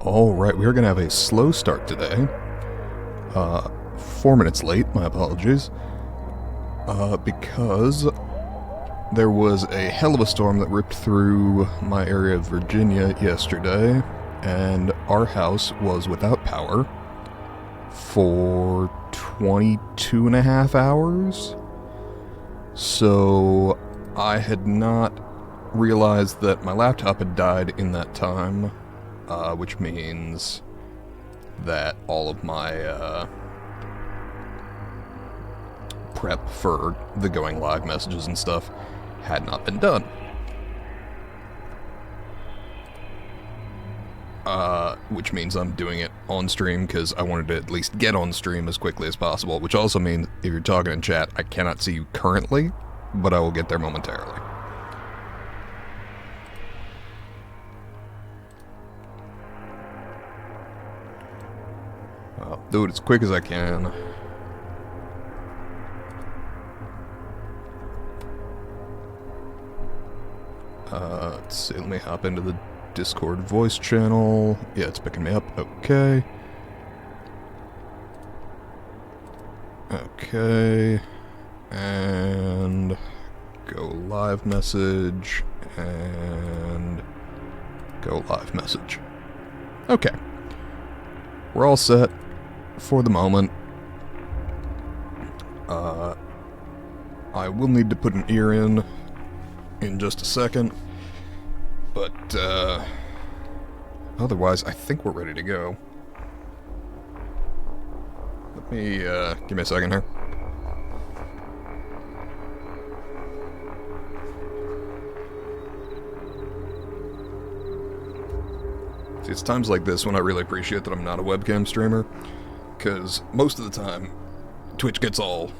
Alright, we are going to have a slow start today. 4 minutes late, my apologies. Because there was a hell of a storm that ripped through my area of Virginia yesterday, and our house was without power for 22 and a half hours. So I had not realized that my laptop had died in that time, which means that all of my prep for the going live messages and stuff had not been done. Which means I'm doing it on stream because I wanted to at least get on stream as quickly as possible, which also means if you're talking in chat, I cannot see you currently, but I will get there momentarily. I'll do it as quick as I can. Let's see, let me hop into the Discord voice channel. Yeah, it's picking me up. Okay. Okay. And go live message. And go live message. Okay. We're all set for the moment. I will need to put an ear in just a second. But, otherwise, I think we're ready to go. Let me, give me a second here. See, it's times like this when I really appreciate that I'm not a webcam streamer, because most of the time, Twitch gets all,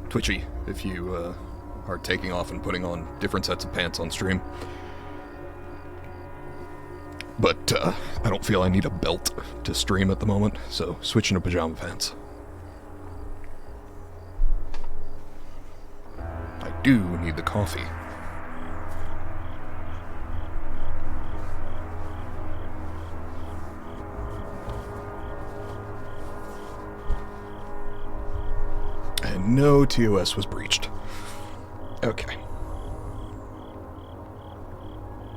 twitchy if you, are taking off and putting on different sets of pants on stream. But, I don't feel I need a belt to stream at the moment, so switching to pajama pants. I do need the coffee. And no TOS was breached. Okay.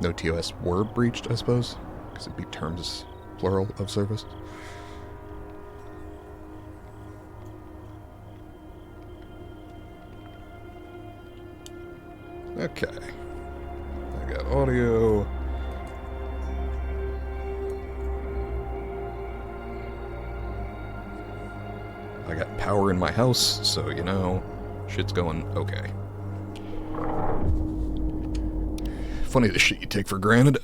No TOS were breached, I suppose? Because it'd be terms plural of service. Okay. I got audio. I got power in my house, so shit's going okay. Funny the shit you take for granted.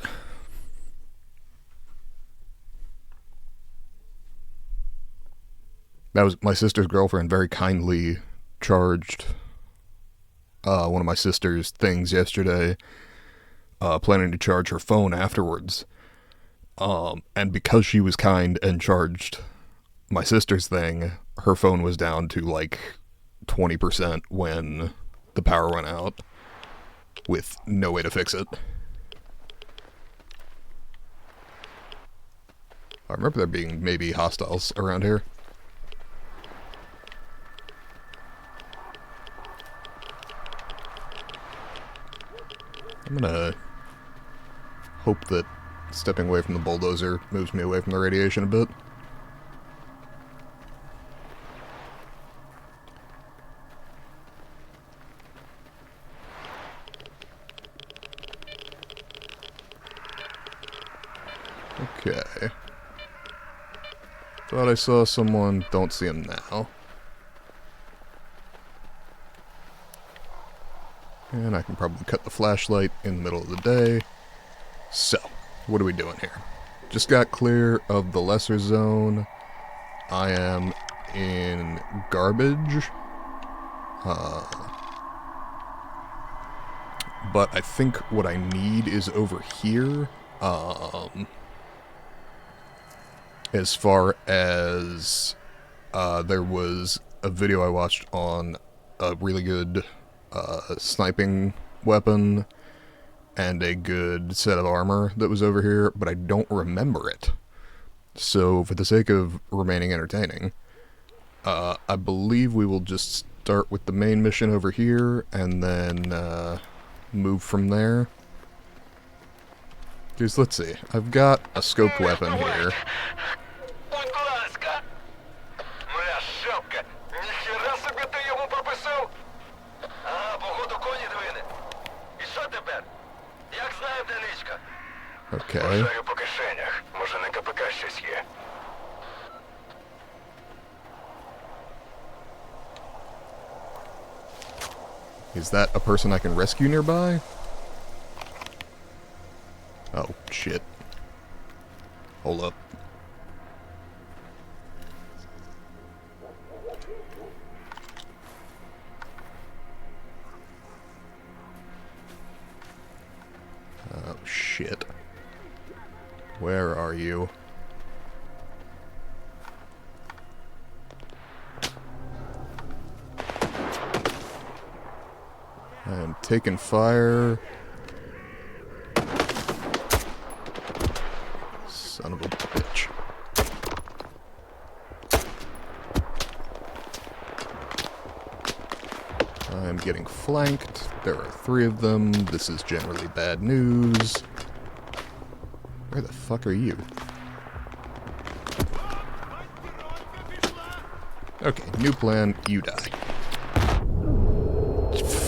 That was my sister's girlfriend very kindly charged one of my sister's things yesterday, planning to charge her phone afterwards. And because she was kind and charged my sister's thing, her phone was down to like 20% when the power went out, with no way to fix it. I remember there being maybe hostiles around here. I'm gonna hope that stepping away from the bulldozer moves me away from the radiation a bit. Okay. Thought I saw someone, don't see him now. And I can probably cut the flashlight in the middle of the day. So, what are we doing here? Just got clear of the lesser zone. I am in garbage. But I think what I need is over here. As far as there was a video I watched on a really good sniping weapon and a good set of armor that was over here, but I don't remember it. So, for the sake of remaining entertaining, I believe we will just start with the main mission over here, and then, move from there. Because, let's see, I've got a scoped weapon here. Okay. Is that a person I can rescue nearby? Oh, shit. Hold up. Oh, shit. Where are you? I am taking fire. Son of a bitch. I'm getting flanked. There are 3 of them. This is generally bad news. Where the fuck are you? Okay, new plan. You die.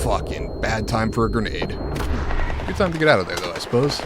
Fucking bad time for a grenade. Good time to get out of there, though, I suppose.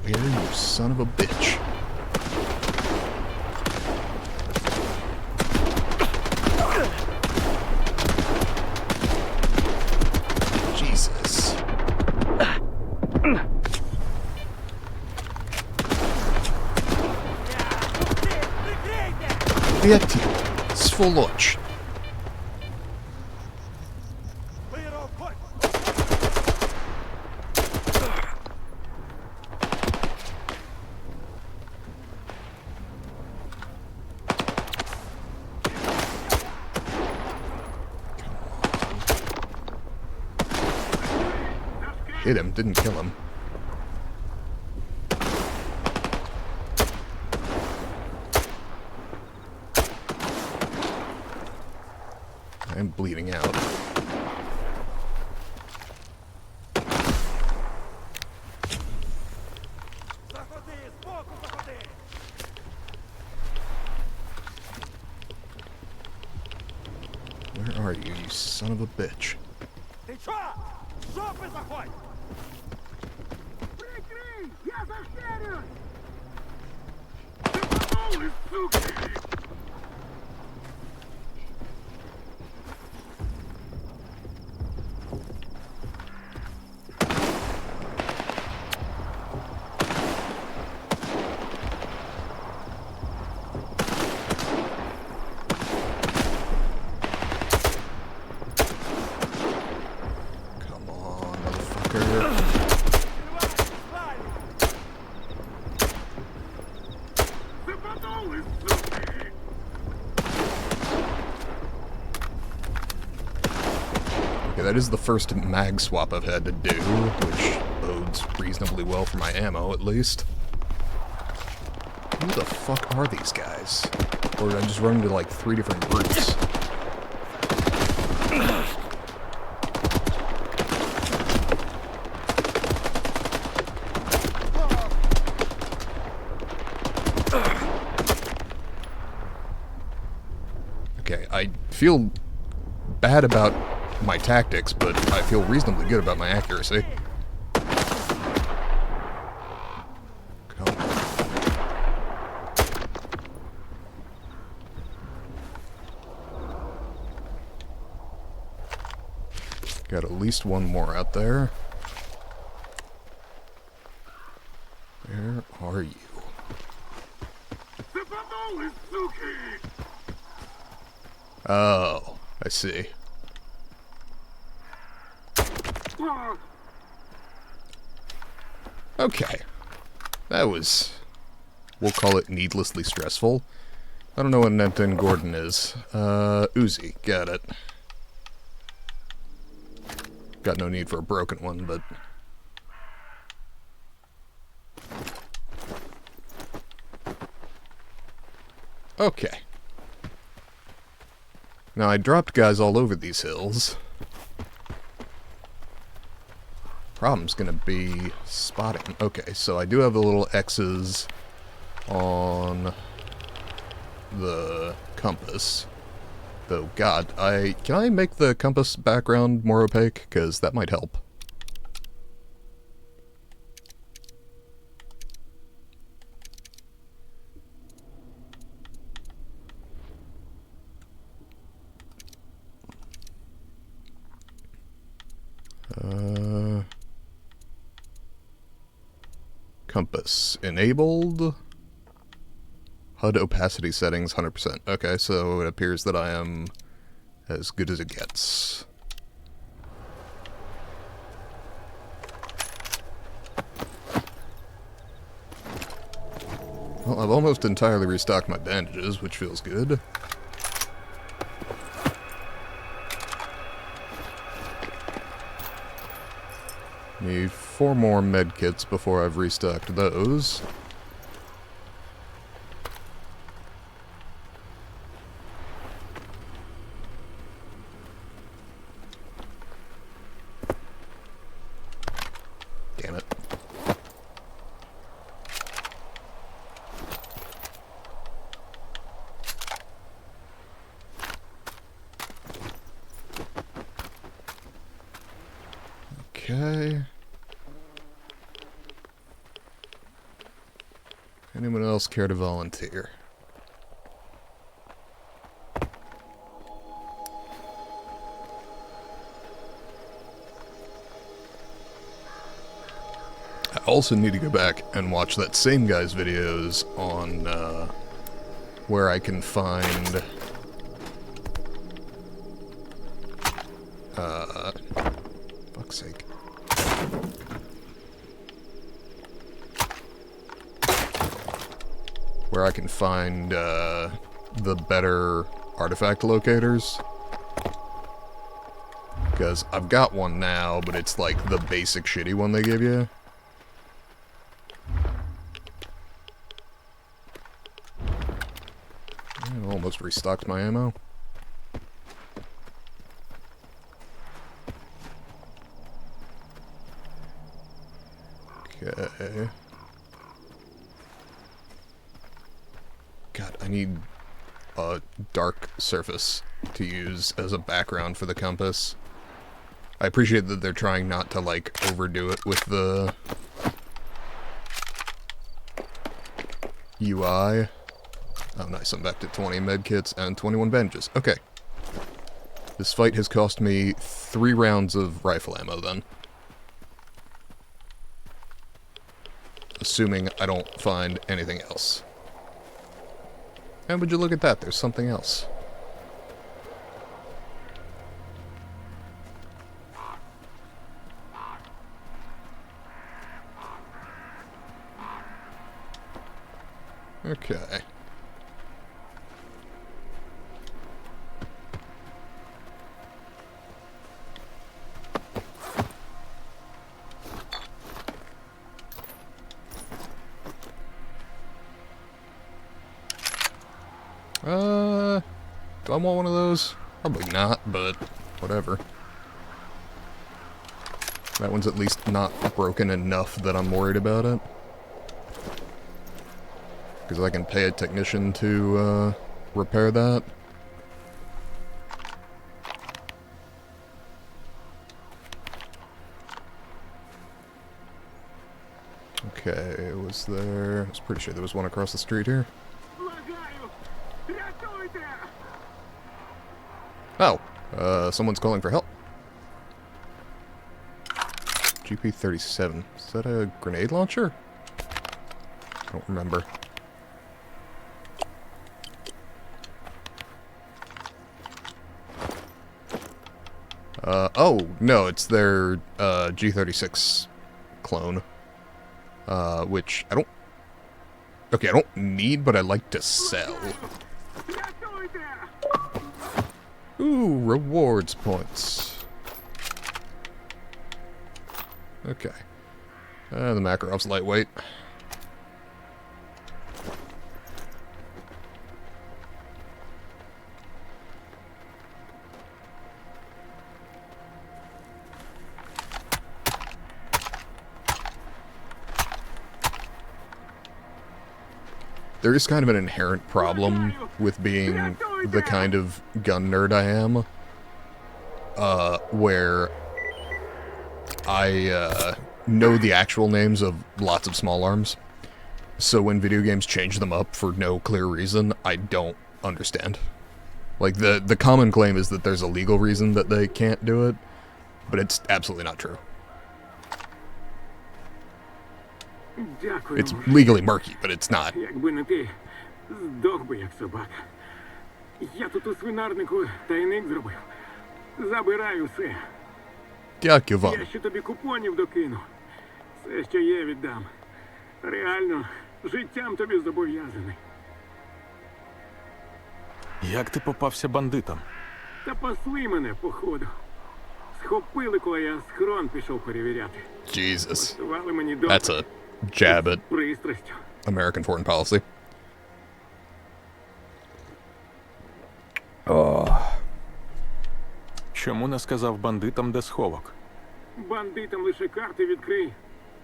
You son of a bitch. Jesus. Vietti, svoloch. Hit him, didn't kill him. I'm bleeding out. Where are you, you son of a bitch? Okay, that is the first mag swap I've had to do, which bodes reasonably well for my ammo, at least. Who the fuck are these guys? Or did I just run into like 3 different groups? Okay, I feel bad about my tactics, but I feel reasonably good about my accuracy. Come on. Got at least one more out there. Where are you? Oh, I see. Okay. That was, we'll call it needlessly stressful. I don't know what an M10 Gordon is. Uzi, got it. Got no need for a broken one, but... Okay. Now, I dropped guys all over these hills. Problem's gonna be spotting. Okay, so I do have the little X's on the compass. Though, God, can I make the compass background more opaque? Because that might help. Compass enabled. HUD opacity settings 100%. Okay, so it appears that I am as good as it gets. Well, I've almost entirely restocked my bandages, which feels good. Need 4 more med kits before I've restocked those. Damn it. Okay. Anyone else care to volunteer? I also need to go back and watch that same guy's videos on where I can find fuck's sake. Where I can find the better artifact locators. Because I've got one now, but it's like the basic shitty one they give you. I almost restocked my ammo. Okay. God, I need a dark surface to use as a background for the compass. I appreciate that they're trying not to, like, overdo it with the UI. Oh, nice, I'm back to 20 medkits and 21 bandages. Okay. This fight has cost me 3 rounds of rifle ammo, then. Assuming I don't find anything else. And would you look at that, there's something else. Okay. Do I want one of those? Probably not, but whatever. That one's at least not broken enough that I'm worried about it. Because I can pay a technician to repair that. Okay, was there... I was pretty sure there was one across the street here. Oh, someone's calling for help. GP-37. Is that a grenade launcher? I don't remember. Oh, no, it's their, G36 clone. Which I don't... Okay, I don't need, but I'd like to sell. Ooh, rewards points. Okay. The Makarov's lightweight. There is kind of an inherent problem with being the kind of gun nerd I am, where I know the actual names of lots of small arms, so when video games change them up for no clear reason, I don't understand. Like, the common claim is that there's a legal reason that they can't do it, but it's absolutely not true. It's legally murky, but it's not. Якби не ти, здох би як собака. Я тут у свинарнику тайник зробив. Забирай усе. Дякую вам. Я ще тобі купонів докину. Все, що є, віддам. Реально, життям тобі зобов'язаний. Як ти попався бандитам? Та пасли мене, походу. Схопили, коли я схрон пішов перевіряти. Jesus. Влаштували мені допит. That's a jab at Пристрастю. American foreign policy. Чому не сказав бандитам, де сховок? Бандитам лише карти відкрий.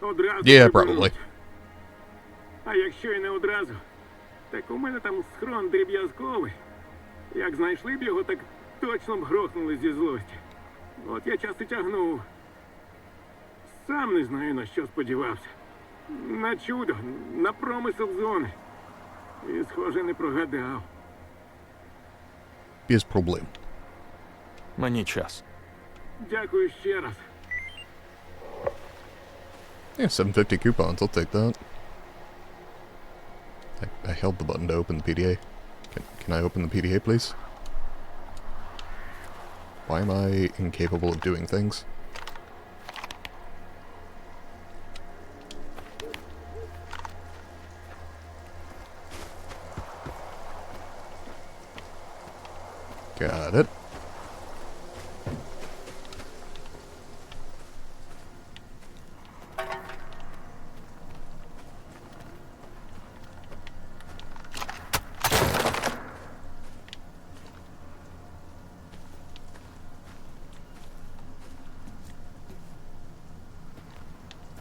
Одразу Yeah, приберуть. probably. А якщо і не одразу, так у мене там схрон дріб'язковий. Як знайшли б його, так точно б грохнули зі злості. От я час і тягнув. Сам не знаю, на що сподівався. На чудо, на промисел зони. І, схоже, не прогадав. Без проблем. Мені час. Дякую ще раз. Yeah, 750 coupons, I'll take that. I held the button to open the PDA. Can I open the PDA, please? Why am I incapable of doing things? Got it.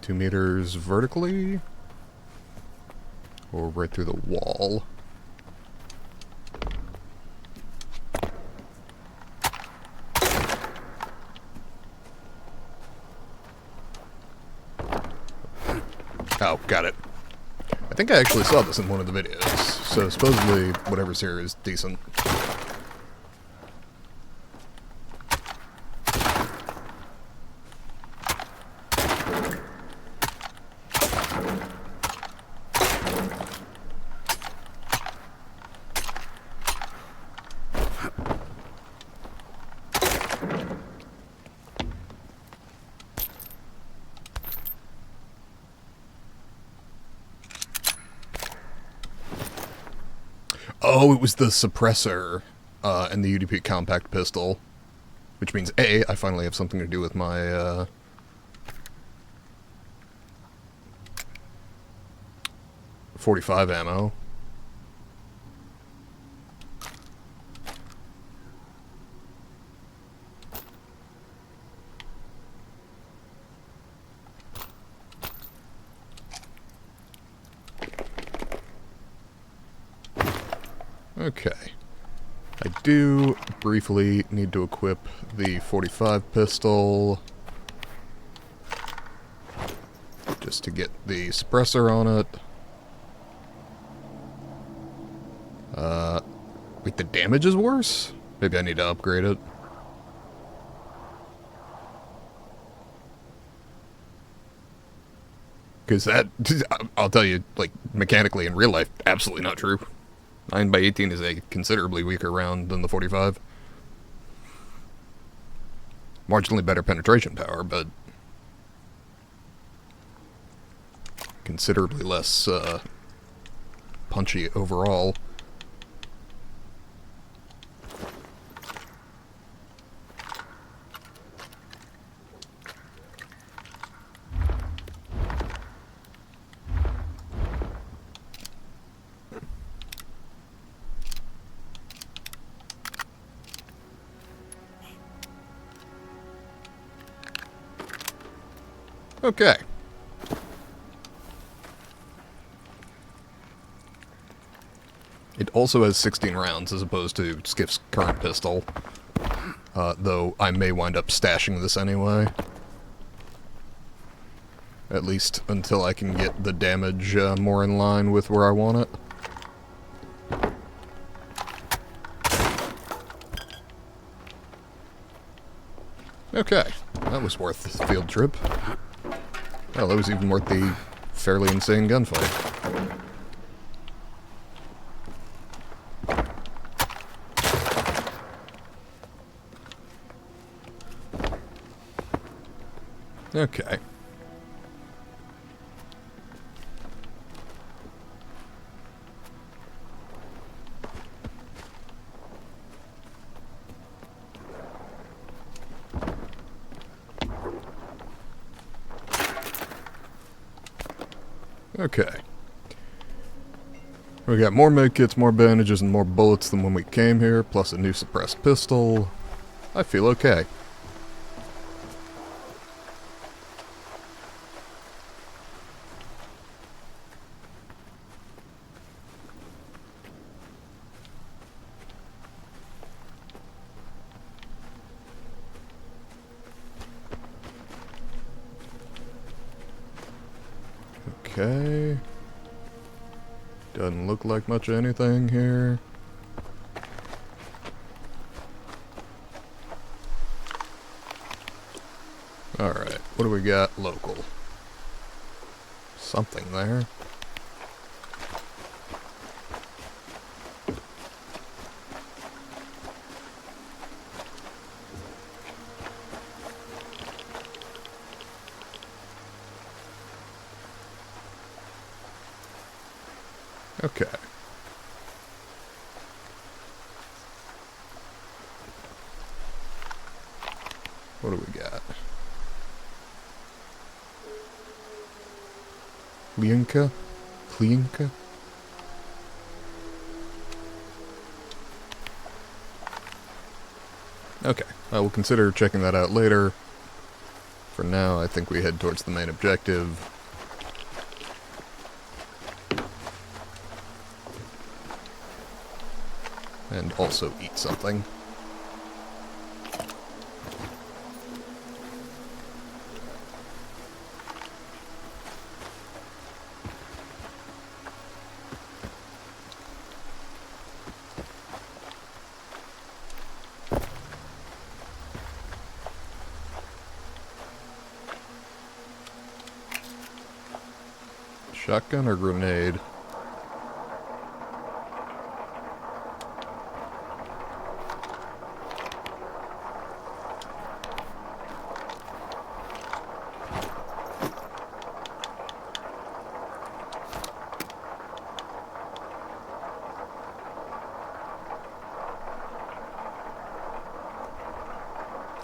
Two meters vertically, or right through the wall. Oh, got it. I think I actually saw this in one of the videos, so supposedly whatever's here is decent. Oh, it was the suppressor and the UDP compact pistol. Which means, A, I finally have something to do with my, 45 ammo. Okay. I do briefly need to equip the 45 pistol just to get the suppressor on it. Wait, the damage is worse? Maybe I need to upgrade it. Because that, I'll tell you, like, mechanically in real life, absolutely not true. 9x18 is a considerably weaker round than the 45. marginally better penetration power, but considerably less punchy overall. Okay. It also has 16 rounds as opposed to Skiff's current pistol, though I may wind up stashing this anyway. At least until I can get the damage more in line with where I want it. Okay, that was worth the field trip. Well, that was even worth the fairly insane gunfight. Okay. Okay. We got more medkits, more bandages, and more bullets than when we came here, plus a new suppressed pistol. I feel okay. Okay. Doesn't look like much of anything here. Alright, what do we got local? Something there. Okay. What do we got? Klienka? Klienka? Okay, I will consider checking that out later. For now, I think we head towards the main objective. And also eat something. Shotgun or grenade?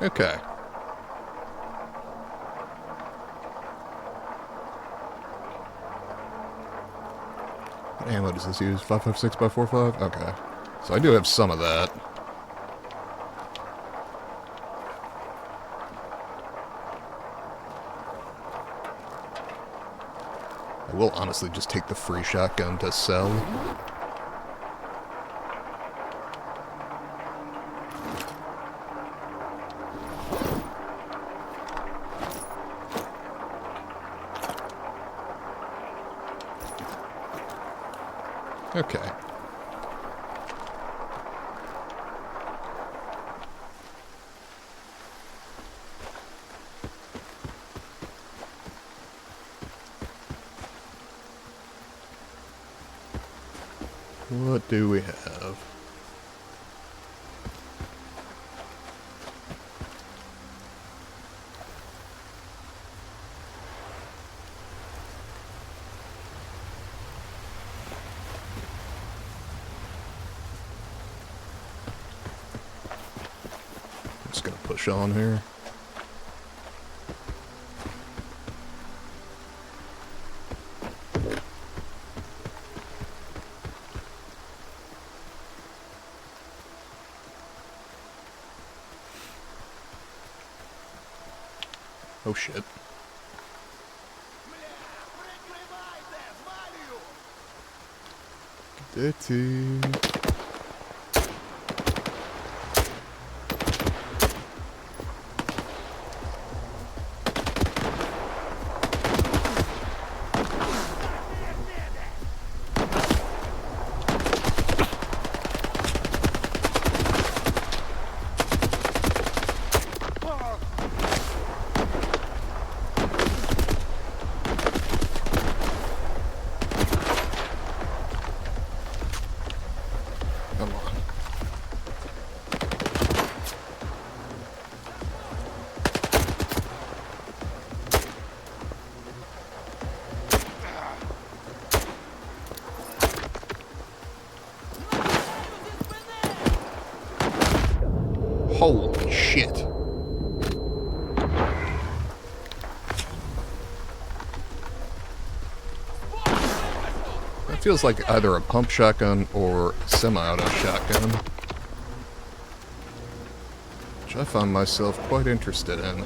Okay. What ammo does this use? 5.56 by 4.5? Okay. So I do have some of that. I will honestly just take the free shotgun to sell. Okay. What do we have? push on here. Oh shit. Dirty. Come on. Holy shit. That feels like either a pump shotgun or semi-auto shotgun, which I find myself quite interested in.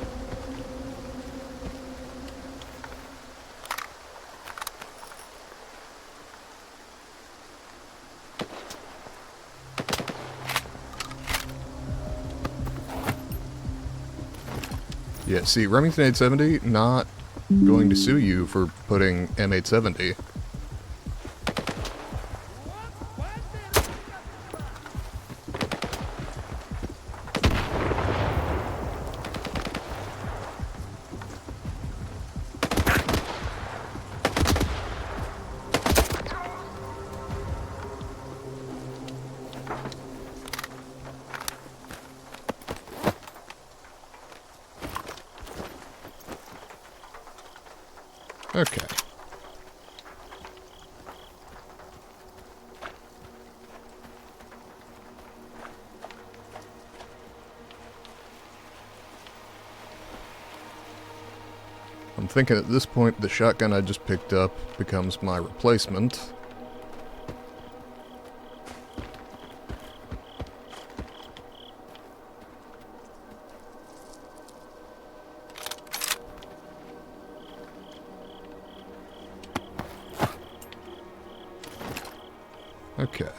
Yeah, see, Remington 870 not going to sue you for putting M870. Okay. I'm thinking at this point the shotgun I just picked up becomes my replacement. Okay.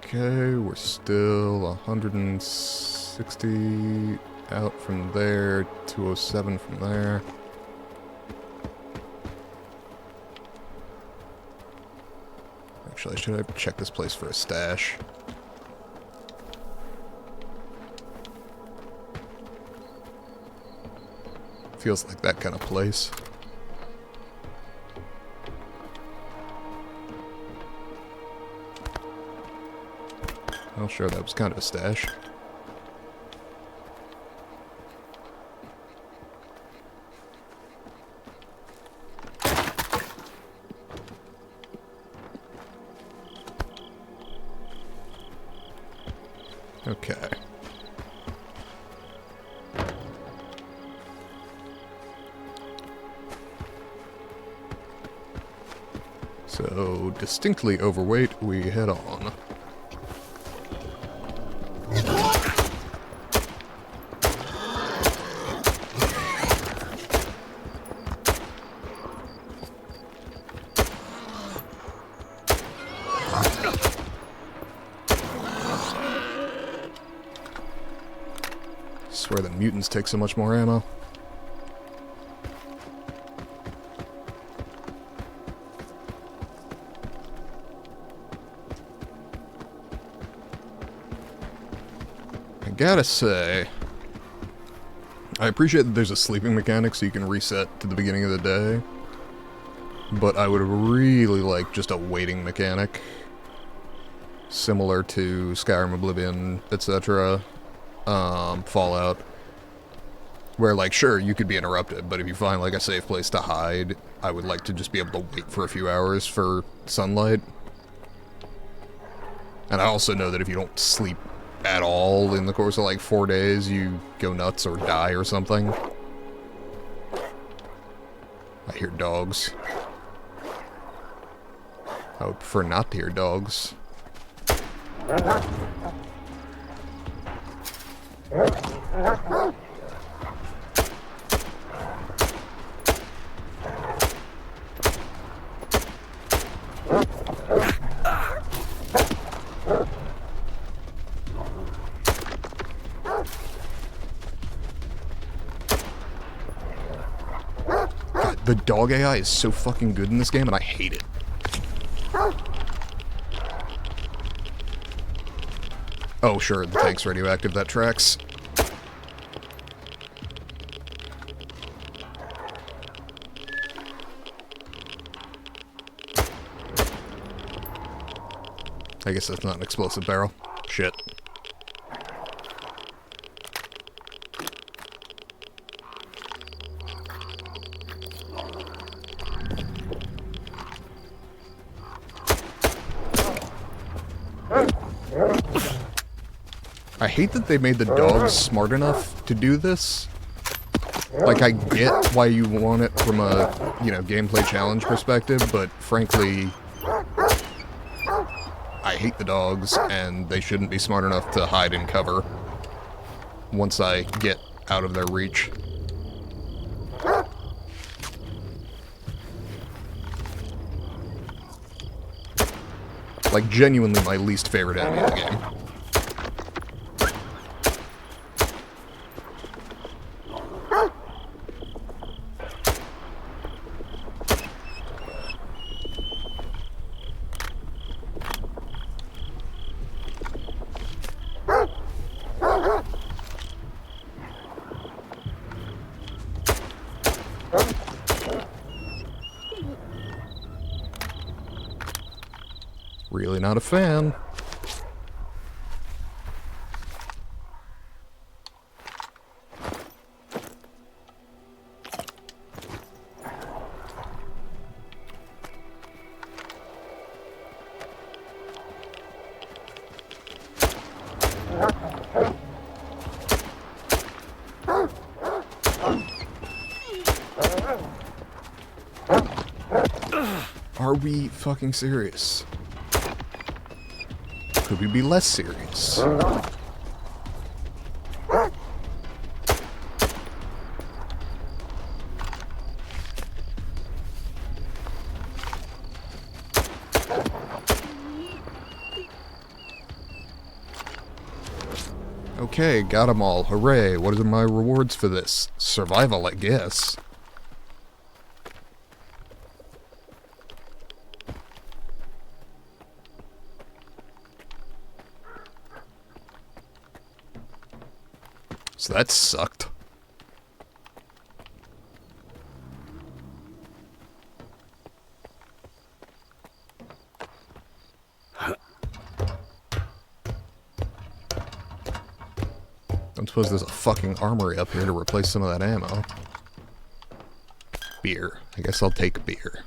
Okay, we're still 160 out from there, 207 from there. Actually, should I check this place for a stash? Feels like that kind of place. Well, sure, that was kind of a stash. Okay. So, distinctly overweight, we head on. Swear the mutants take so much more ammo. I gotta say, I appreciate that there's a sleeping mechanic so you can reset to the beginning of the day. but I would really like just a waiting mechanic, similar to Skyrim, Oblivion, etc., Fallout, where, like, sure, you could be interrupted, but if you find, like, a safe place to hide, I would like to just be able to wait for a few hours for sunlight. And I also know that if you don't sleep at all in the course of, like, 4 days, you go nuts or die or something. I hear dogs. I would prefer not to hear dogs. God, the dog AI is so fucking good in this game, and I hate it. Oh, sure, the tank's radioactive, that tracks. I guess that's not an explosive barrel. Shit. I hate that they made the dogs smart enough to do this. Like, I get why you want it from a, you know, gameplay challenge perspective, but frankly, I hate the dogs, and they shouldn't be smart enough to hide in cover once I get out of their reach. Like, genuinely my least favorite enemy in the game. Really not a fan. Are we fucking serious? Could we be less serious? Okay, got them all. Hooray. What are my rewards for this? Survival, I guess. So that sucked. I suppose there's a fucking armory up here to replace some of that ammo. Beer. I guess I'll take beer.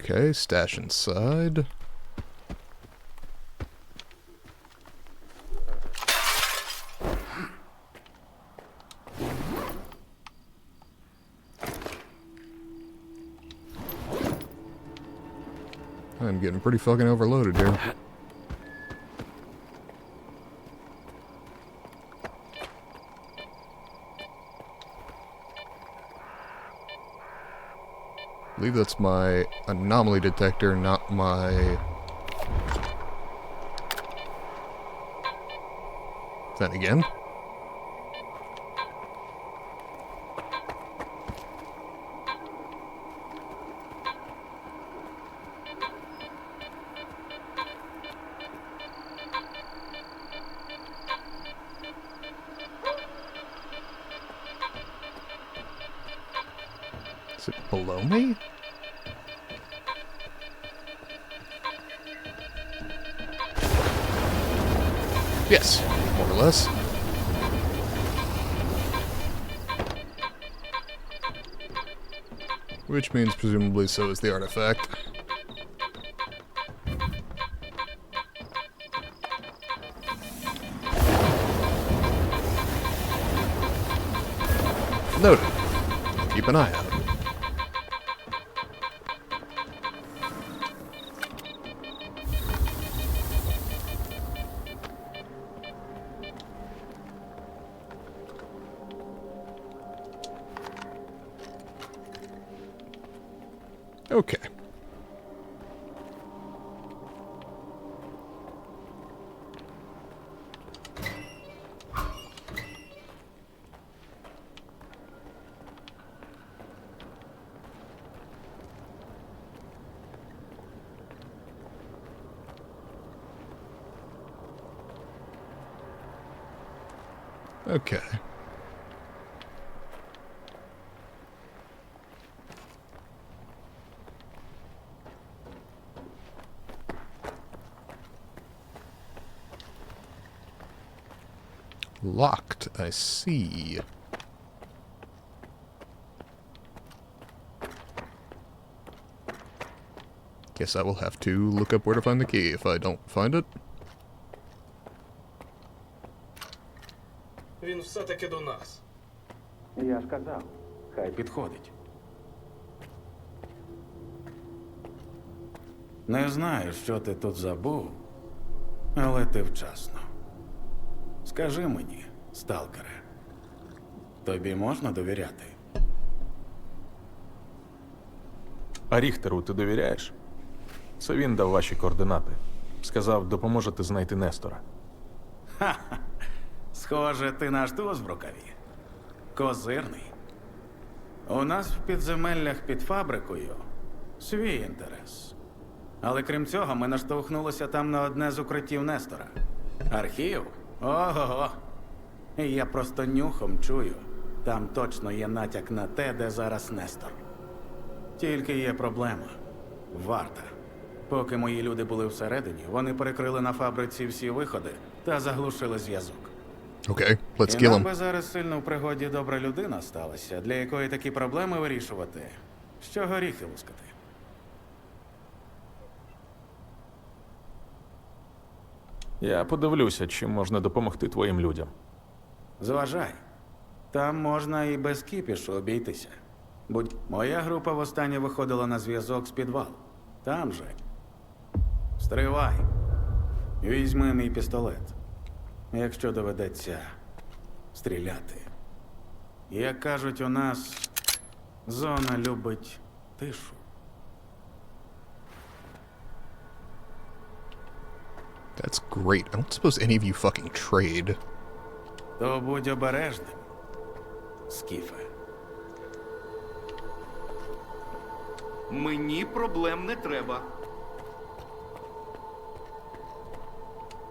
Okay, stash inside. I'm getting pretty fucking overloaded here. I believe that's my anomaly detector, not my Then again. Is it below me? Yes, more or less. Which means presumably so is the artifact. Noted. Keep an eye out. Okay. Okay. Locked, I see. Guess I will have to look up where to find the key if I don't find it. Він все-таки до нас. Я ж казав, хай підходить. Не знаю, що ти тут забув, але ти вчасно. Скажи мені, сталкере, тобі можна довіряти? А Ріхтеру ти довіряєш? Це він дав ваші координати. Сказав, допоможете знайти Нестора. Ха-ха! Схоже, ти наш туз в рукаві. Козирний. У нас в підземеллях під фабрикою свій інтерес. Але крім цього, ми наштовхнулися там на одне з укриттів Нестора. Архів? Ого-го! І я просто нюхом чую. Там точно є натяк на те, де зараз Нестор. Тільки є проблема. Варта. Поки мої люди були всередині, вони перекрили на фабриці всі виходи та заглушили зв'язок. Okay, let's І kill нам him. би зараз сильно в пригоді добра людина сталася, для якої такі проблеми вирішувати, що горіхи лускати. Я подивлюся, чим можна допомогти твоїм людям. Зважай, там можна і без кіпішу обійтися. Моя група востаннє виходила на зв'язок з підвалу. Там же. Стривай. Візьми мій пістолет. Якщо доведеться стріляти. Як кажуть у нас, зона любить тишу. That's great. I don't suppose any of you fucking trade. То будь обережним, Скіфе. Мені проблем не треба.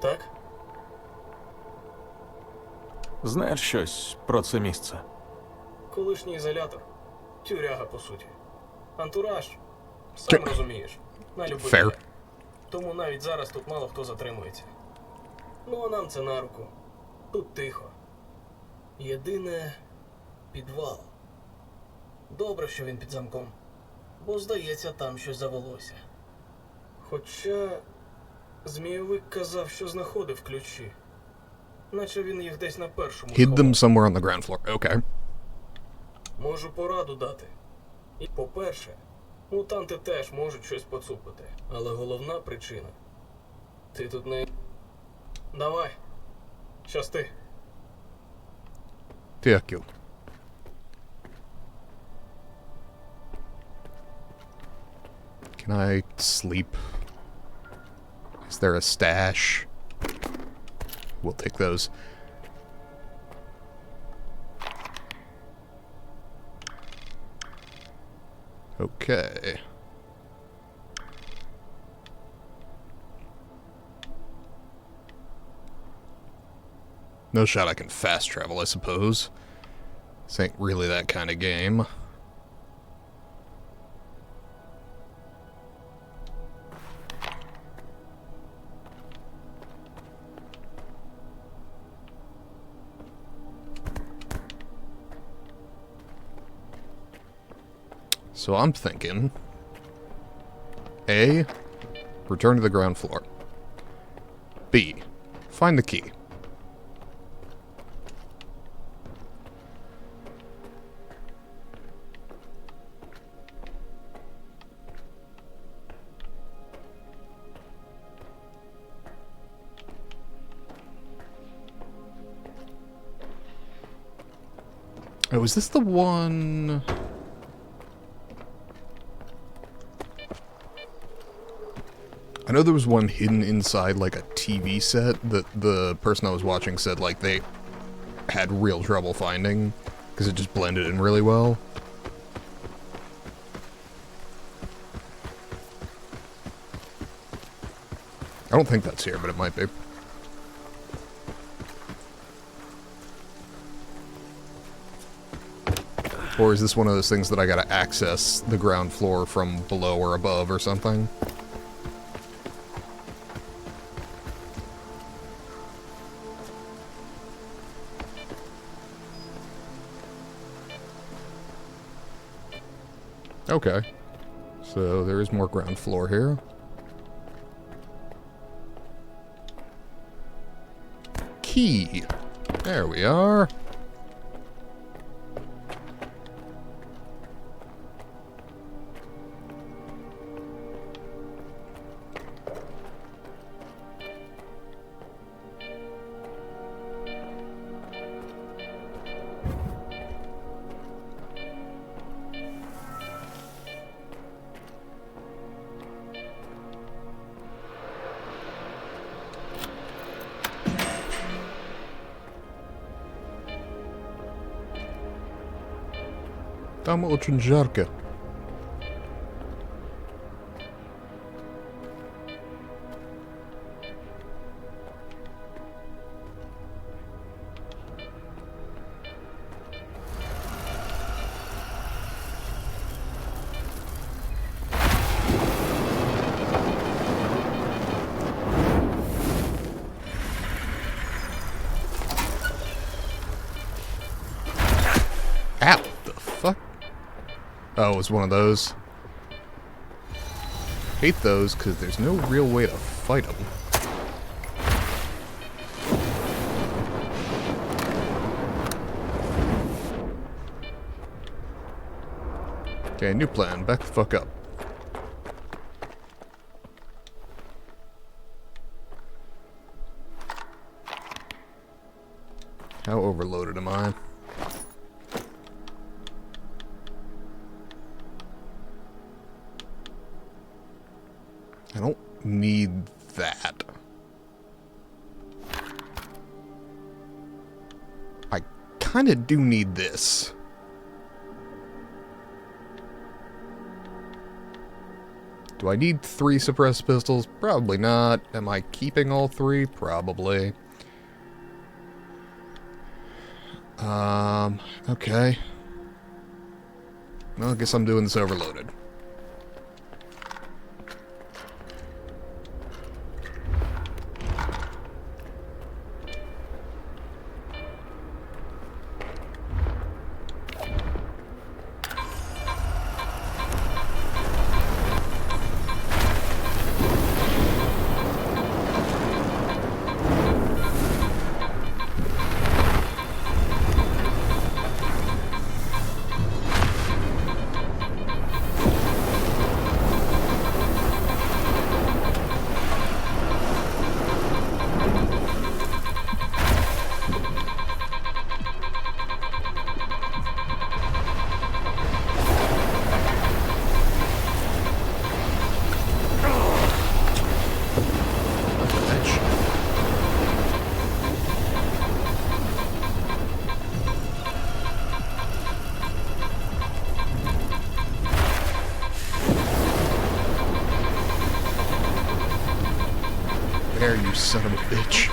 Так? Знаєш щось про це місце? Колишній ізолятор. Тюряга, по суті. Антураж. Сам розумієш. На любий Fair. вибір. Тому навіть зараз тут мало хто затримується. Ну, а нам це на руку. Тут тихо. Єдине – підвал. Добре, що він під замком. Бо, здається, там щось завелося. Хоча Змійовик казав, що знаходив ключі. Наче він їх десь на першому Hid them сховав. somewhere on the ground floor. Okay. Можу пораду дати. І, по-перше, мутанти теж можуть щось поцупити. Але головна причина – ти тут не... Давай. Щасти. Дякую. Can I sleep? Is there a stash? We'll take those. Okay. No shot I can fast travel, I suppose. This ain't really that kind of game. So I'm thinking... A. Return to the ground floor. B. Find the key. Oh, is this the one... I know there was one hidden inside, like, a TV set that the person I was watching said, like, they had real trouble finding, because it just blended in really well. I don't think that's here, but it might be. Or is this one of those things that I gotta access the ground floor from below or above or something? Okay. So there is more ground floor here. Key. There we are. Там очень жарко. Ow! The fuck? Oh, it was one of those. Hate those, because there's no real way to fight them. Okay, new plan. Back the fuck up. How overloaded am I? I don't need that. I kind of do need this. Do I need 3 suppressed pistols? Probably not. Am I keeping all 3? Probably. Okay. Well, I guess I'm doing this overloaded. There, you son of a bitch.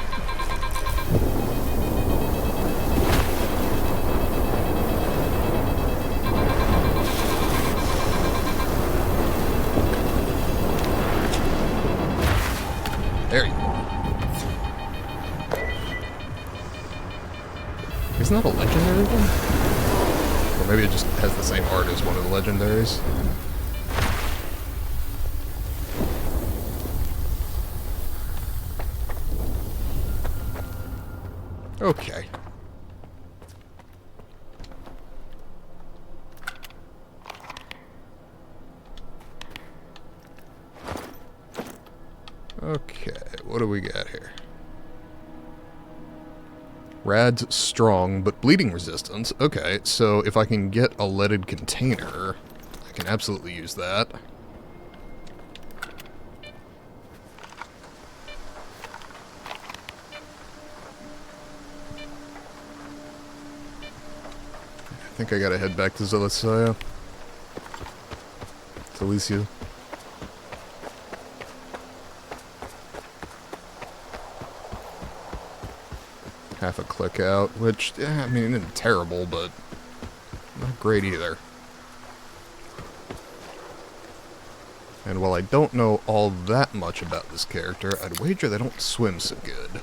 There you go. Isn't that a legendary one? Or maybe it just has the same art as one of the legendaries. Okay. Okay, what do we got here? Rad's strong, but bleeding resistance. Okay, so if I can get a leaded container, I can absolutely use that. I think I gotta head back to Zelisaya. Zalicia. Half a click out, which, I mean, isn't terrible, but not great either. And while I don't know all that much about this character, I'd wager they don't swim so good.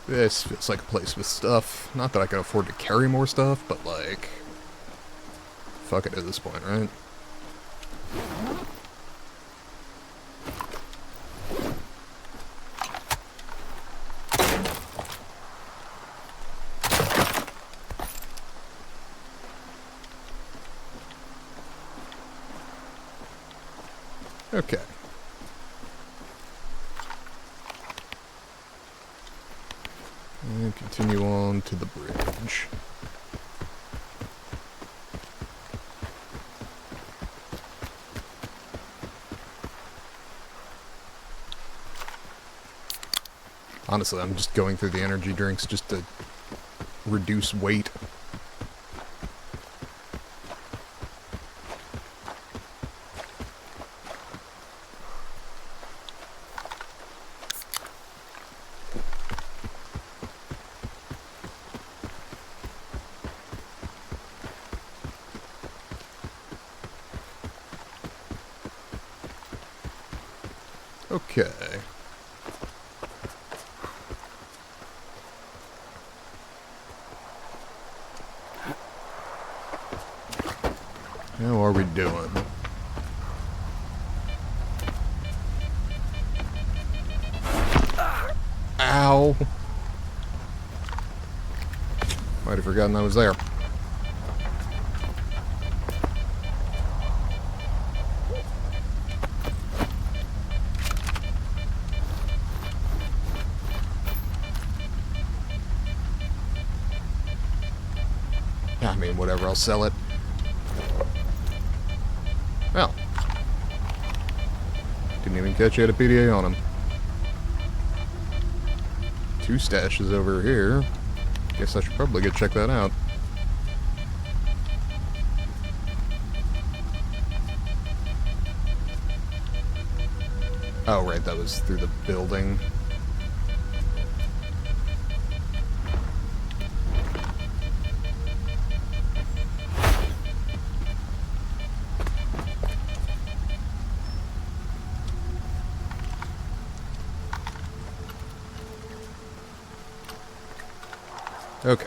This feels like a place with stuff. Not that I can afford to carry more stuff, but like... fuck it at this point, right? Okay. And continue on to the bridge. Honestly, I'm just going through the energy drinks just to reduce weight. Okay. How are we doing? Ow! Might have forgotten I was there. I mean, whatever, I'll sell it. Well. Didn't even catch you at a PDA on him. 2 stashes over here. Guess I should probably go check that out. Oh, right, that was through the building. Okay.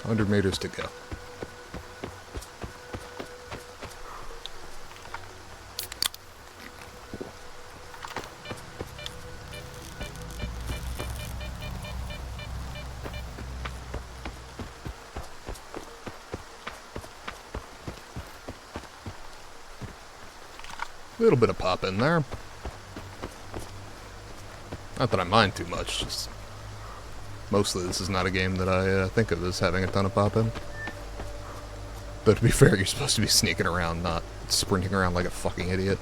$100 meters to go. Little bit of pop in there. Not that I mind too much, just mostly this is not a game that I think of as having a ton of pop in. Though to be fair, you're supposed to be sneaking around, not sprinting around like a fucking idiot.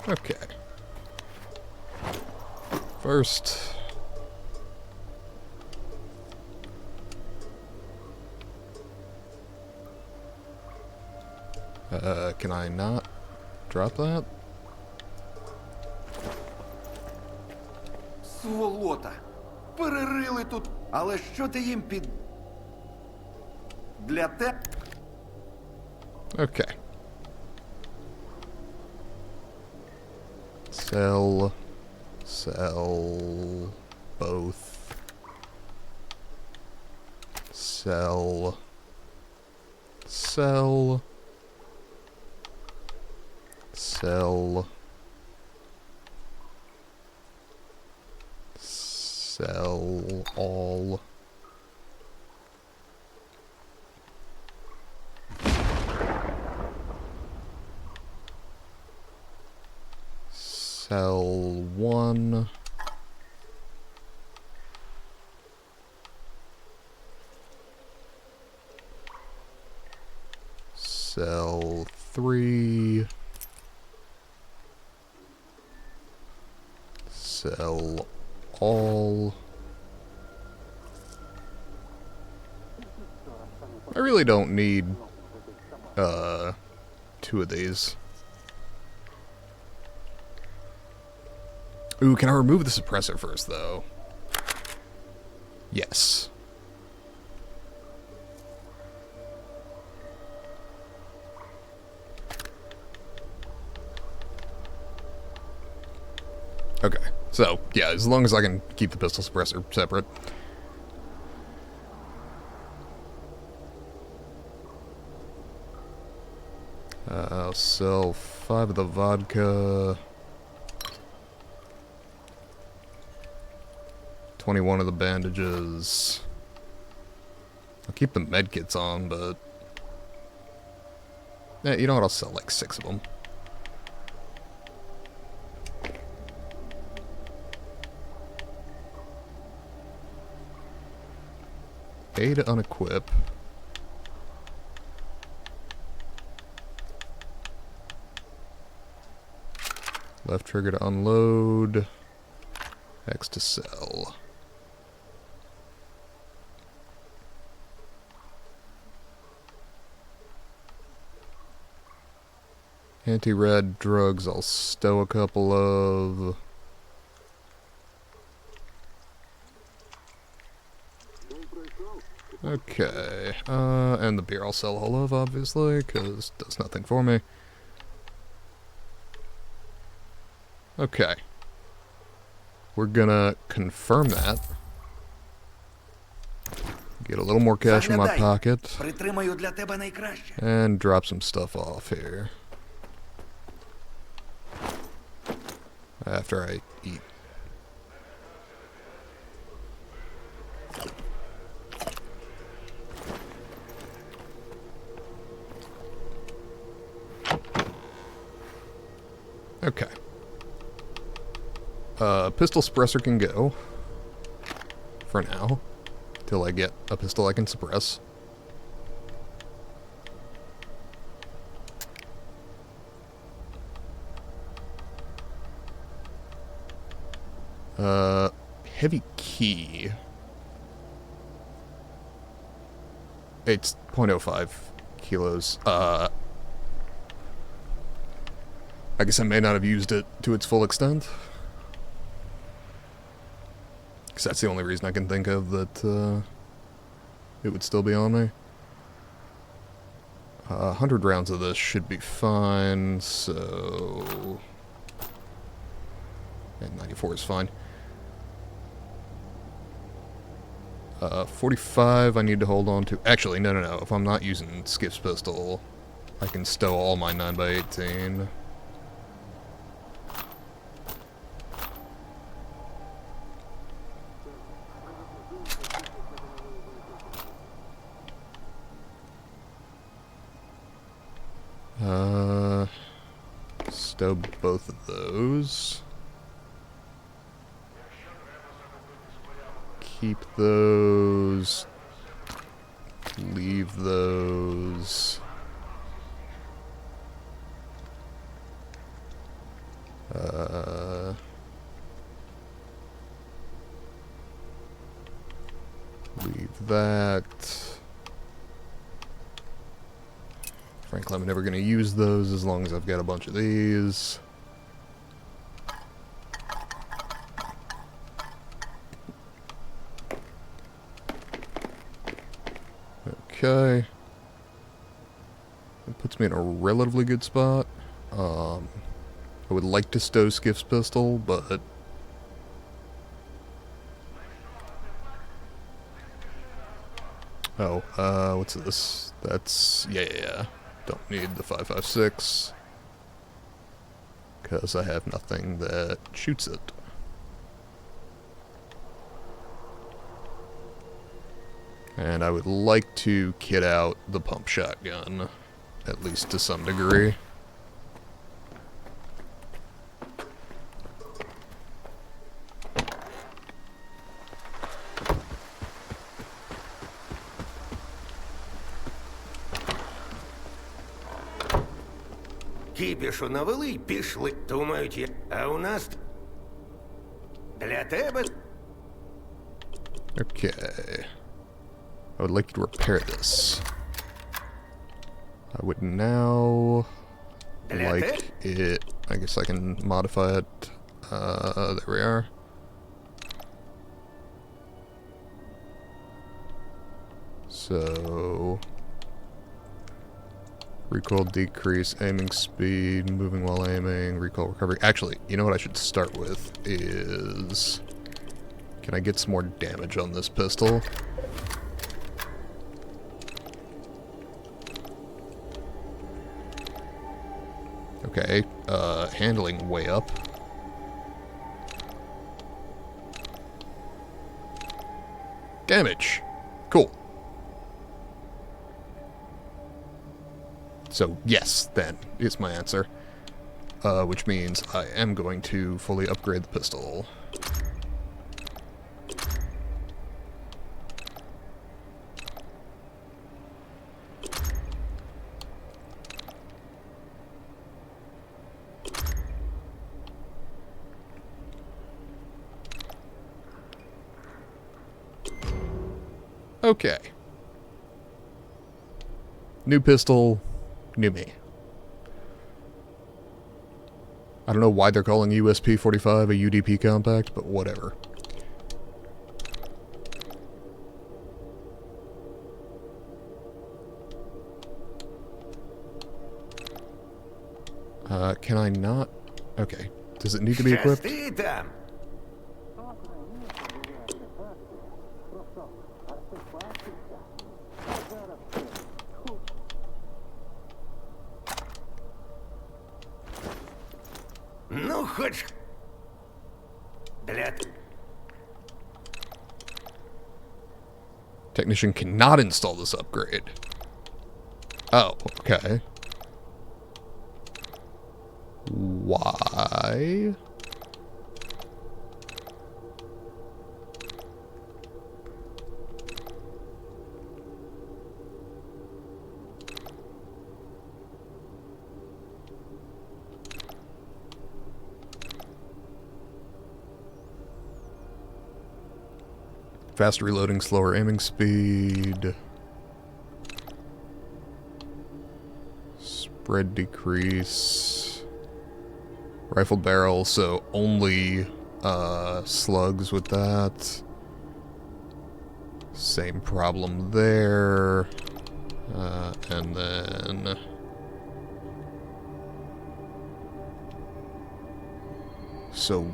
Okay. First... can I not drop that? Сволота! Перерили тут. Але що ти їм під... Для те... Okay. Sell. Sell. Both. Sell. Sell. Sell. Sell all. Sell one. Sell three. Sell all. I really don't need two of these. Ooh, can I remove the suppressor first, though? Yes. Okay, so, yeah, as long as I can keep the pistol suppressor separate. I'll sell 5 of the vodka. 21 of the bandages. I'll keep the medkits on, but... yeah, you know what? I'll sell like 6 of them. A to unequip. Left trigger to unload. X to sell. Anti-red drugs I'll stow a couple of. Okay, and the beer I'll sell all of, obviously, because it does nothing for me. Okay. We're gonna confirm that. Get a little more cash in my pocket. Притримаю для тебе найкраще. And drop some stuff off here. After I eat. Okay. Pistol suppressor can go. For now. Till I get a pistol I can suppress. Heavy key. It's 0.05 kilos. I guess I may not have used it to its full extent. Because that's the only reason I can think of that it would still be on me. 100 rounds of this should be fine, so... and 94 is fine. 45 I need to hold on to. Actually, no. If I'm not using Skip's pistol, I can stow all my 9x18. Stow both of those. Keep those. Leave those. Leave that. Frankly, I'm never going to use those as long as I've got a bunch of these. Okay. It puts me in a relatively good spot. I would like to stow Skiff's pistol, but... Oh, what's this? That's... yeah. Don't need the 5.56. Because I have nothing that shoots it. And I would like to kit out the pump shotgun, at least to some degree. Кіпішу навели й пішли. Думають, а у нас для тебе. Okay. I would like to repair this. I would now like it... I guess I can modify it. There we are. So... recoil decrease, aiming speed, moving while aiming, recoil recovery. Actually, you know what I should start with is... Can I get some more damage on this pistol? Okay, handling way up. Damage! Cool. So, yes, then, is my answer. Which means I am going to fully upgrade the pistol. Okay. New pistol, new me. I don't know why they're calling USP-45 a UDP compact, but whatever. Can I not? Okay. Does it need to be equipped? Щасти там. Ну, хоч... Для... Technician cannot install this upgrade. Oh, okay. Why? Fast reloading, slower aiming speed. Spread decrease. Rifle barrel, so only slugs with that. Same problem there. And then... So,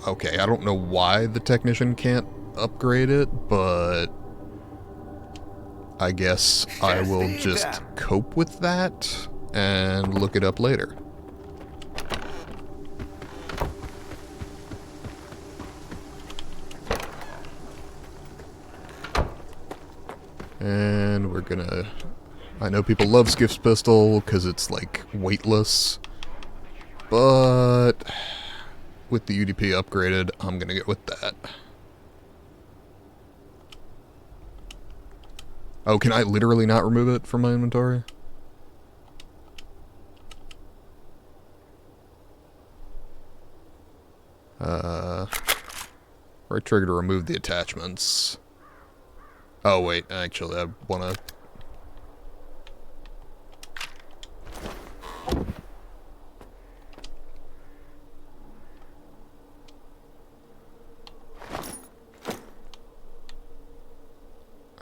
okay, I don't know why the technician can't upgrade it, but I guess I will just cope with that and look it up later. And we're gonna... I know people love Skiff's pistol because it's, like, weightless. But with the UDP upgraded, I'm gonna get with that. Oh, can I literally not remove it from my inventory? Right trigger to remove the attachments. Oh wait, actually I wanna...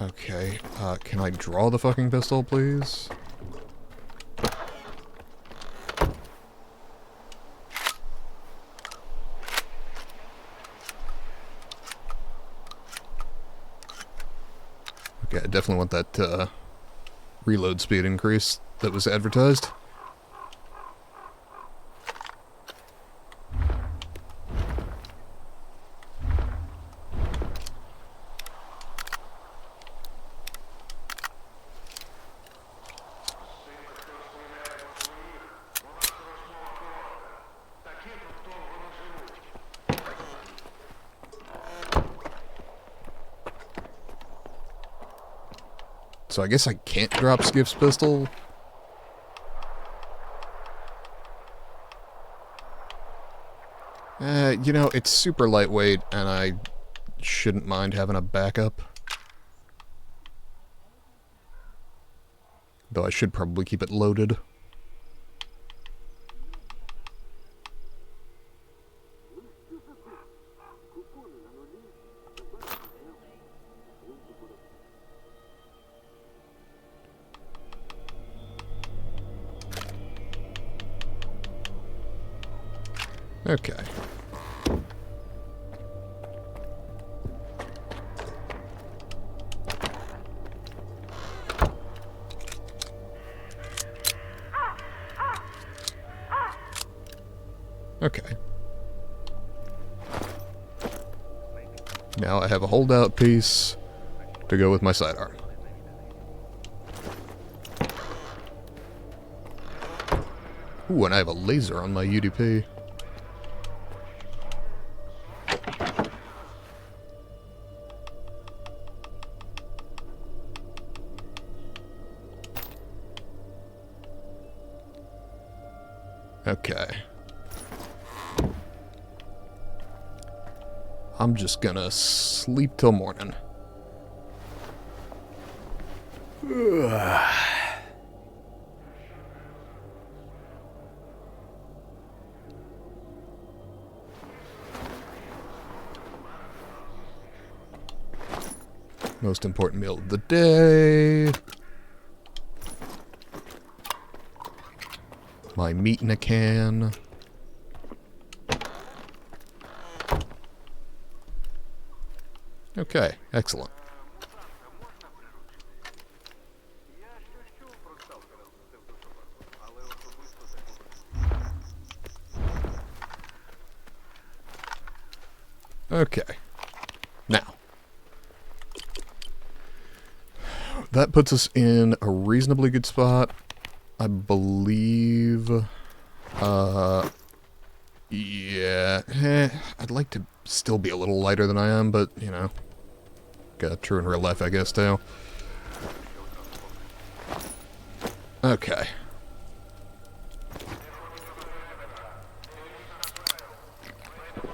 Okay, can I draw the fucking pistol, please? Okay, I definitely want that, reload speed increase that was advertised. So I guess I can't drop Skiff's pistol. You know, it's super lightweight, and I shouldn't mind having a backup. Though I should probably keep it loaded. Okay. Okay. Now I have a holdout piece to go with my sidearm. Ooh, and I have a laser on my UDP. Okay. I'm just gonna sleep till morning. Most important meal of the day. My meat in a can. Okay, excellent. Okay. Now. That puts us in a reasonably good spot. I believe, yeah, I'd like to still be a little lighter than I am, but, you know, true in real life, I guess, too. Okay.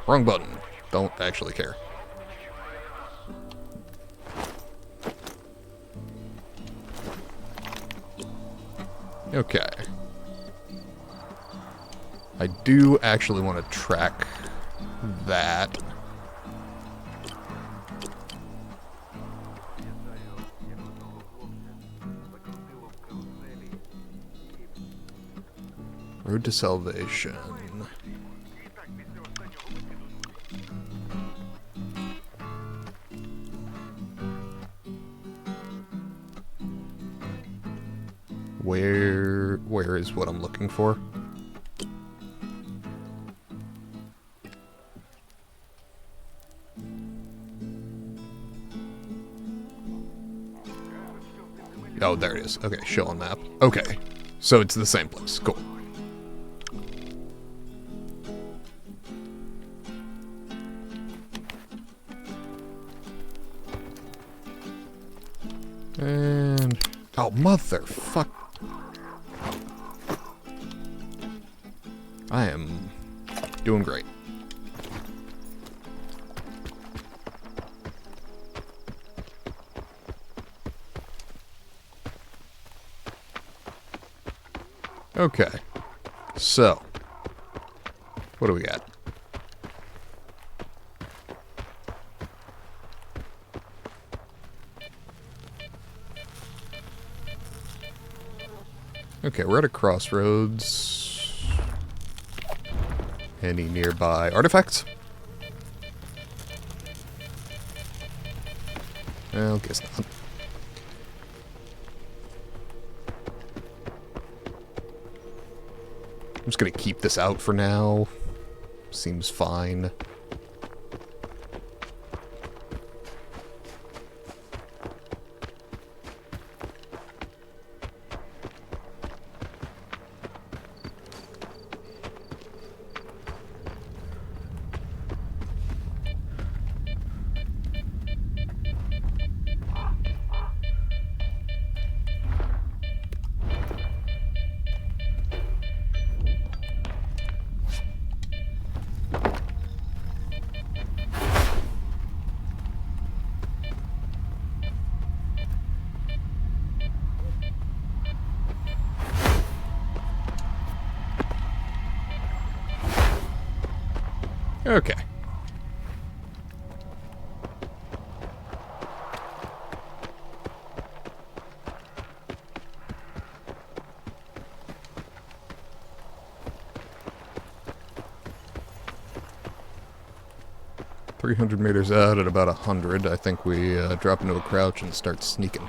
Wrong button. Don't actually care. Okay. I do actually want to track that. Road to Salvation. Where is what I'm looking for? Oh, there it is. Okay, show on map. Okay, so it's the same place. Cool. And... oh, motherfuck. I am doing great. Okay, so, what do we got? Okay, we're at a crossroads. Any nearby artifacts? Well, guess not. I'm just gonna keep this out for now. Seems fine. Okay. $300 out at about 100. I think we drop into a crouch and start sneaking.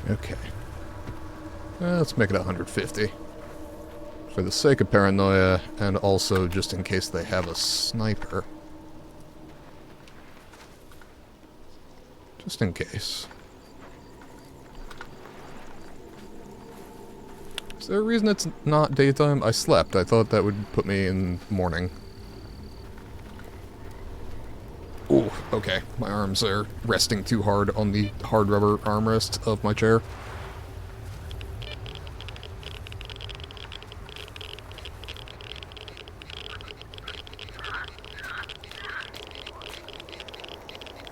Okay. Let's make it 150. For the sake of paranoia, and also just in case they have a sniper. Just in case. Is there a reason it's not daytime? I slept. I thought that would put me in morning. Ooh, okay. My arms are resting too hard on the hard rubber armrest of my chair.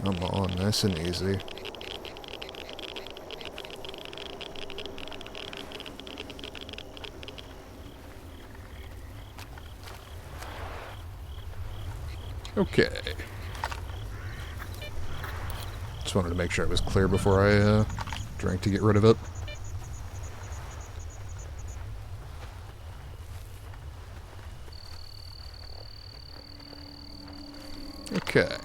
Come on, nice and easy. Okay. Just wanted to make sure it was clear before I drank to get rid of it. Okay.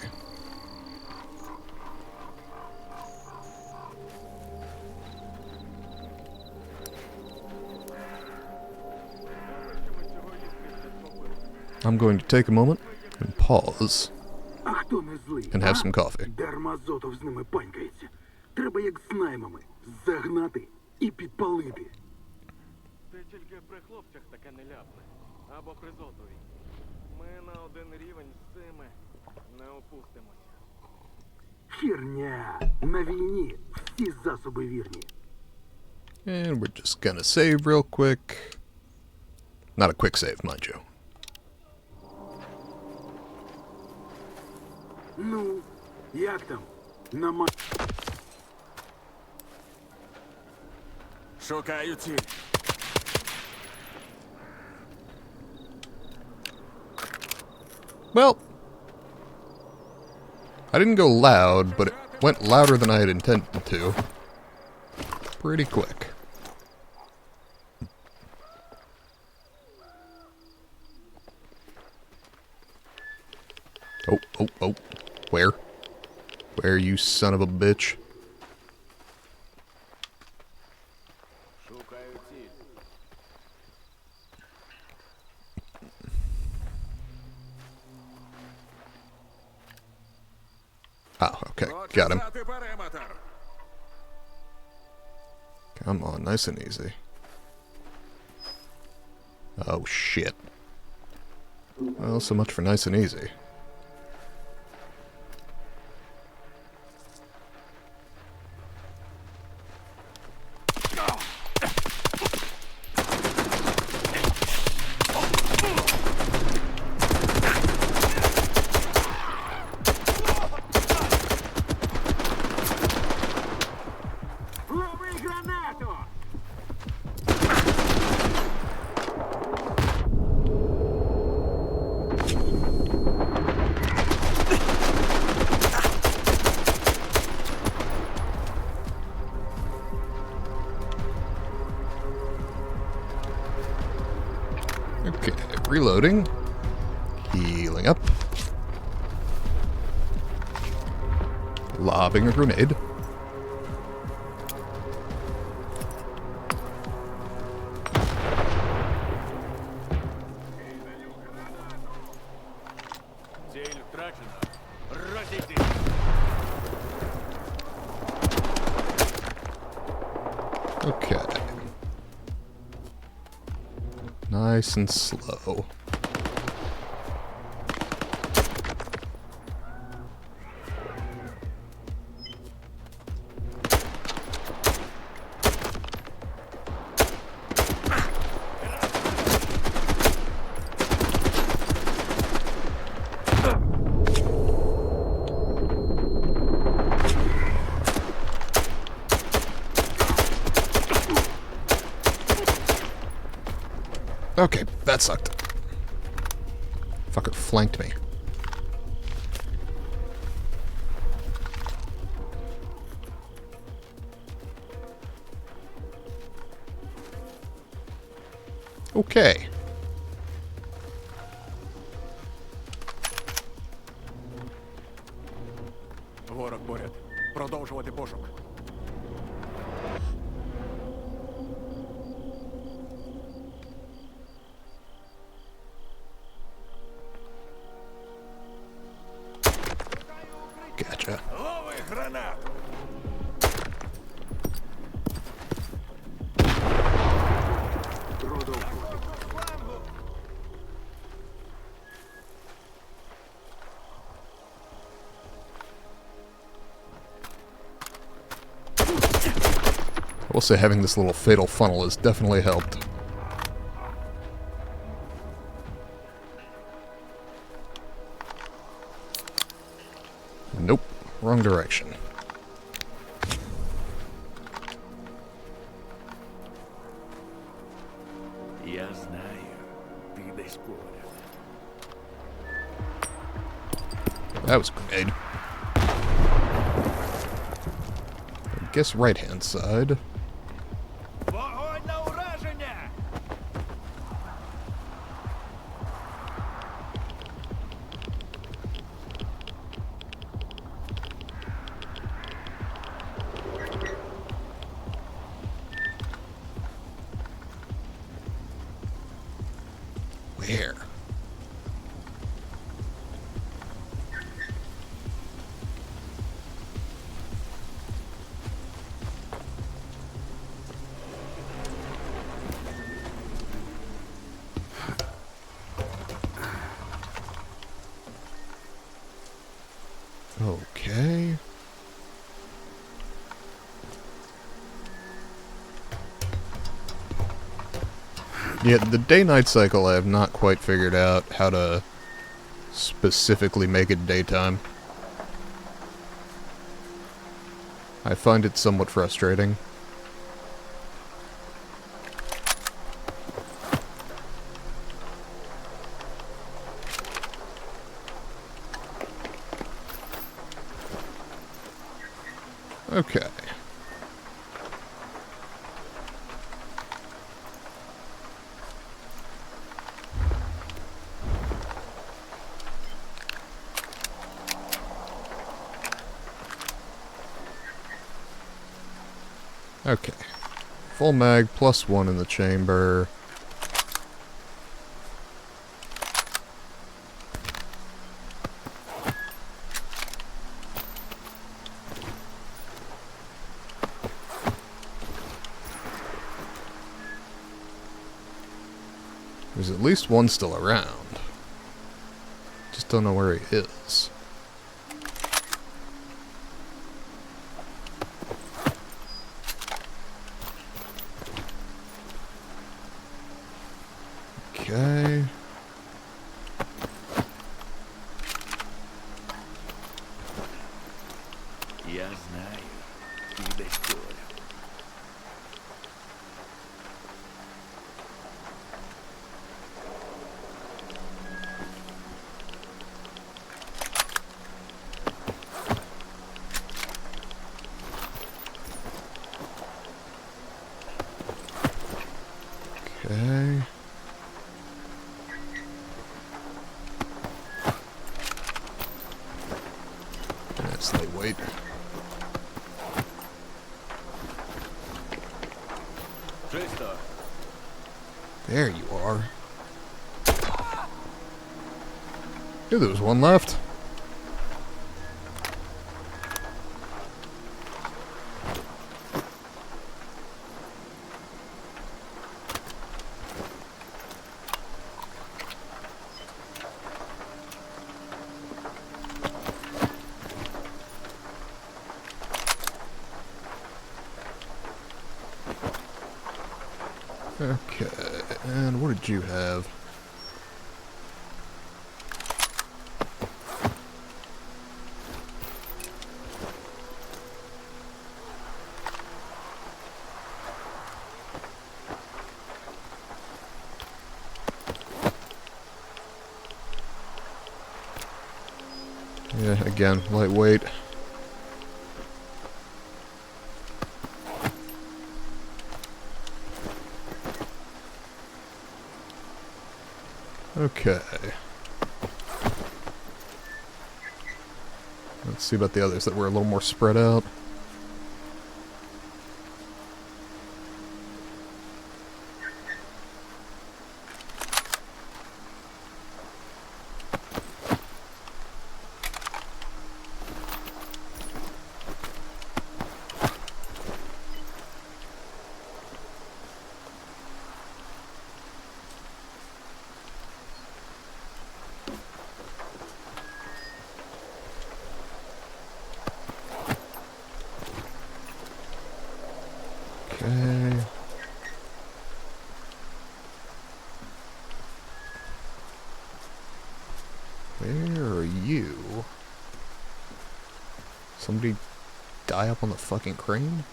I'm going to take a moment and pause А хто не злий? and have а? some coffee. Дарма Зотов з ними панькається. Треба як з наймами загнати і підпалити. Ти тільки при хлопцях таке не ляпне. Або при Зотові. Ми на один рівень з цими не опустимося. Херня. На війні всі засоби вірні. And we're just gonna save real quick. Not a quick save, mind you. Ну, як там? На Шукаю ціль. Well, I didn't go loud, but it went louder than I had intended to. Pretty quick. Oh, oh, oh. Where? Where, you son of a bitch? Oh, okay. Got him. Come on, nice and easy. Oh, shit. Well, so much for nice and easy. Лови гранату! Okay, reloading. Healing up. Lobbing a grenade. Цель втрачена. Разойдись. Okay. Nice and slow. Okay, that sucked. Fucker flanked me. Okay. Ворог поряд. Продовжувати пошук. Gotcha. Лови гранату! I will say having this little fatal funnel has definitely helped. Nope, wrong direction. Я знаю, ты десь поряд. That was a grenade. I guess right-hand side. Вогонь на ураження! Where? Okay. Yeah, the day-night cycle I have not quite figured out how to specifically make it daytime. I find it somewhat frustrating. Okay. Okay. Full mag plus 1 in the chamber. There's at least one still around. Just don't know where he is. Okay. Я знаю, ты до скоро. Okay. That's lightweight. There you are. Knew there was one left. Okay, and what did you have? Yeah, again, lightweight. Okay. Let's see about the others that were a little more spread out. Okay. Where are you? Somebody die up on the fucking crane?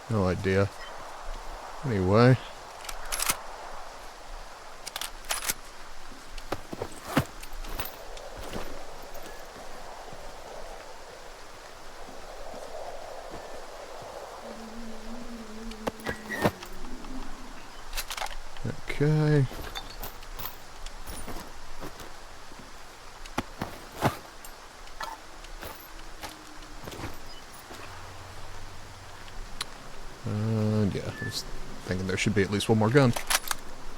No idea. Anyway. Okay. Yeah, I was thinking there should be at least one more gun.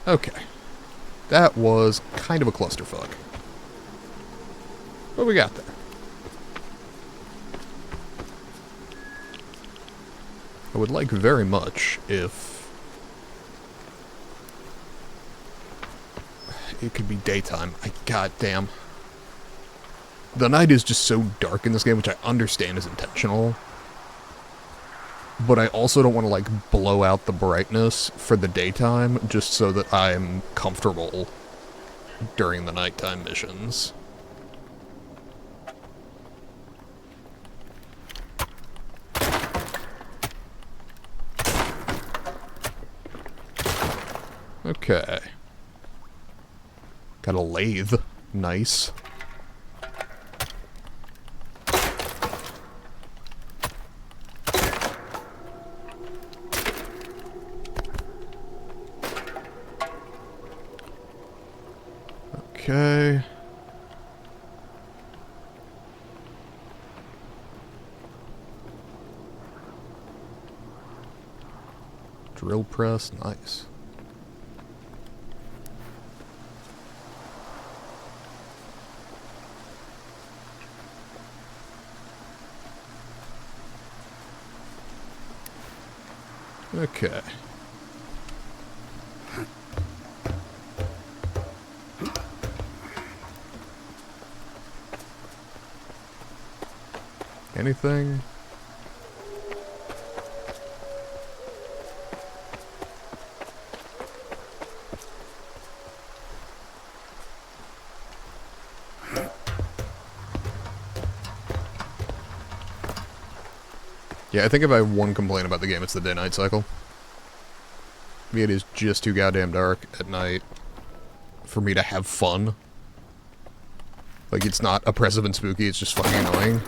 Okay. That was kind of a clusterfuck. What we got there? I would like very much if it could be daytime. Goddamn. The night is just so dark in this game, which I understand is intentional. But I also don't want to, like, blow out the brightness for the daytime just so that I'm comfortable during the nighttime missions. Okay. Got a lathe. Nice. Okay. Drill press, nice. Okay. Anything? Yeah, I think if I have one complaint about the game, it's the day-night cycle. It is just too goddamn dark at night for me to have fun. Like, it's not oppressive and spooky, it's just fucking annoying.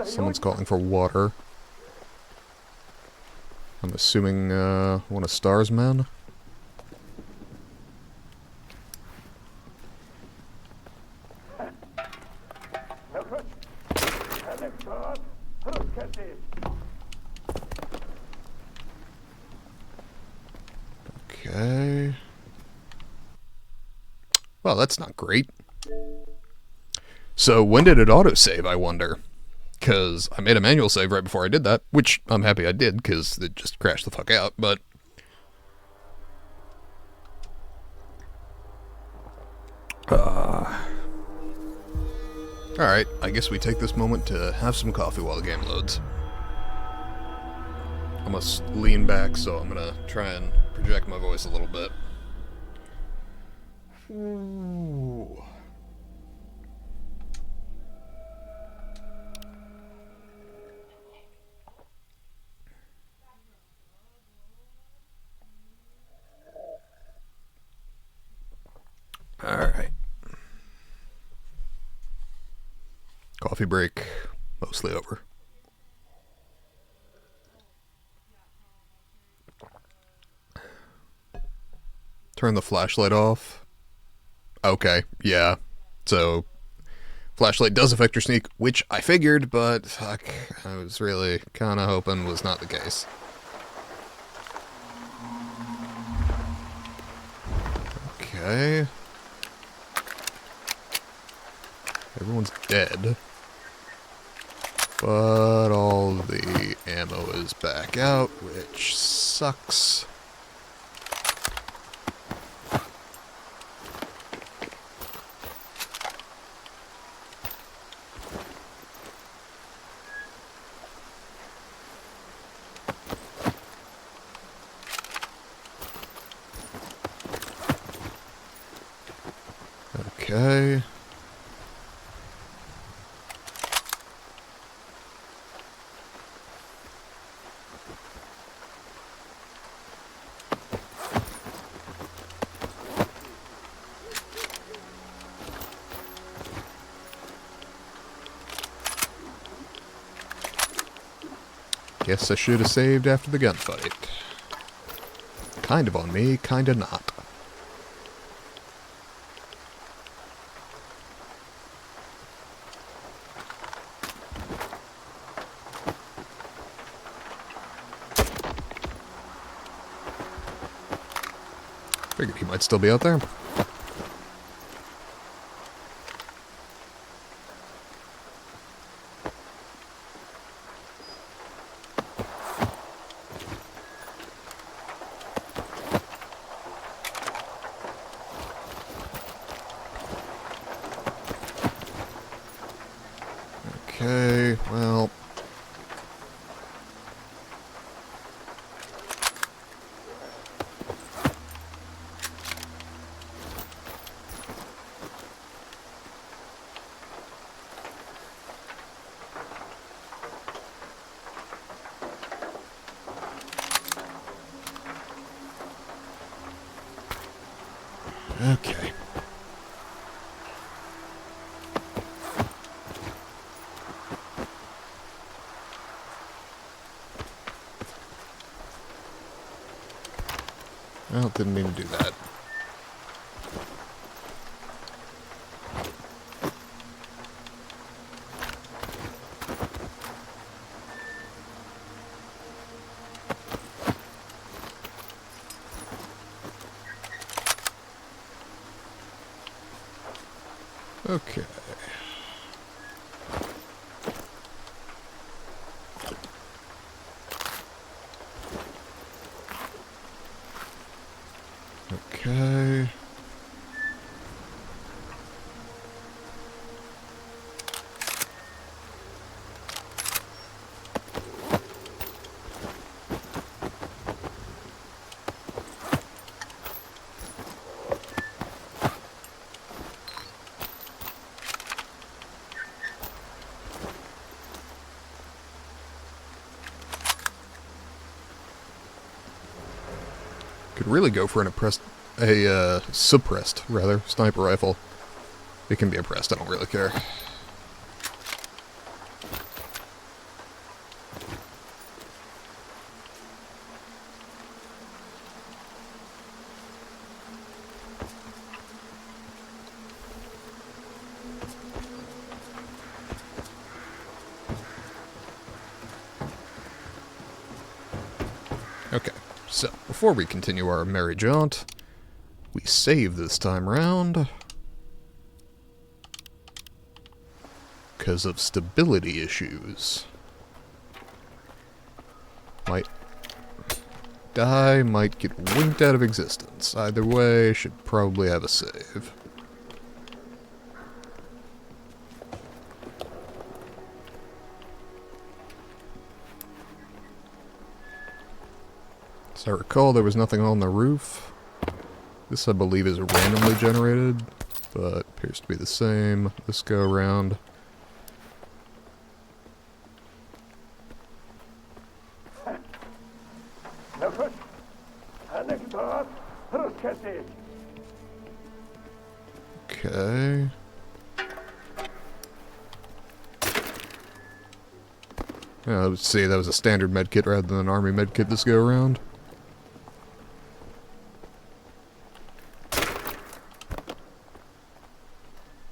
Someone's calling for water. I'm assuming, one of Star's men? Okay. Well, that's not great. So, when did it autosave, I wonder? Because I made a manual save right before I did that, which I'm happy I did, because it just crashed the fuck out, but... Alright, I guess we take this moment to have some coffee while the game loads. I'm gonna lean back, so I'm gonna try and project my voice a little bit. Ooh. Alright. Coffee break, mostly over. Turn the flashlight off. Okay, yeah. So, flashlight does affect your sneak, which I figured, but fuck, I was really kind of hoping was not the case. Okay. Everyone's dead. But all the ammo is back out, which sucks. Okay. Guess I should have saved after the gunfight. Kind of on me, kind of not. Figured he might still be out there. Okay, well... Okay. Well, didn't mean to do that. Okay. Okay. Could really go for a suppressed rather sniper rifle. It can be oppressed. I don't really care. Okay, so before we continue our merry jaunt, we save this time round because of stability issues. Might die, might get winked out of existence. Either way, should probably have a save. As I recall, there was nothing on the roof. This, I believe, is randomly generated, but appears to be the same this go around. Okay. Let's see, that was a standard medkit rather than an army medkit this go around.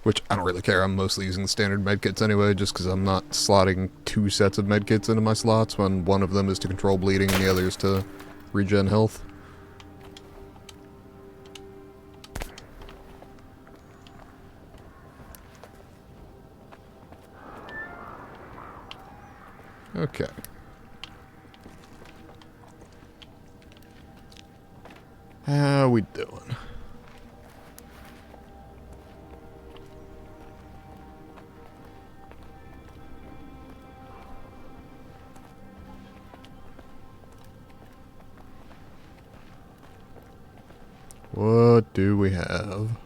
Which, I don't really care, I'm mostly using the standard medkits anyway, just because I'm not slotting 2 sets of medkits into my slots when one of them is to control bleeding and the other is to regen health. Okay. How we doing? What do we have?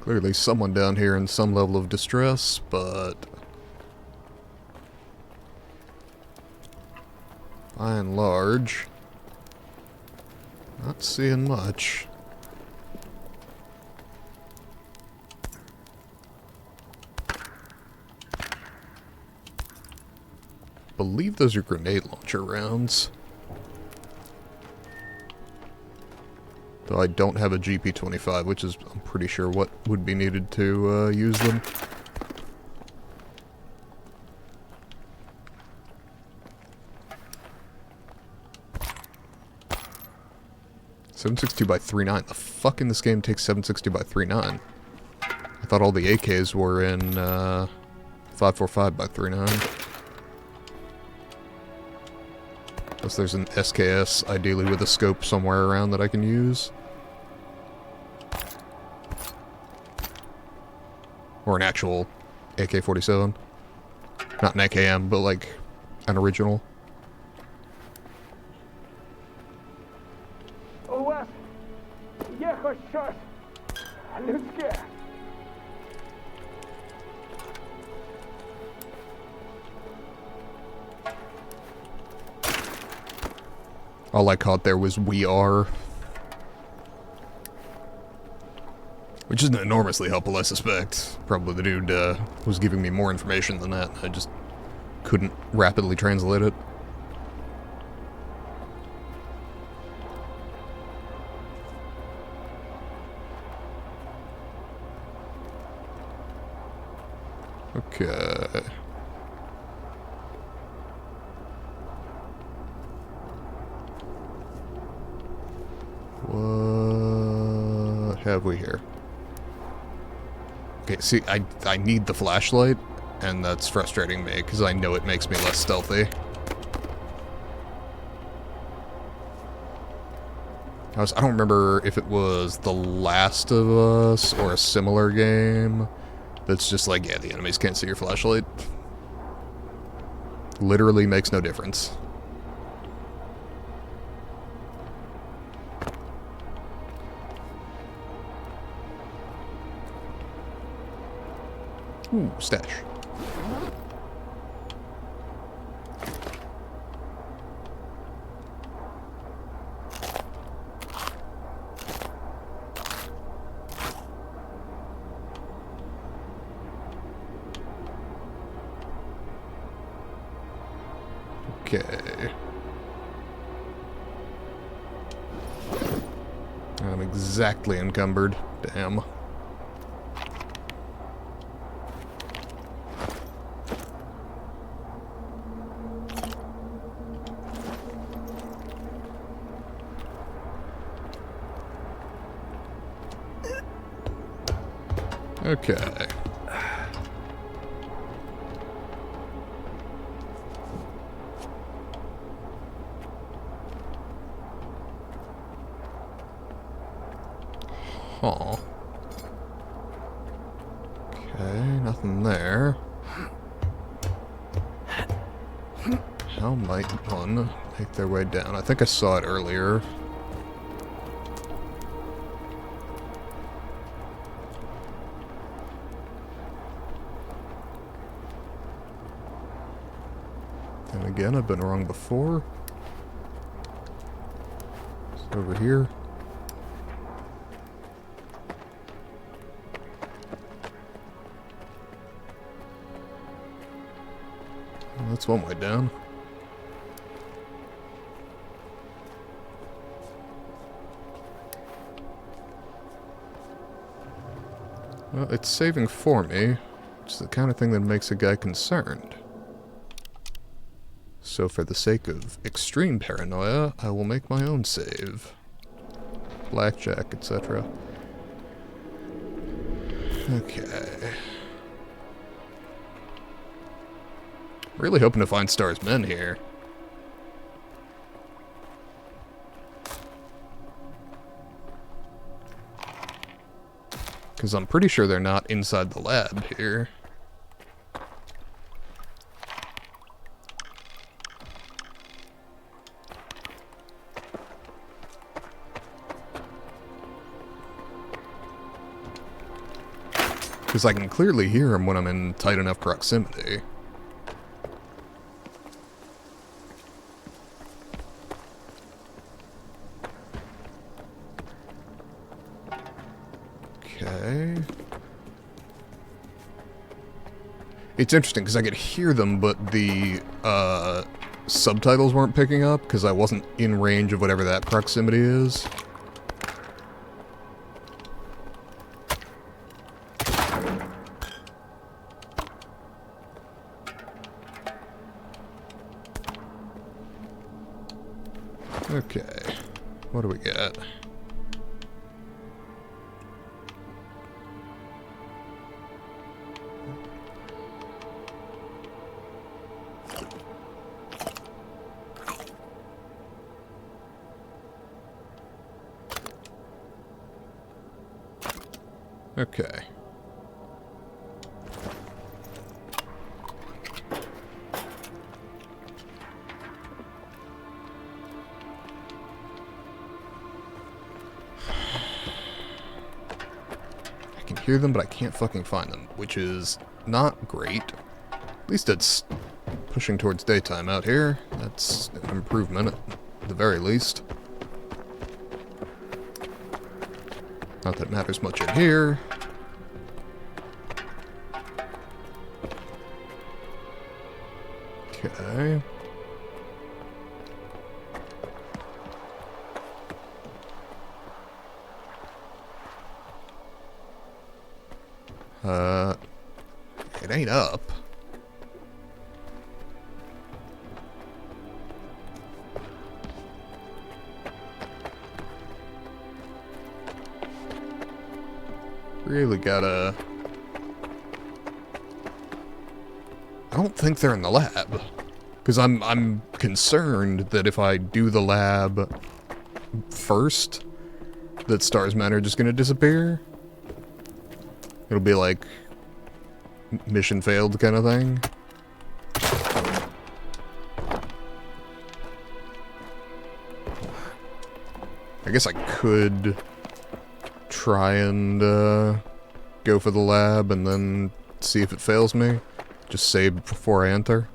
Clearly someone down here in some level of distress, but by and large, not seeing much. Believe those are grenade launcher rounds. Though I don't have a GP25, which is, I'm pretty sure, what would be needed to use them. .762 by 3.9. The fuck in this game takes 7.62 by 3.9? I thought all the AKs were in 5.45 by 3.9. Unless there's an SKS, ideally with a scope somewhere around that I can use. Or an actual AK-47. Not an AKM, but like an original. У вас є хоч щось людське. All I caught there was "we are," which isn't enormously helpful, I suspect. Probably the dude was giving me more information than that. I just couldn't rapidly translate it. Okay. What have we here? Okay, see, I need the flashlight, and that's frustrating me, because I know it makes me less stealthy. I don't remember if it was The Last of Us or a similar game that's just like, yeah, the enemies can't see your flashlight. Literally makes no difference. Ooh, stash. Okay. I'm exactly encumbered. Damn. Okay. Huh. Okay, nothing there. How might one make their way down? I think I saw it earlier. And again, I've been wrong before. It's over here. Well, that's one way down. Well, it's saving for me, which is the kind of thing that makes a guy concerned. So for the sake of extreme paranoia, I will make my own save. Blackjack, etc. Okay. Really hoping to find Star's men here. Because I'm pretty sure they're not inside the lab here. Because I can clearly hear him when I'm in tight enough proximity. Okay. It's interesting because I could hear them, but the subtitles weren't picking up because I wasn't in range of whatever that proximity is. Okay, what do we got? Okay. Hear them, but I can't fucking find them, which is not great. At least it's pushing towards daytime out here. That's an improvement. the very least. Not that it matters much in here. Okay. It ain't up. Really gotta... I don't think they're in the lab. Because I'm concerned that if I do the lab first, that Star's men are just gonna disappear. It'll be like mission failed kind of thing. I guess I could try and go for the lab and then see if it fails me. Just save before I enter.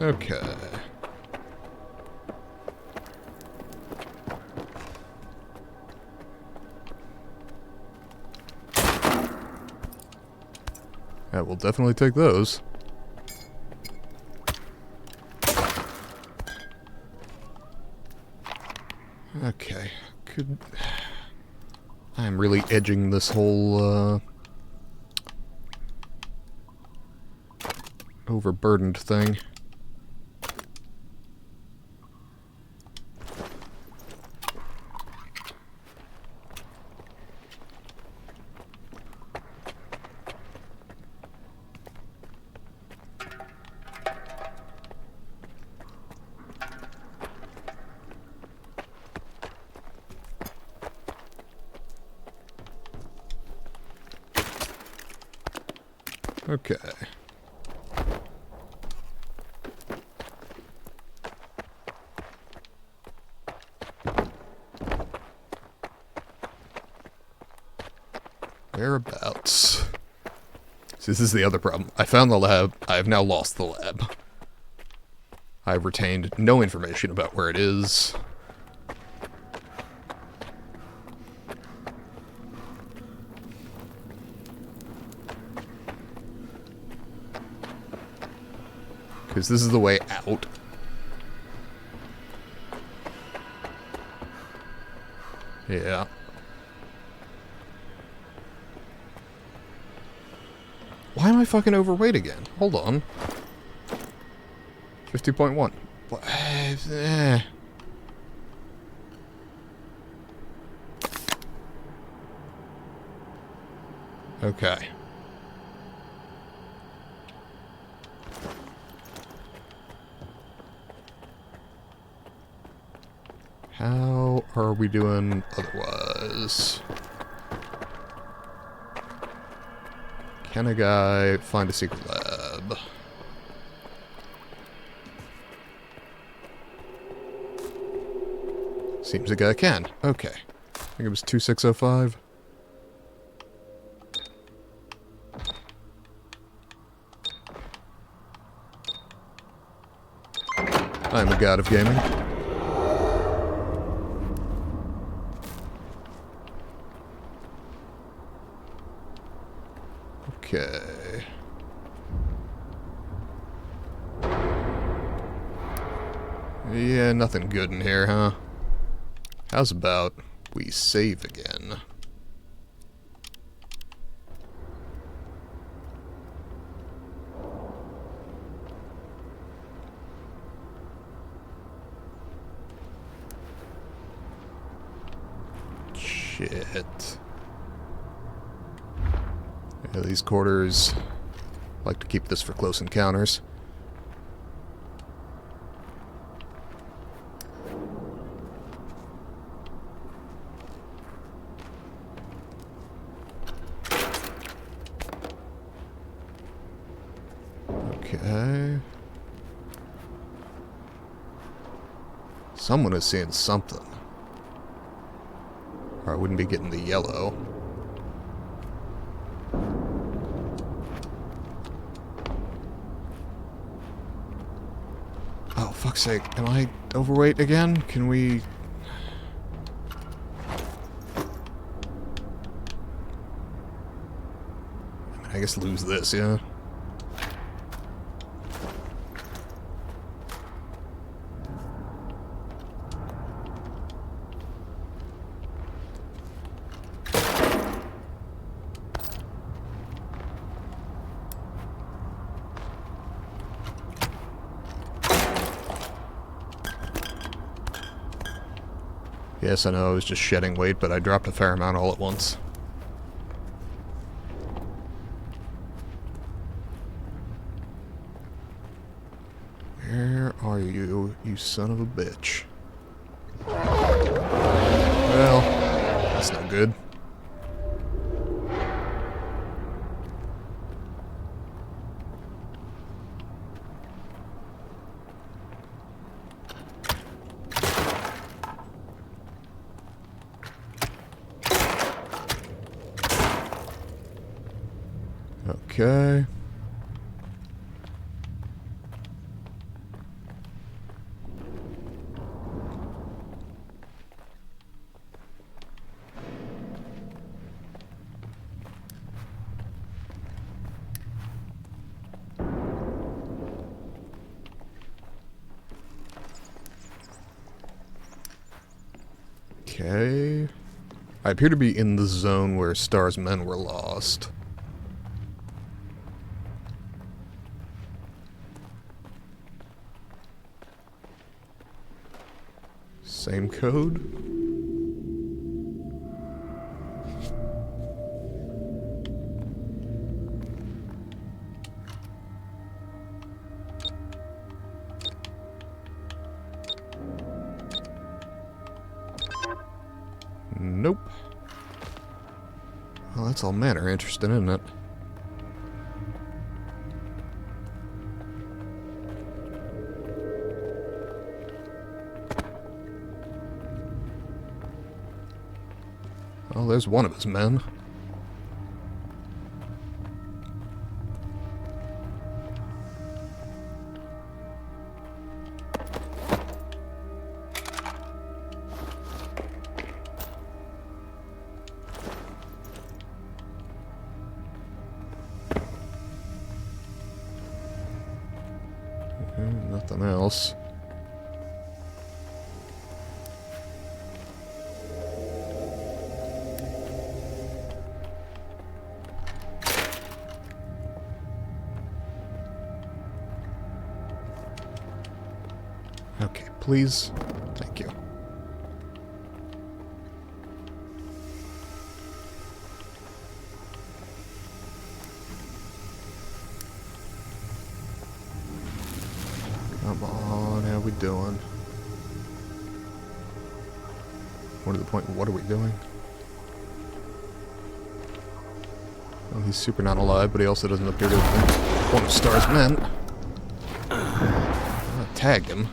Okay. I will definitely take those. Okay. I'm really edging this whole, overburdened thing. Okay. Whereabouts? See, this is the other problem. I found the lab. I have now lost the lab. I've retained no information about where it is. Because this is the way out. Yeah. Why am I fucking overweight again? Hold on. 50.1. Okay. How are we doing otherwise? Can a guy find a secret lab? Seems a guy can. Okay. I think it was 2605. I'm the god of gaming. Okay. Yeah, nothing good in here, huh? How's about we save again? Shit. Yeah, these quarters like to keep this for close encounters. Okay. Someone is seeing something. Or I wouldn't be getting the yellow. Oh, fuck's sake. Am I overweight again? Can we... I guess lose this, yeah? Yes, I know I was just shedding weight, but I dropped a fair amount all at once. Where are you, you son of a bitch? Well, that's not good. Okay. Okay. I appear to be in the zone where Star's men were lost. Same code? Nope. Well, that's all manner interesting, isn't it? Well, there's one of his men. Nothing else. Okay, please. Thank you. Come on, how we doing? What are the point? What are we doing? Well, he's super not alive, but he also doesn't appear to have been one of Star's men. I tagged him.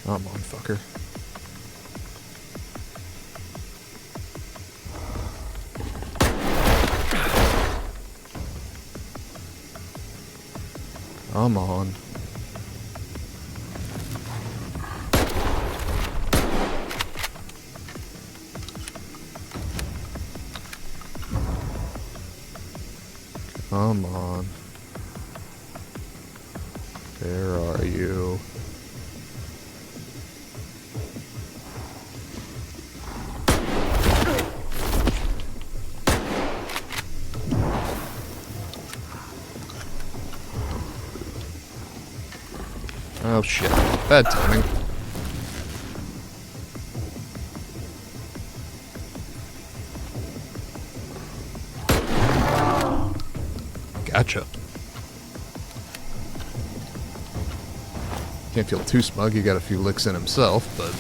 Come on, fucker. Come on. Come on. Where are you? Oh shit. Bad timing. Gotcha. Can't feel too smug, he got a few licks in himself, but...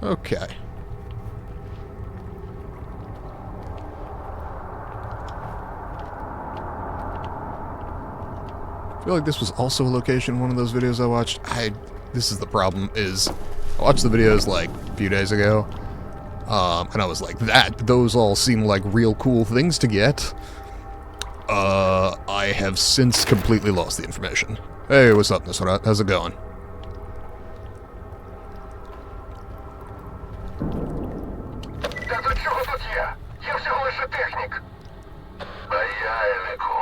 Okay. I feel like this was also a location in one of those videos I watched. This is the problem, is I watched the videos like a few days ago, and I was like, those all seem like real cool things to get. I have since completely lost the information. Hey, what's up, Nisrat? How's it going? Та до чого тут я? Я всього лише технік. Баяліку,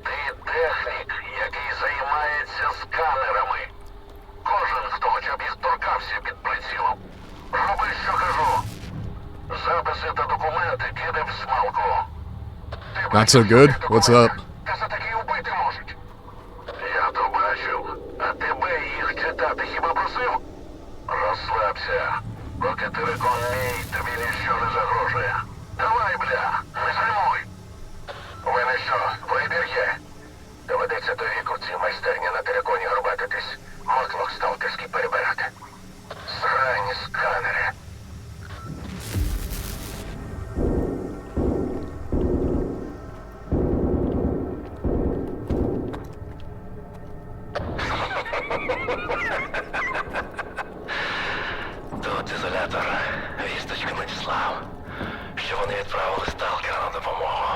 ти технік, який займається сканерами. Кожен, хто хоча б їх торкався під прицілом. Роби, що кажу. Записи та документи кидай в смалку. Not so good? What's up? Та за такі убити можуть. Я то бачив, а тебе їх читати хіба просив? Розслабся. Поки ти виконний, тобі ніщо не загрожує. Давай, бля, не займуй. У мене що, вибір є? Доведеться до віку в цій майстерні на териконі горбатитись. Мотлох сталкерський перебирати. Срані сканери. Тут ізолятор. Вісточку надіслав, що вони відправили сталкера на допомогу.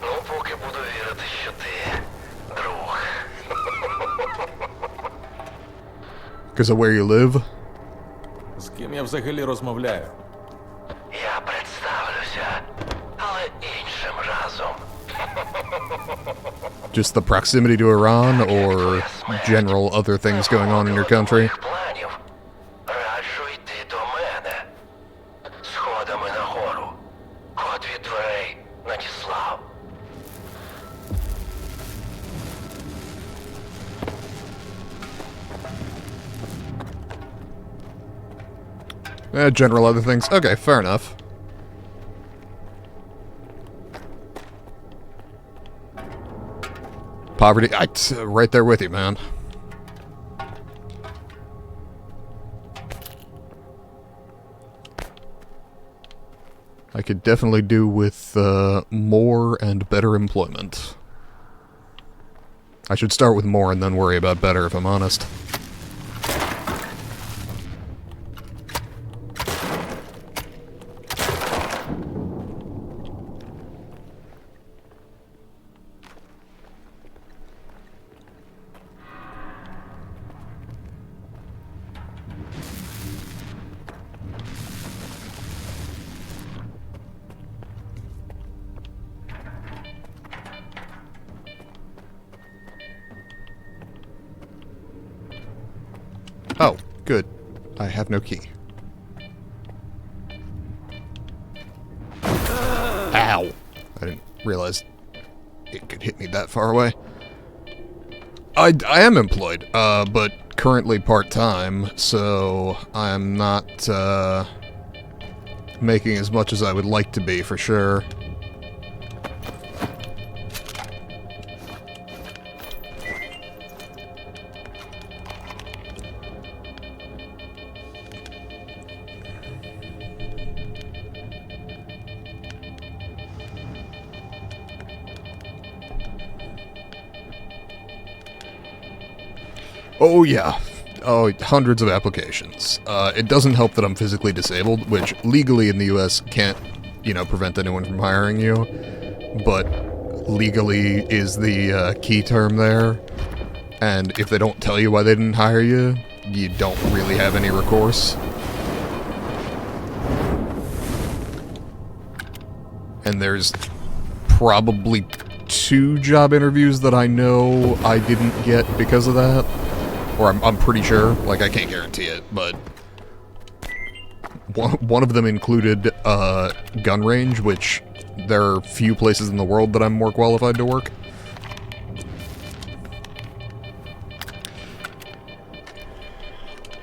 Ну, поки буду вірити, що ти друг. Because of where you live? З ким я взагалі розмовляю? Я представлюся, але іншим разом. Just the proximity to Iran, or general other things going on in your country? Планів. Раджу йти до мене. Сходами нагору. Код від дверей надіслав. General other things. Okay, fair enough. Poverty, right there with you, man. I could definitely do with more and better employment. I should start with more and then worry about better, if I'm honest. Oh, good. I have no key. Ow! I didn't realize it could hit me that far away. I am employed, but currently part-time, so I'm not, making as much as I would like to be, for sure. Oh yeah. Oh, hundreds of applications. It doesn't help that I'm physically disabled, which legally in the US can't, prevent anyone from hiring you. But legally is the key term there. And if they don't tell you why they didn't hire you, you don't really have any recourse. And there's probably 2 job interviews that I know I didn't get because of that. Or I'm pretty sure. Like, I can't guarantee it, but... One of them included gun range, which there are few places in the world that I'm more qualified to work.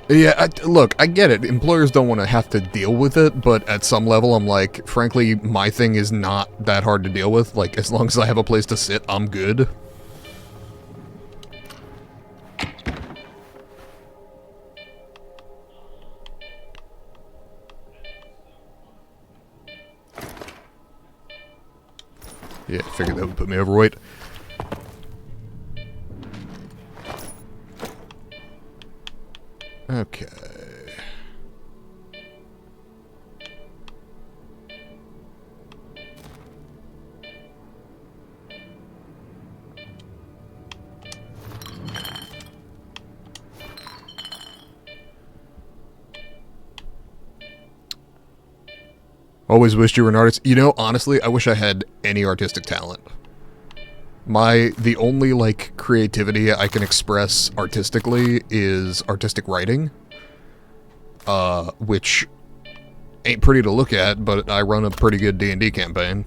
Yeah, look, I get it. Employers don't want to have to deal with it, but at some level, I'm like, frankly, my thing is not that hard to deal with. Like, as long as I have a place to sit, I'm good. Yeah, I figured that would put me overweight. Okay. Always wished you were an artist. You know, honestly, I wish I had any artistic talent. The only, like, creativity I can express artistically is artistic writing. Which ain't pretty to look at, but I run a pretty good D&D campaign.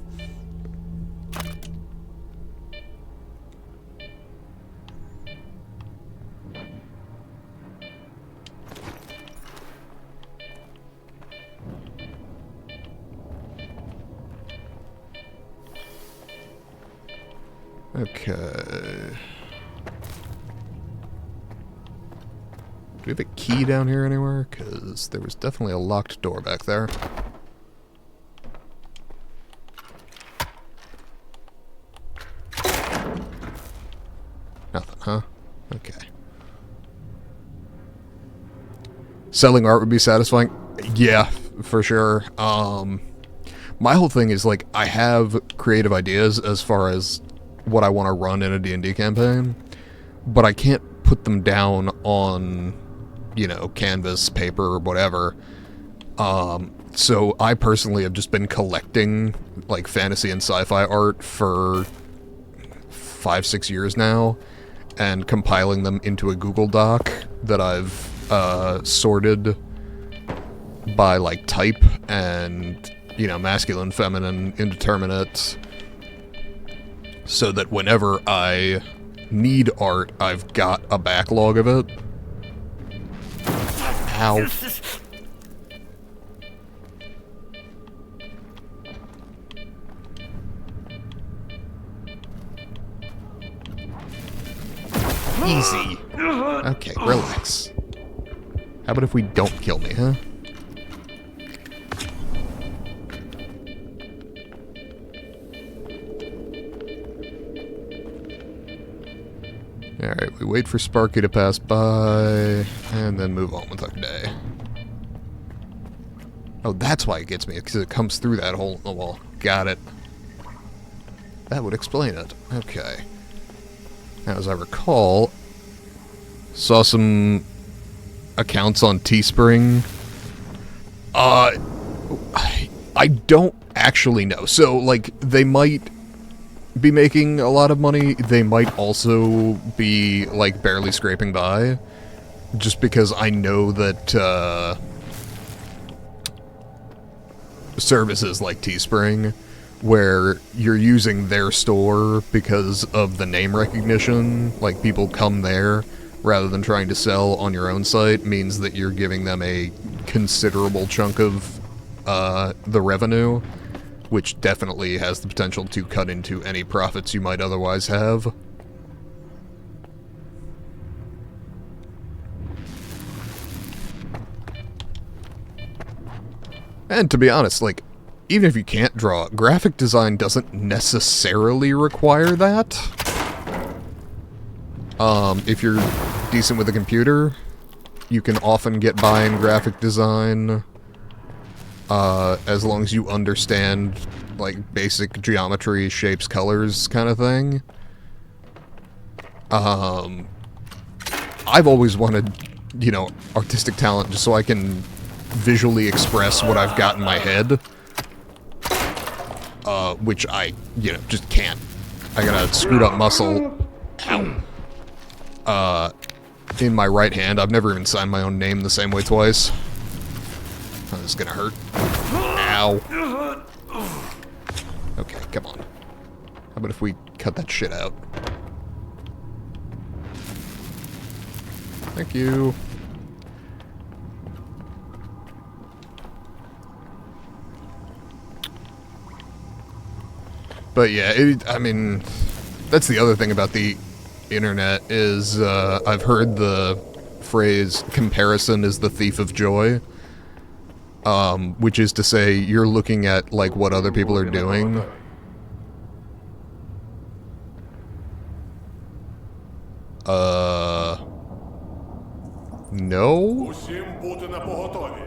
Okay. Do we have a key down here anywhere? Because there was definitely a locked door back there. Nothing, huh? Okay. Selling art would be satisfying? Yeah, for sure. My whole thing is, like, I have creative ideas as far as what I want to run in a D&D campaign, but I can't put them down on, you know, canvas, paper, or whatever. So I personally have just been collecting, like, fantasy and sci-fi art for 5-6 years now, and compiling them into a Google Doc that I've sorted by, like, type and, you know, masculine, feminine, indeterminate, so that whenever I need art, I've got a backlog of it. Ow. Easy. Okay, relax. How about if we don't kill me, huh? Alright, we wait for Sparky to pass by, and then move on with our day. Oh, that's why it gets me, because it comes through that hole in the wall. Got it. That would explain it. Okay. Now, as I recall, saw some accounts on Teespring. I don't actually know. So, like, they might be making a lot of money. They might also be, like, barely scraping by. Just because I know that, services like Teespring, where you're using their store because of the name recognition, like, people come there rather than trying to sell on your own site, means that you're giving them a considerable chunk of, the revenue, which definitely has the potential to cut into any profits you might otherwise have. And to be honest, like, even if you can't draw, graphic design doesn't necessarily require that. If you're decent with a computer, you can often get by in graphic design, as long as you understand, like, basic geometry, shapes, colors kind of thing. I've always wanted, you know, artistic talent just so I can visually express what I've got in my head. Which I, you know, just can't. I got a screwed up muscle. Ow. in my right hand. I've never even signed my own name the same way twice. Oh, this is gonna hurt. Ow. Okay, come on. How about if we cut that shit out? Thank you. But yeah, I mean, that's the other thing about the internet is I've heard the phrase comparison is the thief of joy, which is to say you're looking at like what other people are doing. No? Усім бути на поготові.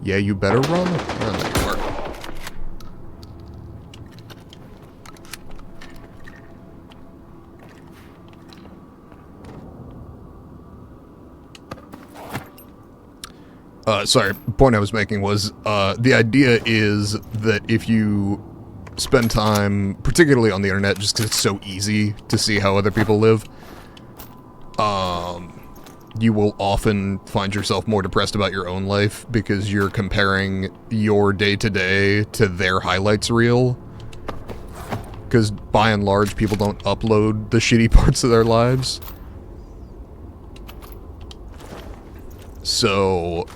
Yeah, you better run. Oh, there you are. Sorry, point I was making was, the idea is that if you spend time, particularly on the internet, just because it's so easy to see how other people live, you will often find yourself more depressed about your own life because you're comparing your day-to-day to their highlights reel. Because by and large, people don't upload the shitty parts of their lives. So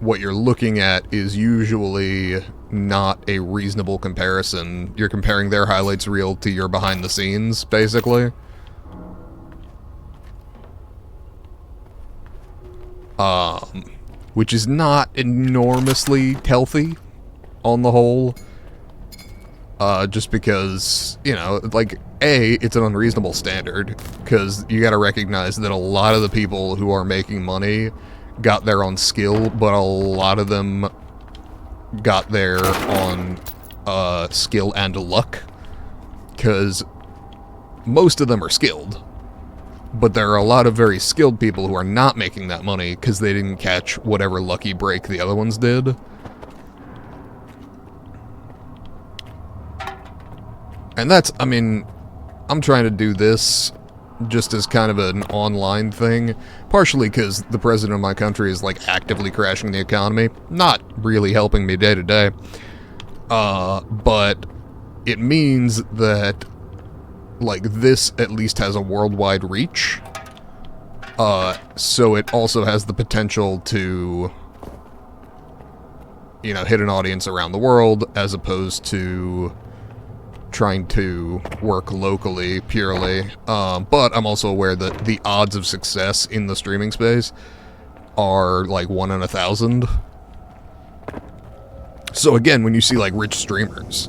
what you're looking at is usually not a reasonable comparison. You're comparing their highlights reel to your behind the scenes, basically. Which is not enormously healthy on the whole. Just because, you know, like, A, it's an unreasonable standard, because you gotta recognize that a lot of the people who are making money got there on skill, but a lot of them got there on, skill and luck, because most of them are skilled, but there are a lot of very skilled people who are not making that money because they didn't catch whatever lucky break the other ones did. And that's, I mean, I'm trying to do this just as kind of an online thing, partially because the president of my country is, like, actively crashing the economy, not really helping me day to day, but it means that, like, this at least has a worldwide reach, so it also has the potential to, you know, hit an audience around the world, as opposed to trying to work locally purely, but I'm also aware that the odds of success in the streaming space are like 1 in 1,000. So again, when you see like rich streamers,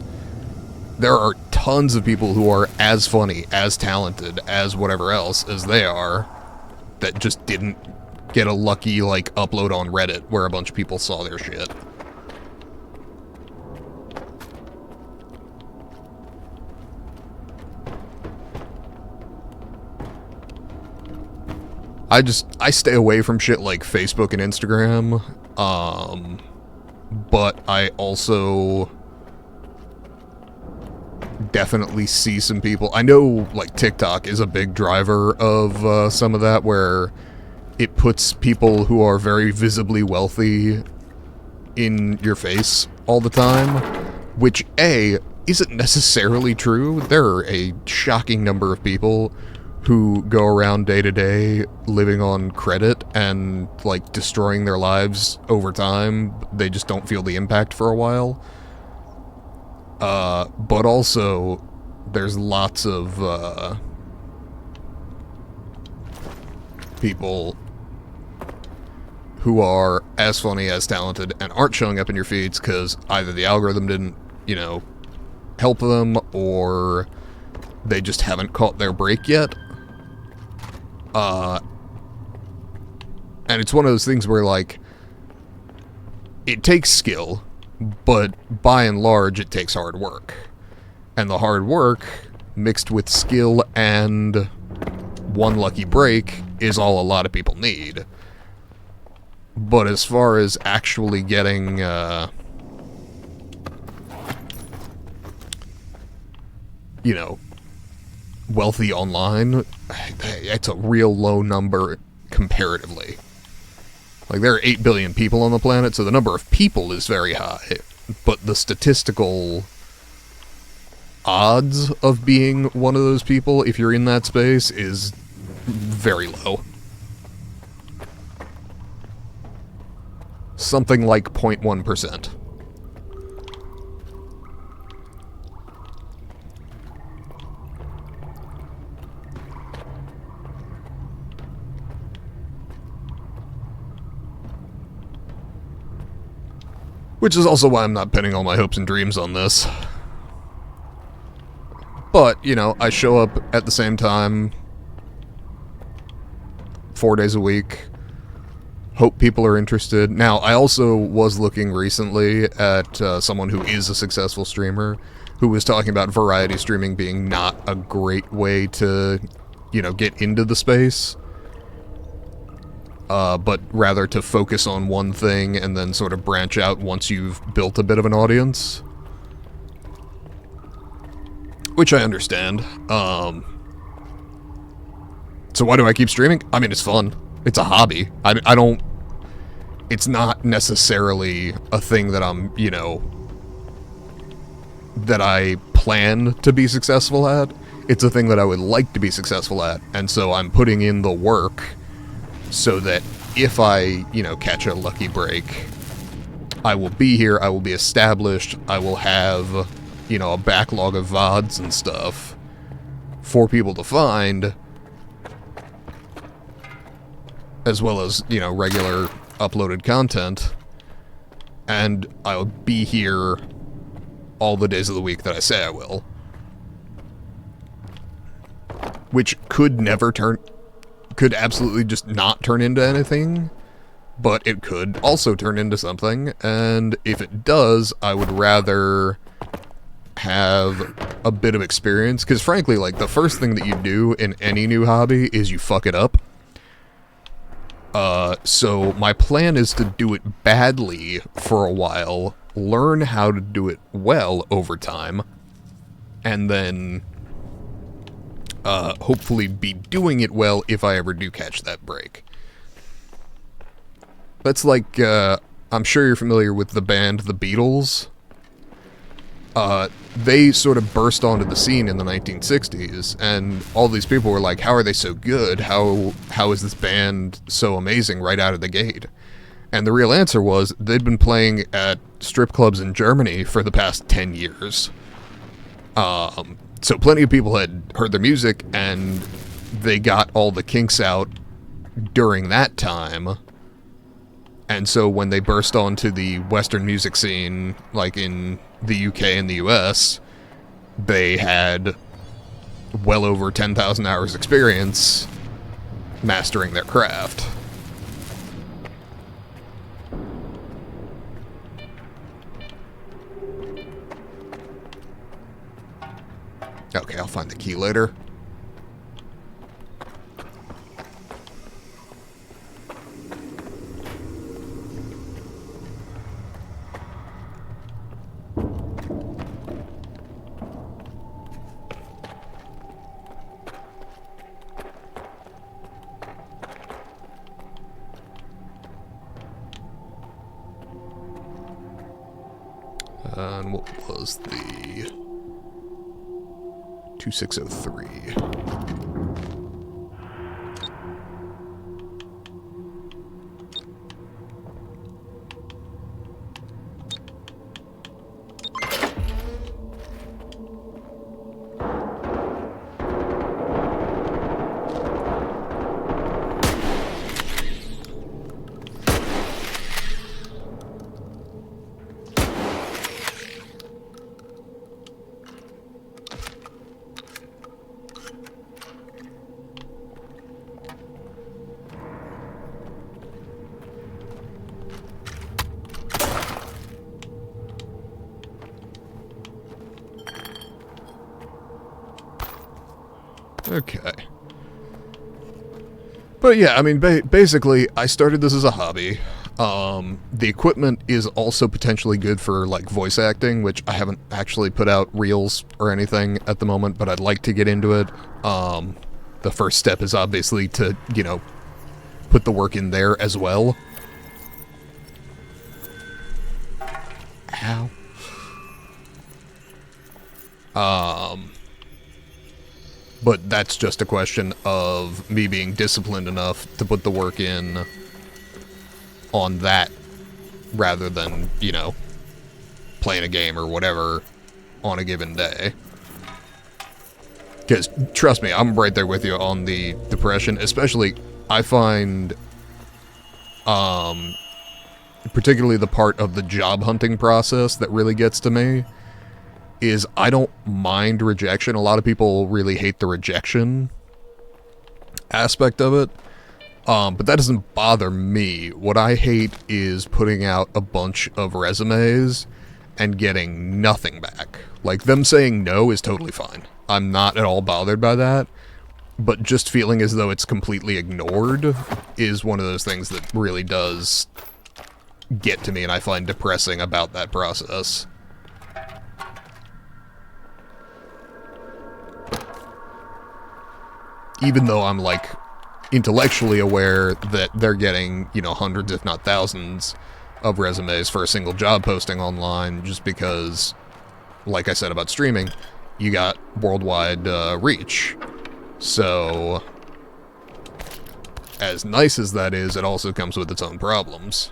there are tons of people who are as funny, as talented, as whatever else as they are, that just didn't get a lucky like upload on Reddit where a bunch of people saw their shit. I stay away from shit like Facebook and Instagram, but I also definitely see some people. I know, like, TikTok is a big driver of some of that, where it puts people who are very visibly wealthy in your face all the time, which, A, isn't necessarily true. There are a shocking number of people who go around day to day living on credit and, like, destroying their lives over time. They just don't feel the impact for a while. But also, there's lots of, people who are as funny, as talented, and aren't showing up in your feeds because either the algorithm didn't, you know, help them, or they just haven't caught their break yet. And it's one of those things where, like, it takes skill, but by and large, it takes hard work. And the hard work, mixed with skill and one lucky break, is all a lot of people need. But as far as actually getting, wealthy online, it's a real low number comparatively. Like, there are 8 billion people on the planet, so the number of people is very high. But the statistical odds of being one of those people, if you're in that space, is very low. Something like 0.1%. Which is also why I'm not pinning all my hopes and dreams on this. But, I show up at the same time 4 days a week. Hope people are interested. Now, I also was looking recently at someone who is a successful streamer who was talking about variety streaming being not a great way to, get into the space. But rather to focus on one thing and then sort of branch out once you've built a bit of an audience. Which I understand. So why do I keep streaming? I mean, it's fun. It's a hobby. I don't... It's not necessarily a thing that I'm, that I plan to be successful at. It's a thing that I would like to be successful at, and so I'm putting in the work so that if I, catch a lucky break, I will be here, I will be established, I will have, a backlog of VODs and stuff for people to find, as well as, regular uploaded content, and I'll be here all the days of the week that I say I will. Which could absolutely just not turn into anything, but it could also turn into something, and if it does, I would rather have a bit of experience, because frankly, like, the first thing that you do in any new hobby is you fuck it up. So my plan is to do it badly for a while, learn how to do it well over time, and then hopefully be doing it well if I ever do catch that break. That's like, I'm sure you're familiar with the band The Beatles. They sort of burst onto the scene in the 1960s, and all these people were like, how are they so good? How is this band so amazing right out of the gate? And the real answer was, they'd been playing at strip clubs in Germany for the past 10 years. So plenty of people had heard their music, and they got all the kinks out during that time. And so when they burst onto the Western music scene, like in the UK and the US, they had well over 10,000 hours experience mastering their craft. Okay, I'll find the key later. And what was the 2603? Okay. But yeah, I mean, basically, I started this as a hobby. The equipment is also potentially good for, like, voice acting, which I haven't actually put out reels or anything at the moment, but I'd like to get into it. The first step is obviously to, you know, put the work in there as well. Ow. But that's just a question of me being disciplined enough to put the work in on that rather than, you know, playing a game or whatever on a given day. Because, trust me, I'm right there with you on the depression. Especially, I find, particularly the part of the job hunting process that really gets to me is I don't mind rejection. A lot of people really hate the rejection aspect of it. But that doesn't bother me. What I hate is putting out a bunch of resumes and getting nothing back. Like, them saying no is totally fine. I'm not at all bothered by that. But just feeling as though it's completely ignored is one of those things that really does get to me, and I find depressing about that process. Even though I'm, like, intellectually aware that they're getting, you know, hundreds if not thousands of resumes for a single job posting online, just because, like I said about streaming, you got worldwide reach. So, as nice as that is, it also comes with its own problems.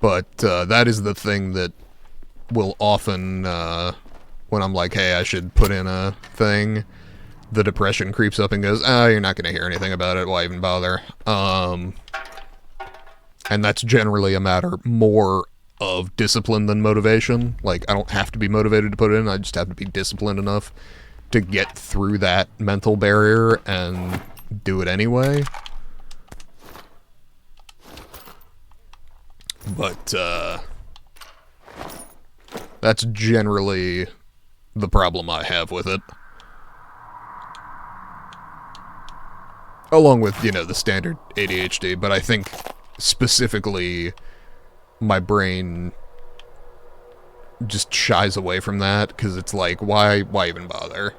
But that is the thing that will often, when I'm like, hey, I should put in a thing, the depression creeps up and goes, you're not going to hear anything about it, why even bother? And that's generally a matter more of discipline than motivation. Like, I don't have to be motivated to put it in, I just have to be disciplined enough to get through that mental barrier and do it anyway. But, that's generally the problem I have with it. Along with, you know, the standard ADHD, but I think specifically my brain just shies away from that, because it's like, why even bother?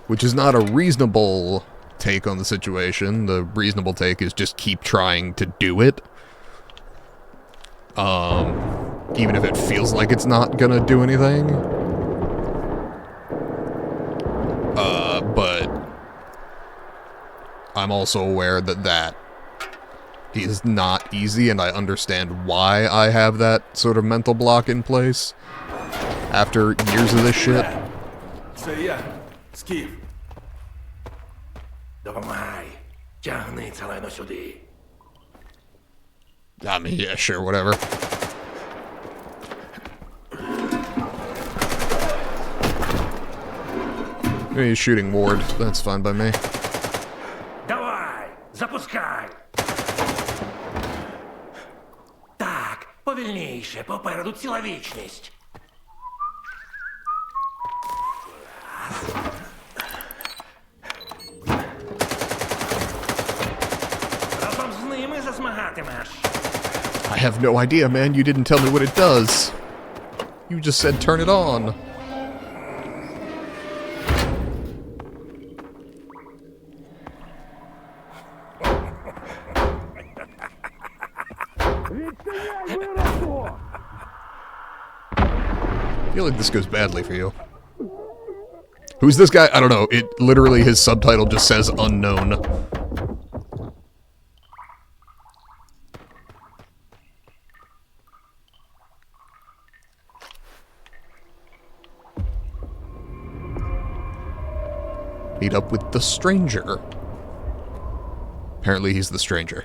Which is not a reasonable take on the situation. The reasonable take is just keep trying to do it. Even if it feels like it's not gonna do anything. But I'm also aware that that is not easy, and I understand why I have that sort of mental block in place after years of this shit. Це я, Скіф. Допомагай. Тягни це лайно сюди. I mean, yeah, sure, whatever. He's shooting Ward. That's fine by me. Давай, запускай. Так, повільніше, попереду ціла вічність. Разом з ними засмагатимеш. I have no idea, man. You didn't tell me what it does. You just said turn it on. I feel like this goes badly for you. Who's this guy? I don't know. It literally, his subtitle just says unknown. Meet up with the stranger. Apparently he's the stranger.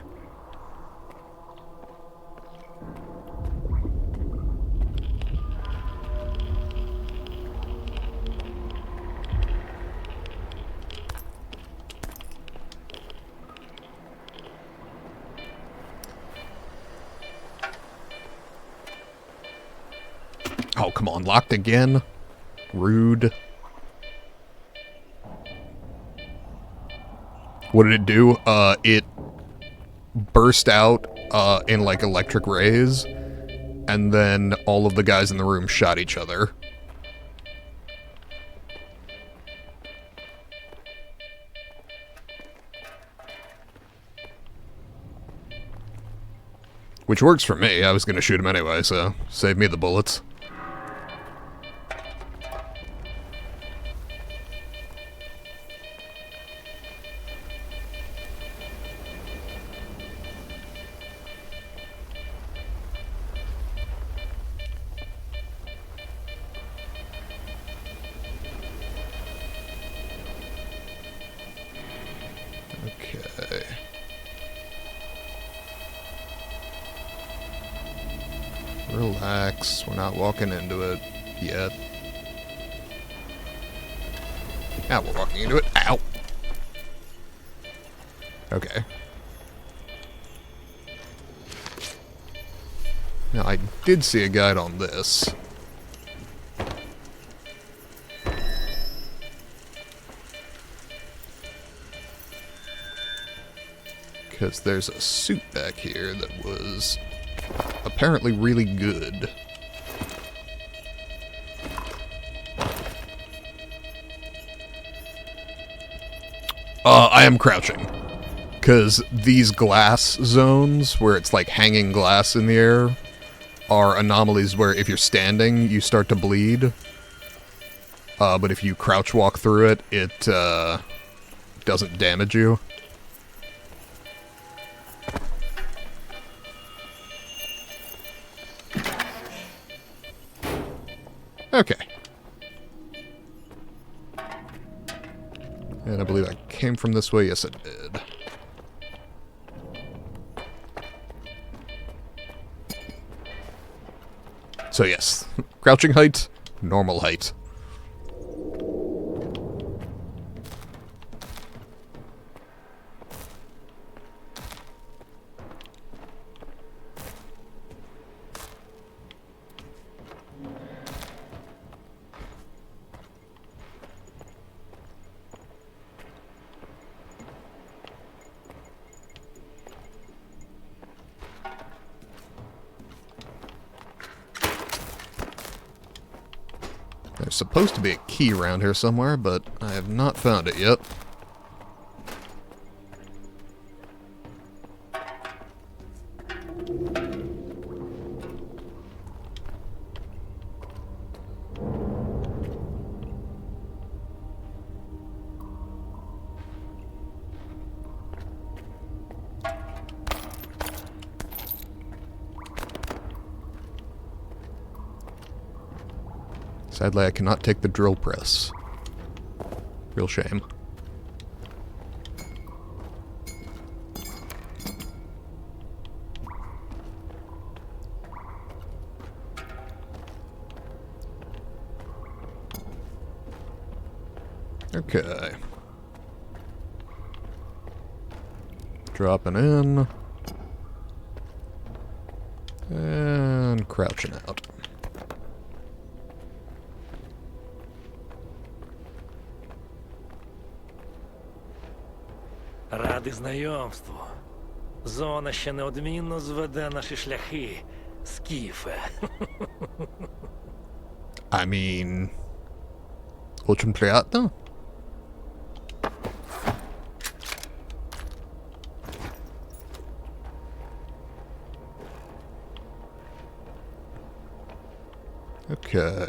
Oh, come on. Locked again? Rude. What did it do? It burst out in, like, electric rays, and then all of the guys in the room shot each other. Which works for me. I was going to shoot him anyway, so save me the bullets. Okay. Relax, we're not walking into it yet. Now we're walking into it. Ow! Okay. Now, I did see a guide on this. Because there's a suit back here that was apparently really good. I am crouching. Because these glass zones, where it's like hanging glass in the air, are anomalies where if you're standing, you start to bleed. But if you crouch walk through it, it doesn't damage you. Okay. And I believe I came from this way. Yes, I did. So yes, crouching height, normal height. There's supposed to be a key around here somewhere, but I have not found it yet. Sadly, I cannot take the drill press. Real shame. Okay. Dropping in. And crouching out. Радий знайомству. Зона ще неодмінно зведе наші шляхи, скіфе. I mean... Очень приятно. Okay.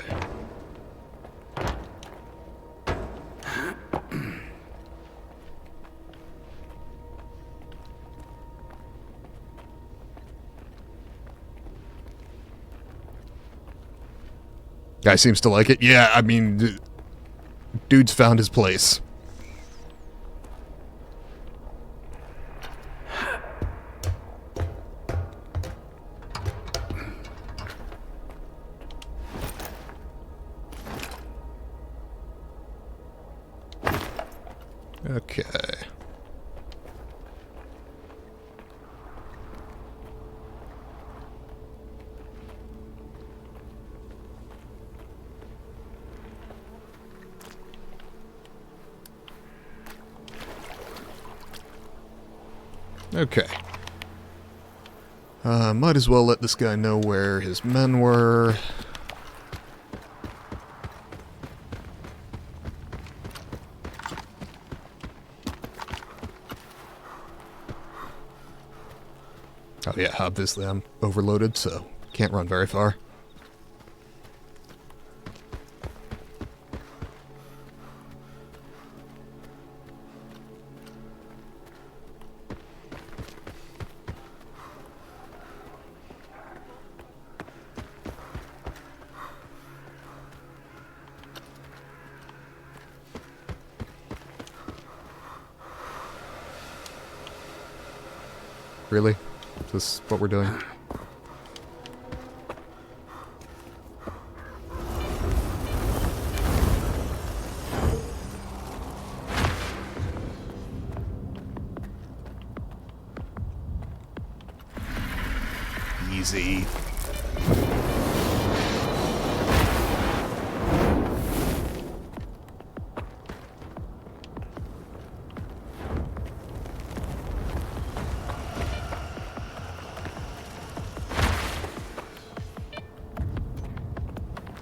Guy seems to like it. Yeah, I mean, dude's found his place. Okay. Okay. Might as well let this guy know where his men were. Oh yeah, obviously I'm overloaded, so can't run very far. Really? Is this what we're doing? Easy.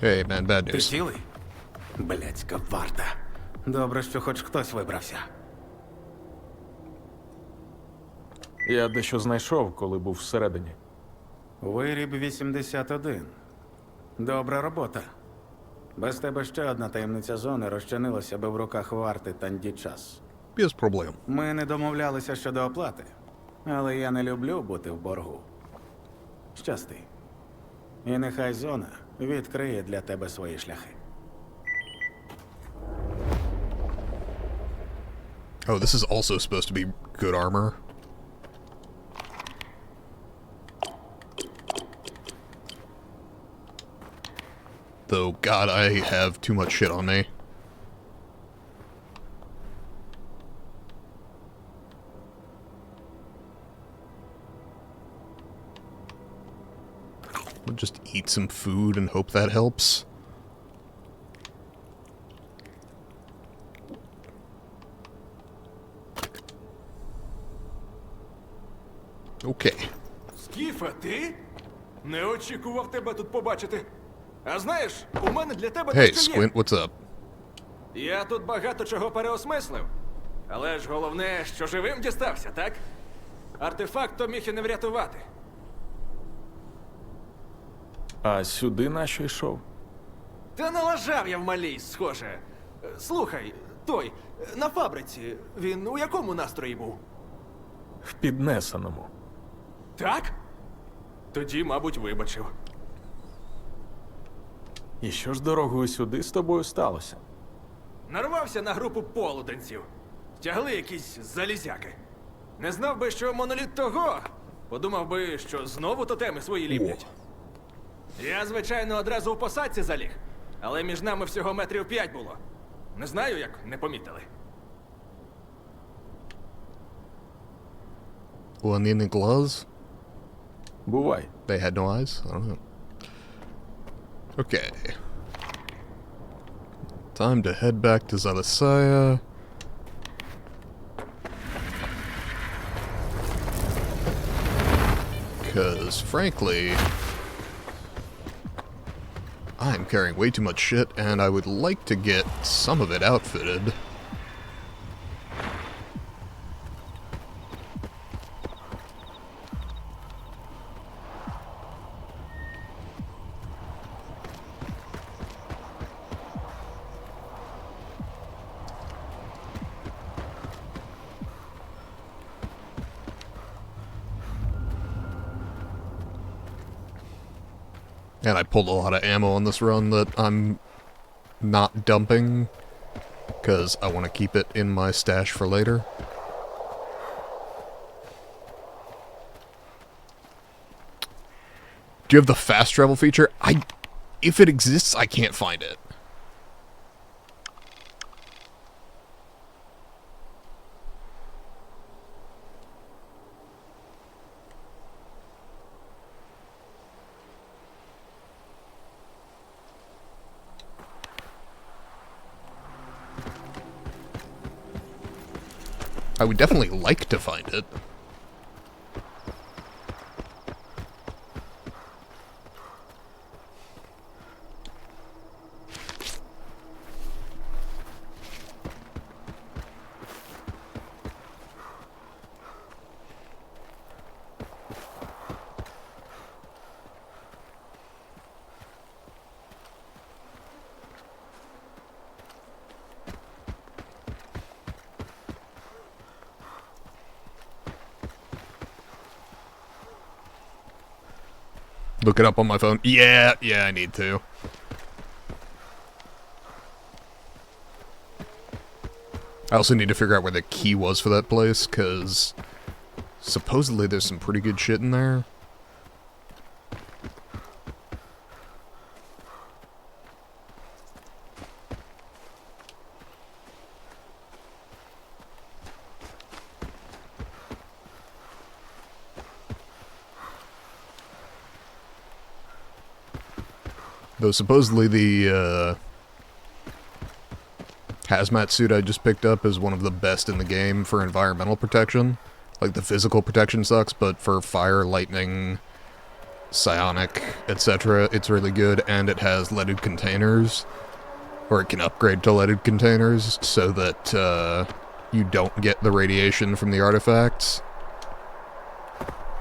Hey, man, bad Ти news. цілий? Блядська варта. Добре, що хоч хтось вибрався. Я дещо знайшов, коли був всередині. Виріб 81. Добра робота. Без тебе ще одна таємниця зони розчинилася би в руках варти Тандічас. Без проблем. Ми не домовлялися щодо оплати, але я не люблю бути в боргу. Щасти. І нехай зона відкриє для тебе свої шляхи. Oh, this is also supposed to be good armor. Though, God, I have too much shit on me. We'll just eat some food and hope that helps. Okay. Скіфе, ти? Не очікував тебе тут побачити. А знаєш, у мене для тебе Hey, дещо є. Squint, what's up? Я тут багато чого переосмислив. Але ж головне, що живим дістався, так? Артефакт то міг і не врятувати. А сюди нащо йшов? Та налажав я в малій, схоже. Слухай, той, на фабриці, він у якому настрої був? В піднесеному. Так? Тоді, мабуть, вибачив. І що ж дорогою сюди з тобою сталося? Нарвався на групу полуденців. Тягли якісь залізяки. Не знав би, що моноліт того. Подумав би, що знову тотеми свої ліплять. Я, звичайно, одразу у посадці заліг, але між нами всього метрів 5 було. Не знаю, як не помітили. One in the gloves? Бувай. They had no eyes? I don't know. Okay. Time to head back to Zalasaya. Because, frankly, I'm carrying way too much shit, and I would like to get some of it outfitted. And I pulled a lot of ammo on this run that I'm not dumping, because I want to keep it in my stash for later. Do you have the fast travel feature? If it exists, I can't find it. I would definitely like to find it. Look it up on my phone. Yeah, I need to. I also need to figure out where the key was for that place, because supposedly there's some pretty good shit in there. Though supposedly the hazmat suit I just picked up is one of the best in the game for environmental protection. Like, the physical protection sucks, but for fire, lightning, psionic, etc., it's really good, and it has leaded containers, or it can upgrade to leaded containers, so that you don't get the radiation from the artifacts,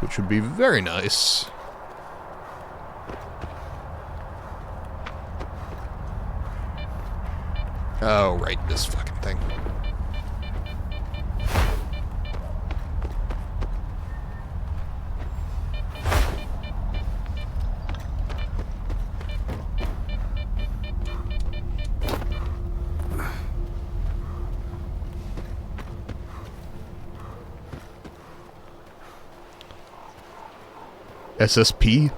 which would be very nice. Oh, right, this fucking thing. SSP?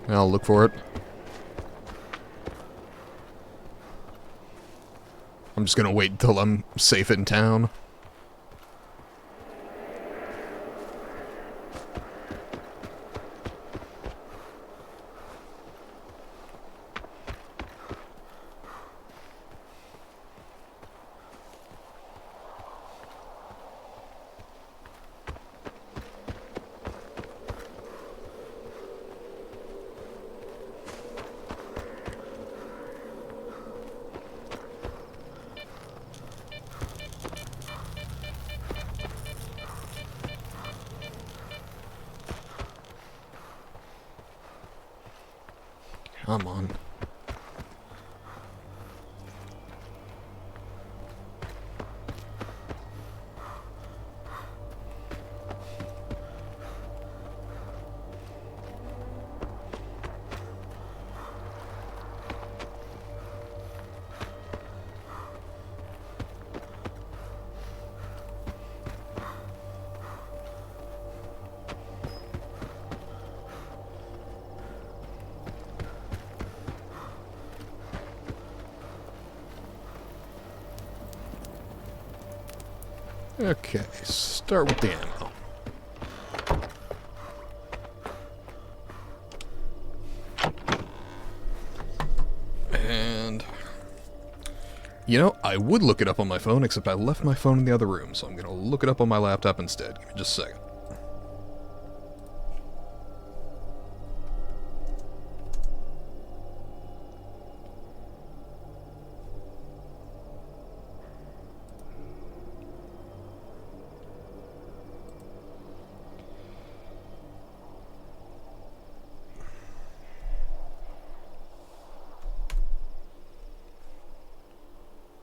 I'll look for it. I'm just gonna wait until I'm safe in town. Come on. Okay, start with the ammo. And, you know, I would look it up on my phone, except I left my phone in the other room, so I'm gonna look it up on my laptop instead. Give me just a second.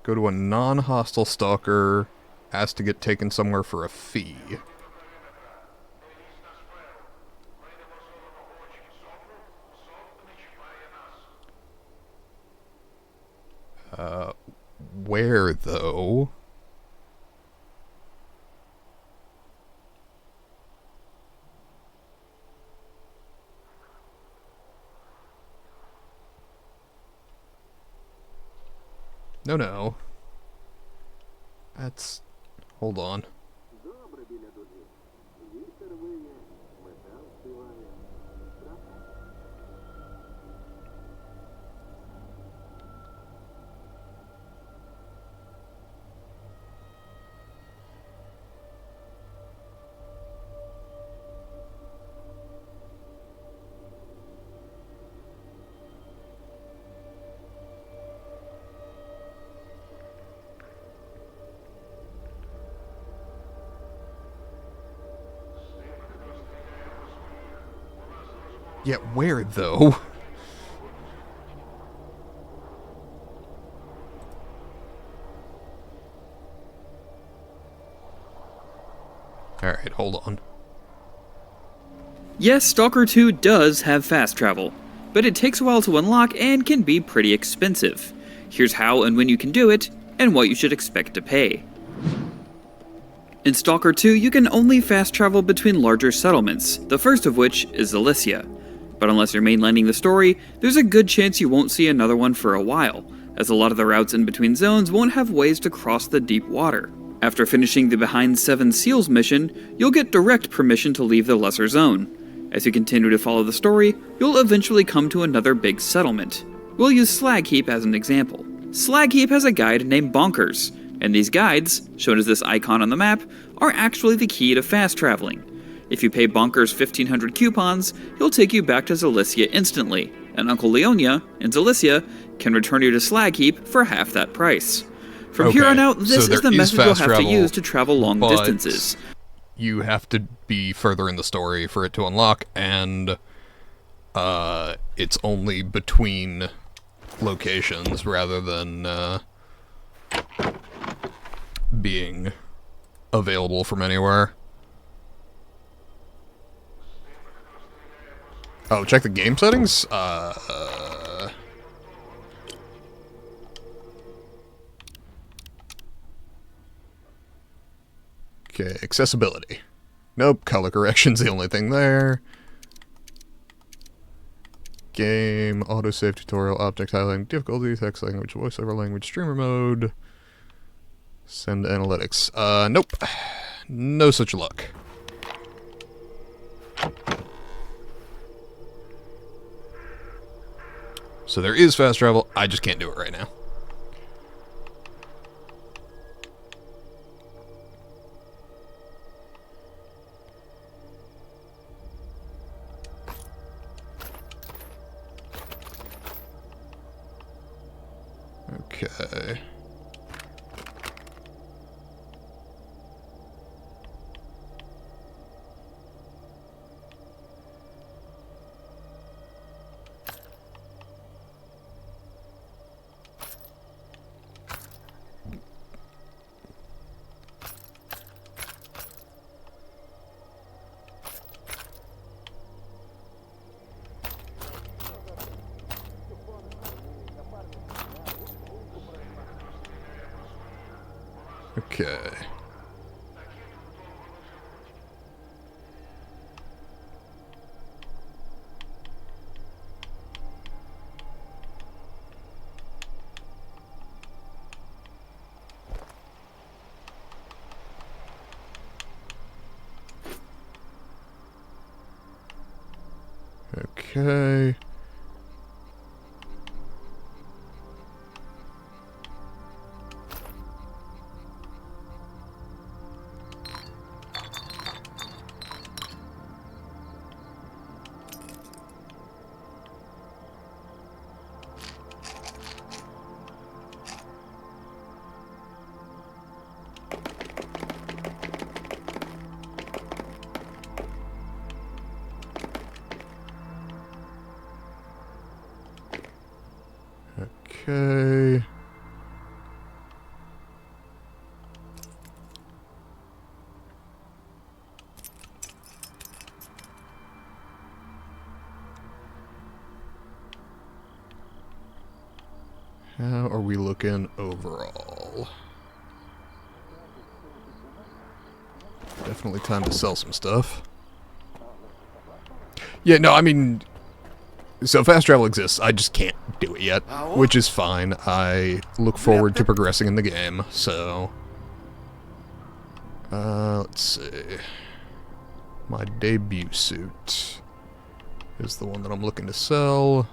Go to a non-hostile stalker, ask to get taken somewhere for a fee. Where, though? No. That's... Hold on. Yeah, where, though? Alright, hold on. Yes, Stalker 2 does have fast travel, but it takes a while to unlock and can be pretty expensive. Here's how and when you can do it, and what you should expect to pay. In Stalker 2, you can only fast travel between larger settlements, the first of which is Elysia. But unless you're mainlining the story, there's a good chance you won't see another one for a while, as a lot of the routes in between zones won't have ways to cross the deep water. After finishing the Behind 7 Seals mission, you'll get direct permission to leave the Lesser Zone. As you continue to follow the story, you'll eventually come to another big settlement. We'll use Slag Heap as an example. Slag Heap has a guide named Bonkers, and these guides, shown as this icon on the map, are actually the key to fast traveling. If you pay Bonkers 1,500 coupons, he'll take you back to Zelysia instantly, and Uncle Leonia, in Zelysia, can return you to Slag Heap for half that price. From here on out, this is the method you'll have to use to travel long distances. You have to be further in the story for it to unlock, and it's only between locations rather than being available from anywhere. Oh, check the game settings? Okay, accessibility. Nope, color correction's the only thing there. Game, autosave tutorial, object highlighting, difficulty, text language, voiceover language, streamer mode. Send analytics. Nope. No such luck. So there is fast travel, I just can't do it right now. Okay. Okay. Okay. Okay. How are we looking overall? Definitely time to sell some stuff. Yeah, no, I mean, so fast travel exists, I just can't do it yet, which is fine. I look forward to progressing in the game, so... let's see... My debut suit is the one that I'm looking to sell.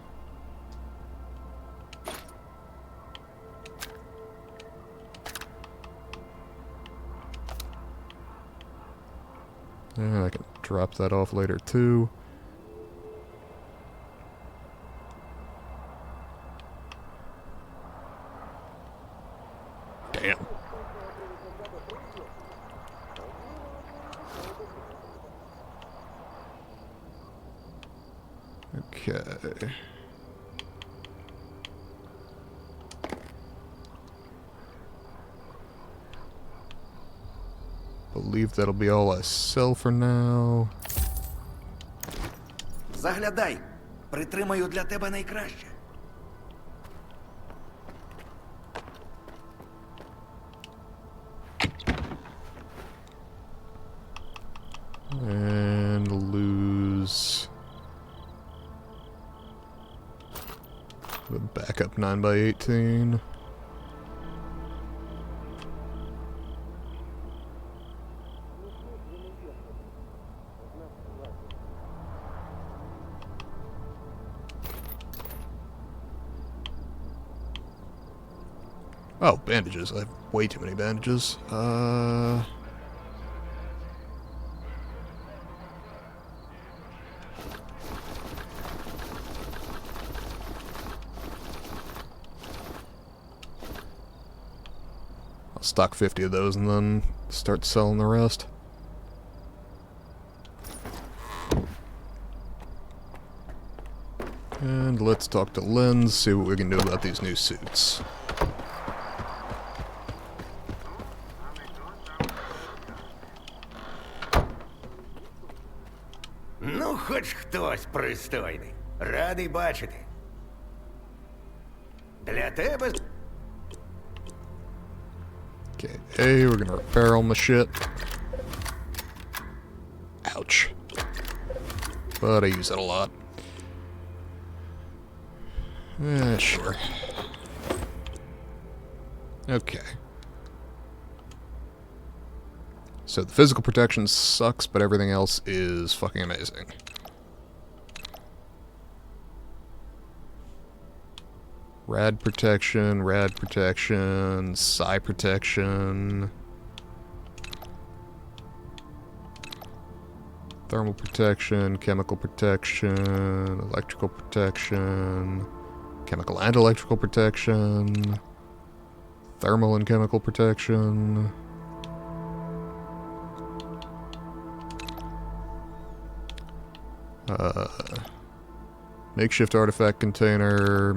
Yeah, I can drop that off later too. Damn. Okay. Believe that'll be all I sell for now. Заглядай. Притримаю для тебе найкраще. And lose the backup 9x18. Oh, bandages. I have way too many bandages. I'll stock 50 of those and then start selling the rest. And let's talk to Lens, see what we can do about these new suits. Ну, хоч хтось пристойний. Радий бачити. Для тебе... Okay, A, we're gonna repair all my shit. Ouch. But I use it a lot. Sure. Okay. So the physical protection sucks, but everything else is fucking amazing. Rad protection, psi protection, thermal protection, chemical protection, electrical protection, chemical and electrical protection, thermal and chemical protection. Makeshift artifact container,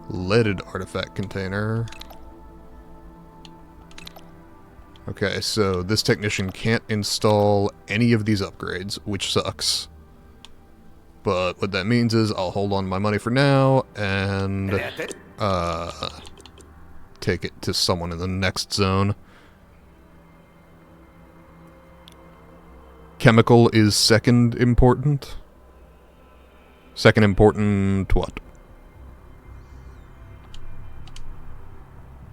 leaded artifact container. Okay, so this technician can't install any of these upgrades, which sucks. But what that means is I'll hold on to my money for now and take it to someone in the next zone. Chemical is second important. Second important what?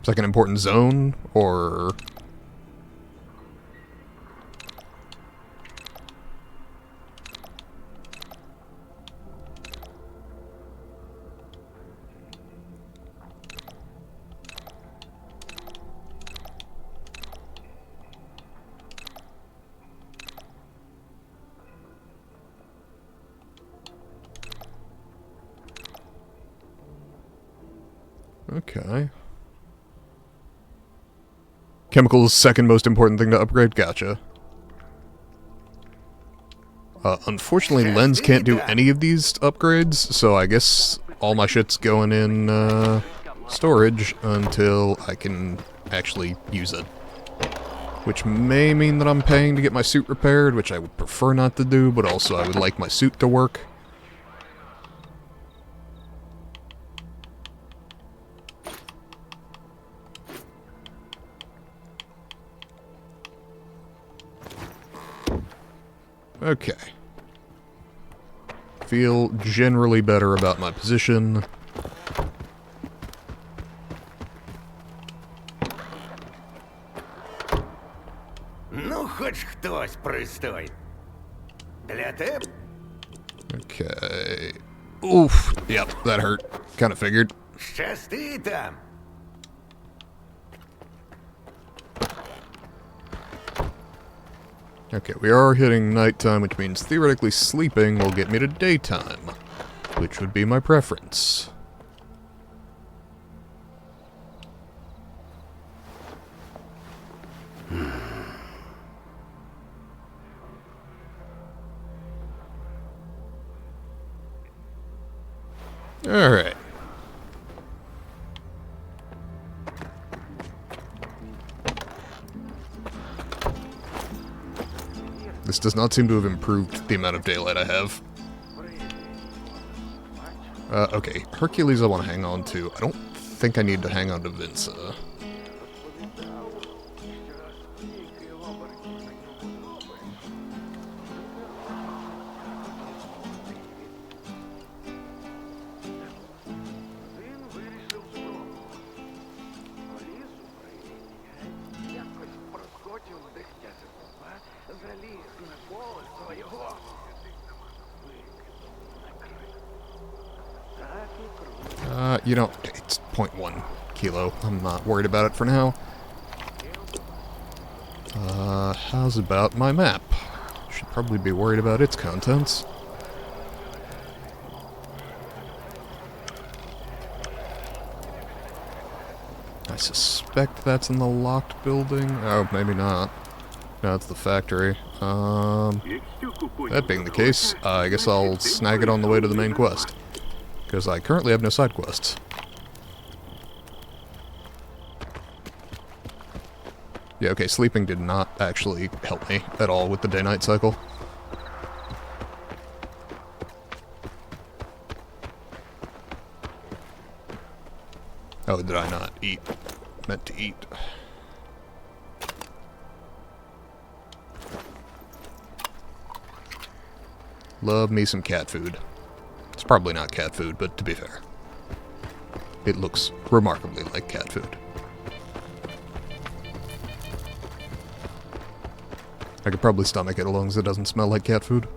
Second important zone, or... Okay. Chemical's second most important thing to upgrade? Gotcha. Unfortunately, Lens can't do any of these upgrades, so I guess all my shit's going in, storage until I can actually use it. Which may mean that I'm paying to get my suit repaired, which I would prefer not to do, but also I would like my suit to work. Okay. Feel generally better about my position. Ну, хоч хтось пристойний. Для тебе... Okay. Oof. Yep, that hurt. Kinda figured. Щасти там. Okay, we are hitting nighttime, which means theoretically sleeping will get me to daytime, which would be my preference. Alright. This does not seem to have improved the amount of daylight I have. Okay, Hercules I want to hang on to. I don't think I need to hang on to Vince. You know, it's 0.1 kilo. I'm not worried about it for now. How's about my map? Should probably be worried about its contents. I suspect that's in the locked building. Oh, maybe not. No, it's the factory. That being the case, I guess I'll snag it on the way to the main quest. Because I currently have no side quests. Yeah, okay, sleeping did not actually help me at all with the day-night cycle. Oh, did I not eat? Meant to eat. Love me some cat food. It's probably not cat food, but to be fair, it looks remarkably like cat food. I could probably stomach it as long as it doesn't smell like cat food.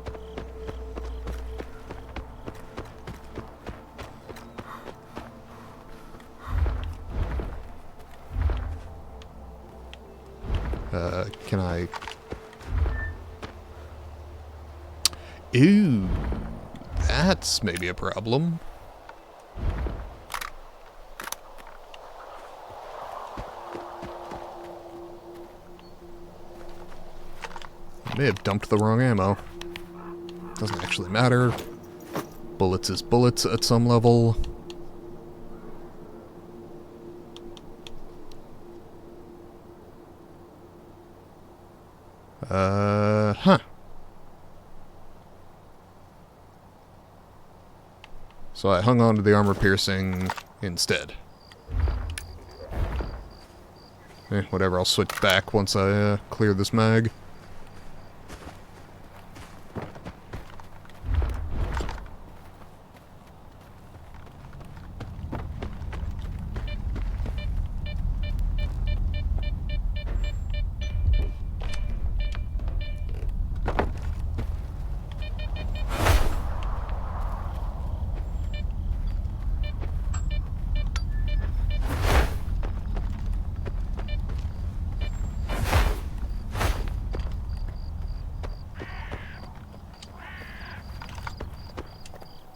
Can I... Ooh, that's maybe a problem. I may have dumped the wrong ammo. Doesn't actually matter. Bullets is bullets at some level. Huh. So I hung on to the armor piercing instead. Whatever, I'll switch back once I clear this mag.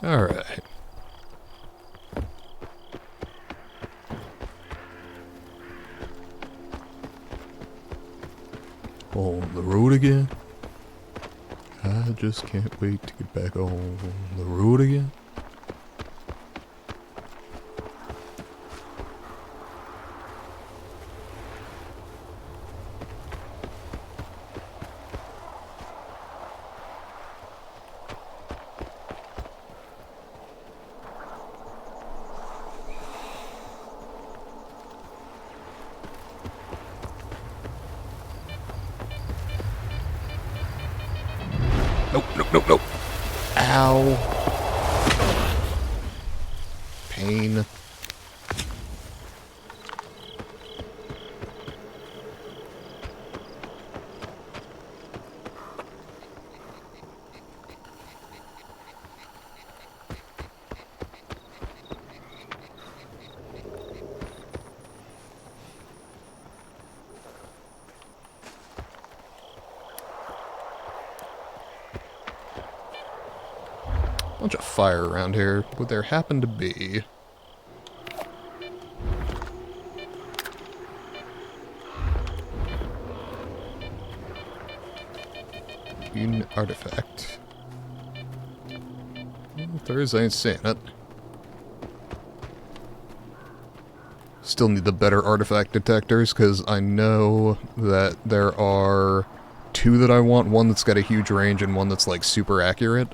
Alright. On the road again? I just can't wait to get back on the road again. Nope, nope, nope, nope. Ow. Pain. Bunch of fire around here. Would there happen to be... an artifact? If there is, I ain't seeing it. Still need the better artifact detectors, because I know that there are two that I want. One that's got a huge range and one that's, like, super accurate.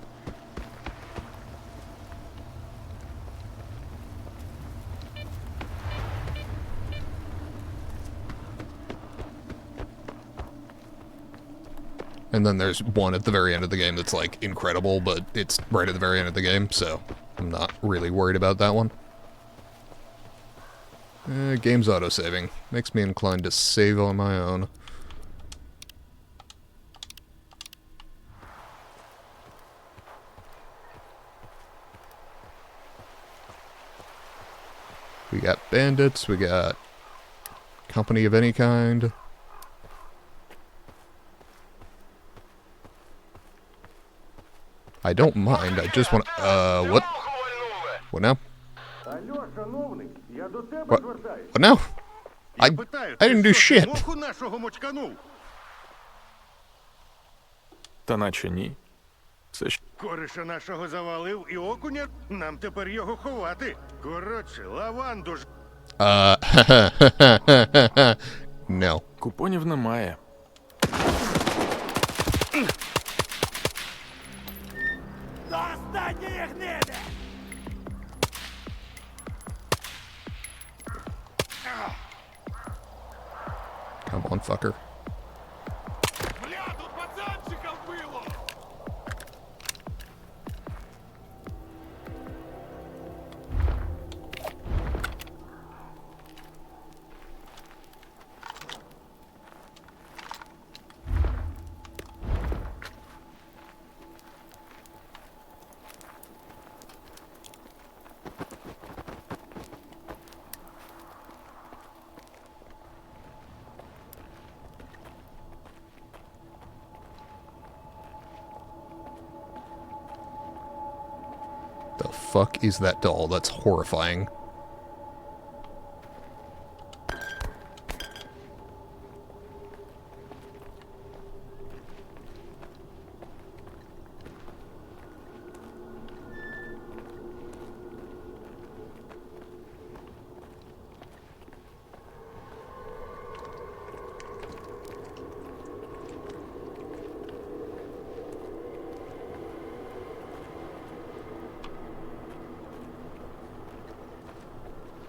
And then there's one at the very end of the game that's, like, incredible, but it's right at the very end of the game, so I'm not really worried about that one. Game's autosaving. Makes me inclined to save on my own. We got bandits, we got company of any kind. I don't mind, I just want what? What now? What now? I didn't do shit. Та наче ні. Це ж Кореша нашого завалив і окуня. Нам тепер його ховати. Коротше, лаванду ж. No. купонів немає. Come on, fucker. The fuck is that doll? That's horrifying.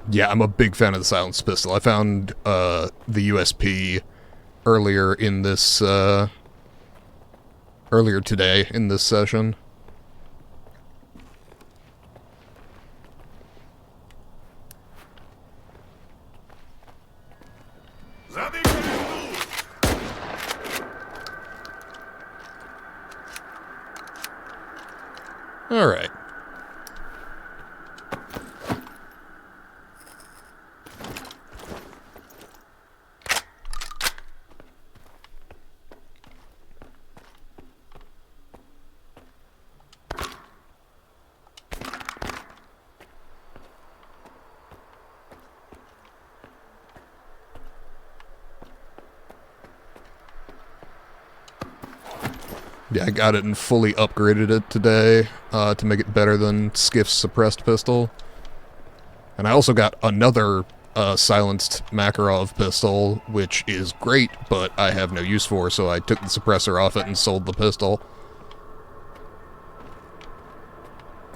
Yeah, I'm a big fan of the silenced pistol. I found the USP earlier in this earlier today in this session. All right. Yeah, I got it and fully upgraded it today to make it better than Skiff's suppressed pistol. And I also got another silenced Makarov pistol, which is great, but I have no use for, so I took the suppressor off it and sold the pistol.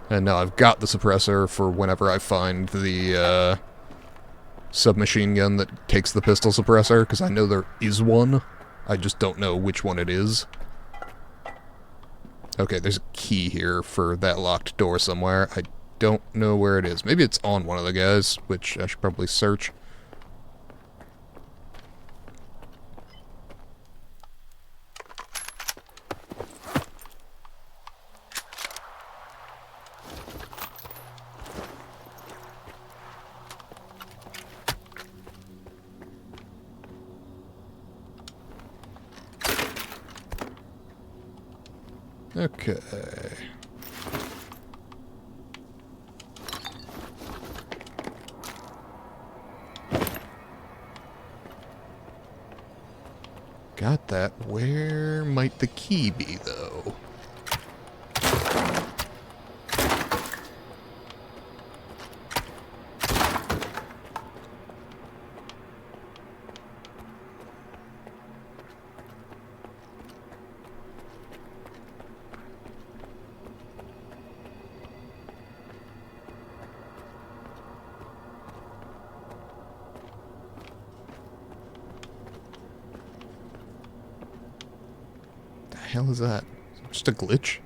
And now I've got the suppressor for whenever I find the submachine gun that takes the pistol suppressor, because I know there is one. I just don't know which one it is. Okay, there's a key here for that locked door somewhere. I don't know where it is. Maybe it's on one of the guys, which I should probably search. Okay. Got that. Where might the key be, though? hell is that? Just a glitch?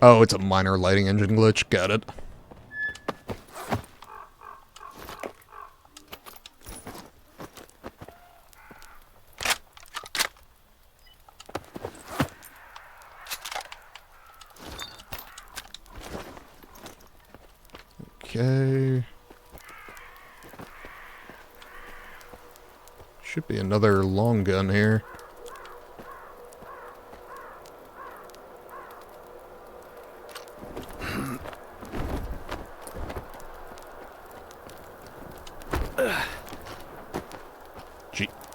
Oh, it's a minor lighting engine glitch. Got it. Okay. Should be another long gun here.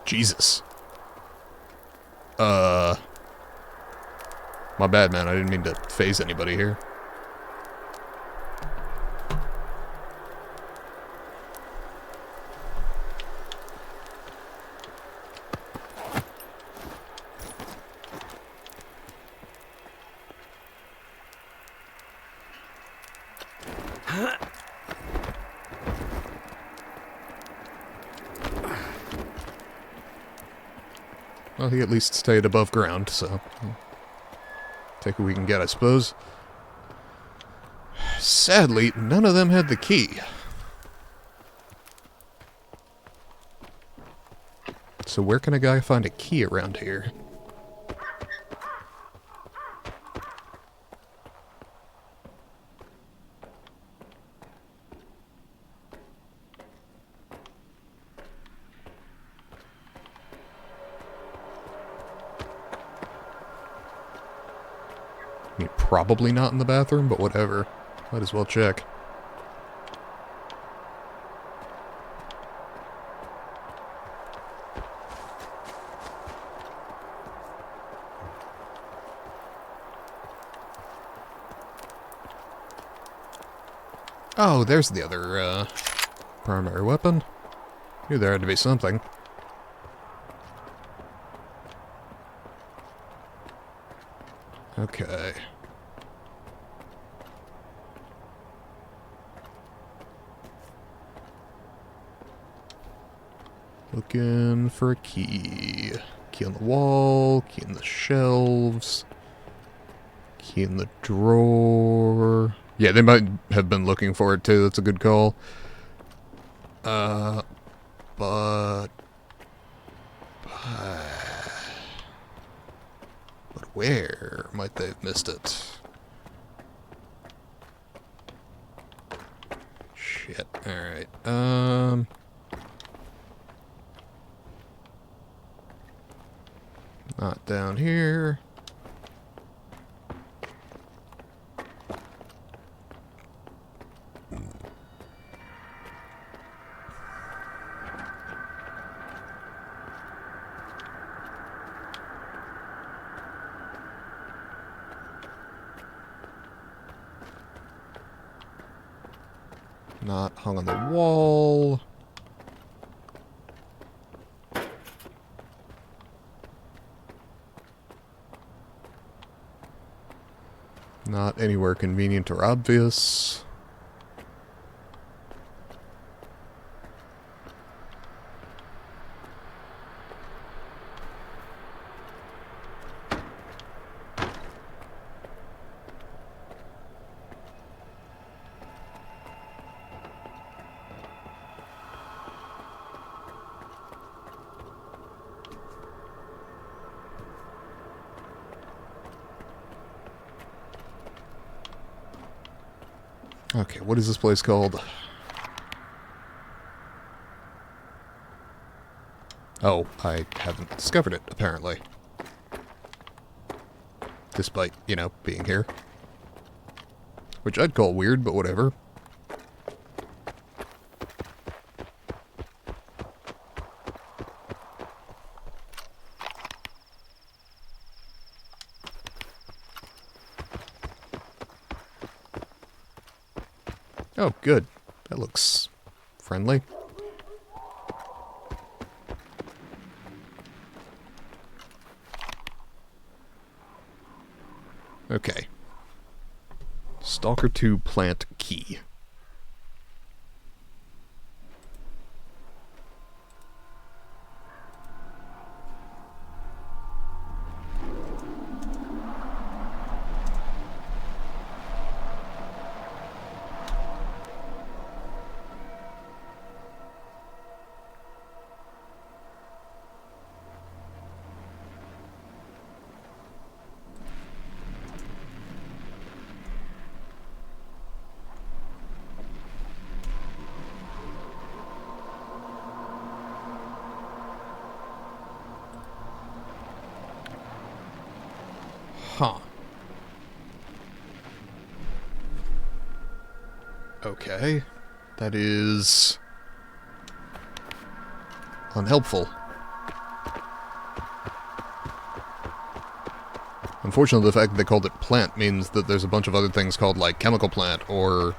Jesus. My bad, man. I didn't mean to phase anybody here. Well, he at least stayed above ground, so... take what we can get, I suppose. Sadly, none of them had the key. So where can a guy find a key around here? I mean, probably not in the bathroom, but whatever. Might as well check. Oh, there's the other, primary weapon. Knew there had to be something. Okay. Looking for a key. Key on the wall, key in the shelves, key in the drawer. Yeah, they might have been looking for it too, that's a good call. But where might they have missed it? Shit, alright, not down here. Not hung on the wall. Not anywhere convenient or obvious. Okay, what is this place called? Oh, I haven't discovered it, apparently. Despite, you know, being here. Which I'd call weird, but whatever. Oh, good. That looks friendly. Okay. Stalker 2 plant key. Okay. That is unhelpful. Unfortunately, the fact that they called it plant means that there's a bunch of other things called, like, chemical plant or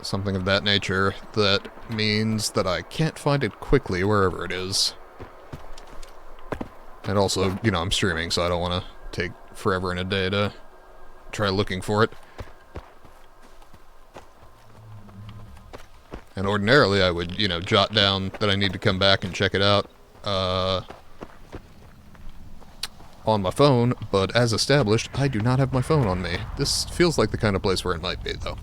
something of that nature. That means that I can't find it quickly wherever it is. And also, you know, I'm streaming, so I don't want to take forever and a day to try looking for it. And ordinarily I would, you know, jot down that I need to come back and check it out on my phone, but as established, I do not have my phone on me. This feels like the kind of place where it might be, though.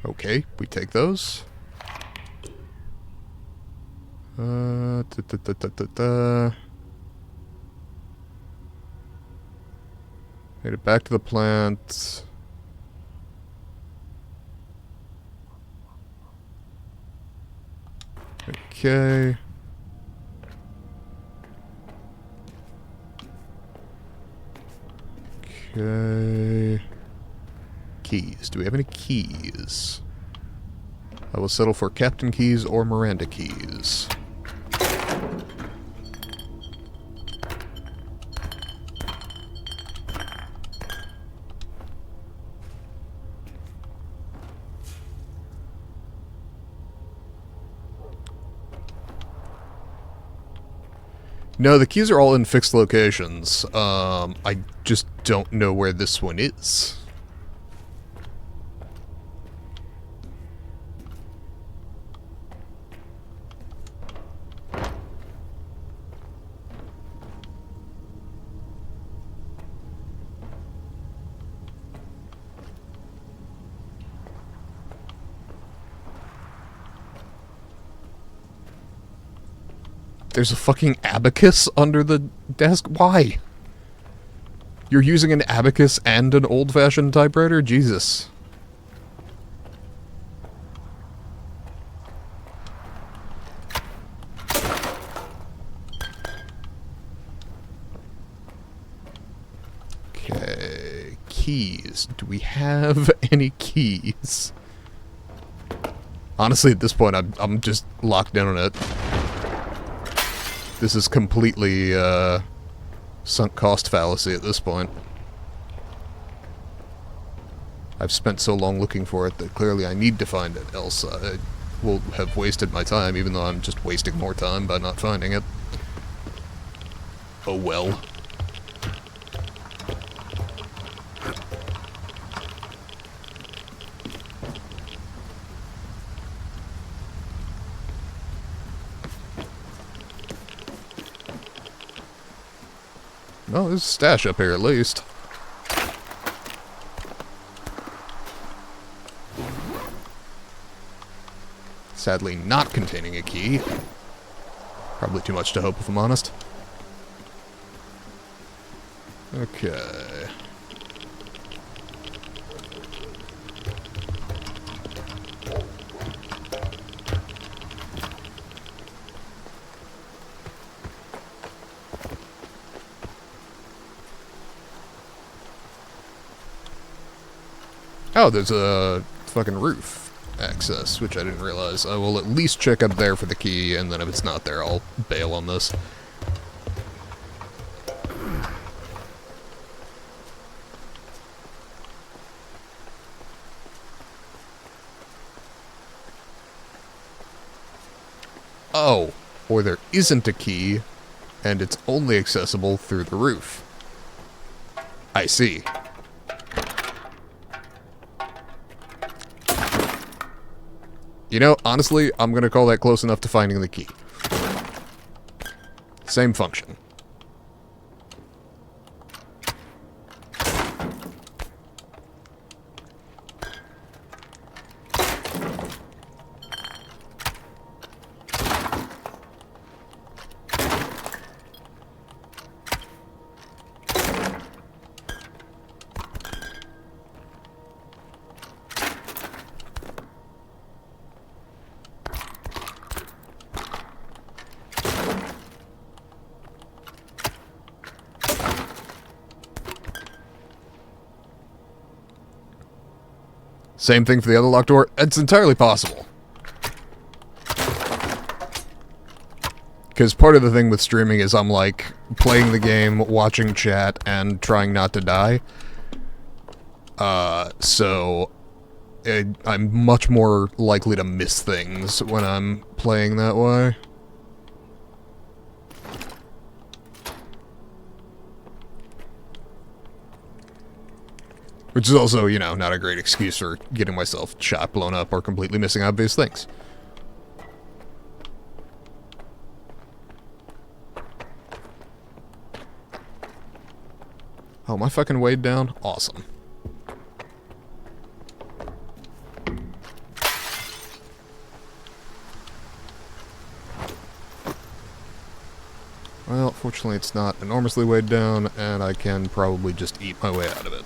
Okay, we take those. Made it back to the plant. Okay. Okay. Keys. Do we have any keys? I will settle for Captain Keys or Miranda Keys. No, the keys are all in fixed locations. I just don't know where this one is. There's a fucking abacus under the desk? Why? You're using an abacus and an old-fashioned typewriter? Jesus. Okay, keys. Do we have any keys? Honestly, at this point, I'm just locked in on it. This is completely, sunk cost fallacy at this point. I've spent so long looking for it that clearly I need to find it, else I will have wasted my time, even though I'm just wasting more time by not finding it. Oh well. Oh, there's a stash up here at least. Sadly not containing a key. Probably too much to hope, if I'm honest. Okay. Oh, there's a fucking roof access, which I didn't realize. I will at least check up there for the key, and then if it's not there, I'll bail on this. Oh, or there isn't a key, and it's only accessible through the roof. I see. You know, honestly, I'm gonna call that close enough to finding the key. Same function. Same thing for the other locked door. It's entirely possible. Because part of the thing with streaming is I'm, like, playing the game, watching chat, and trying not to die. So I'm much more likely to miss things when I'm playing that way. Which is also, you know, not a great excuse for getting myself shot, blown up, or completely missing obvious things. Oh, am I fucking weighed down? Awesome. Well, fortunately it's not enormously weighed down, and I can probably just eat my way out of it.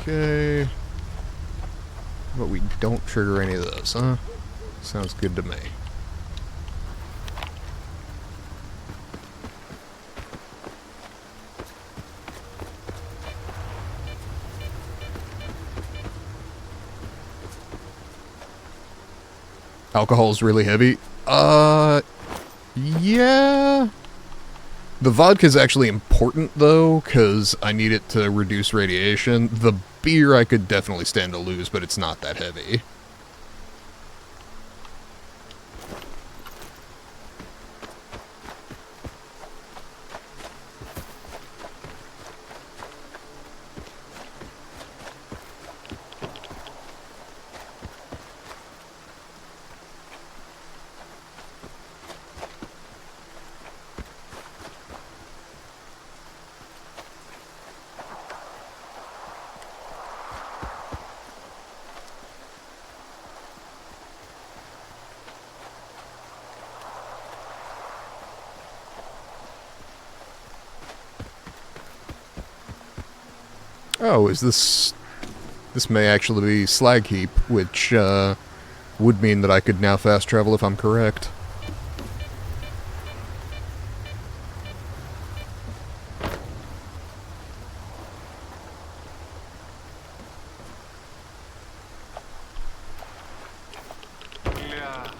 Okay. But we don't trigger any of those, huh? Sounds good to me. Alcohol's really heavy? Yeah. The vodka's actually important, though, because I need it to reduce radiation. The beer I could definitely stand to lose, but it's not that heavy. Oh, is this... This may actually be Slag Heap, which, would mean that I could now fast travel if I'm correct. Бля,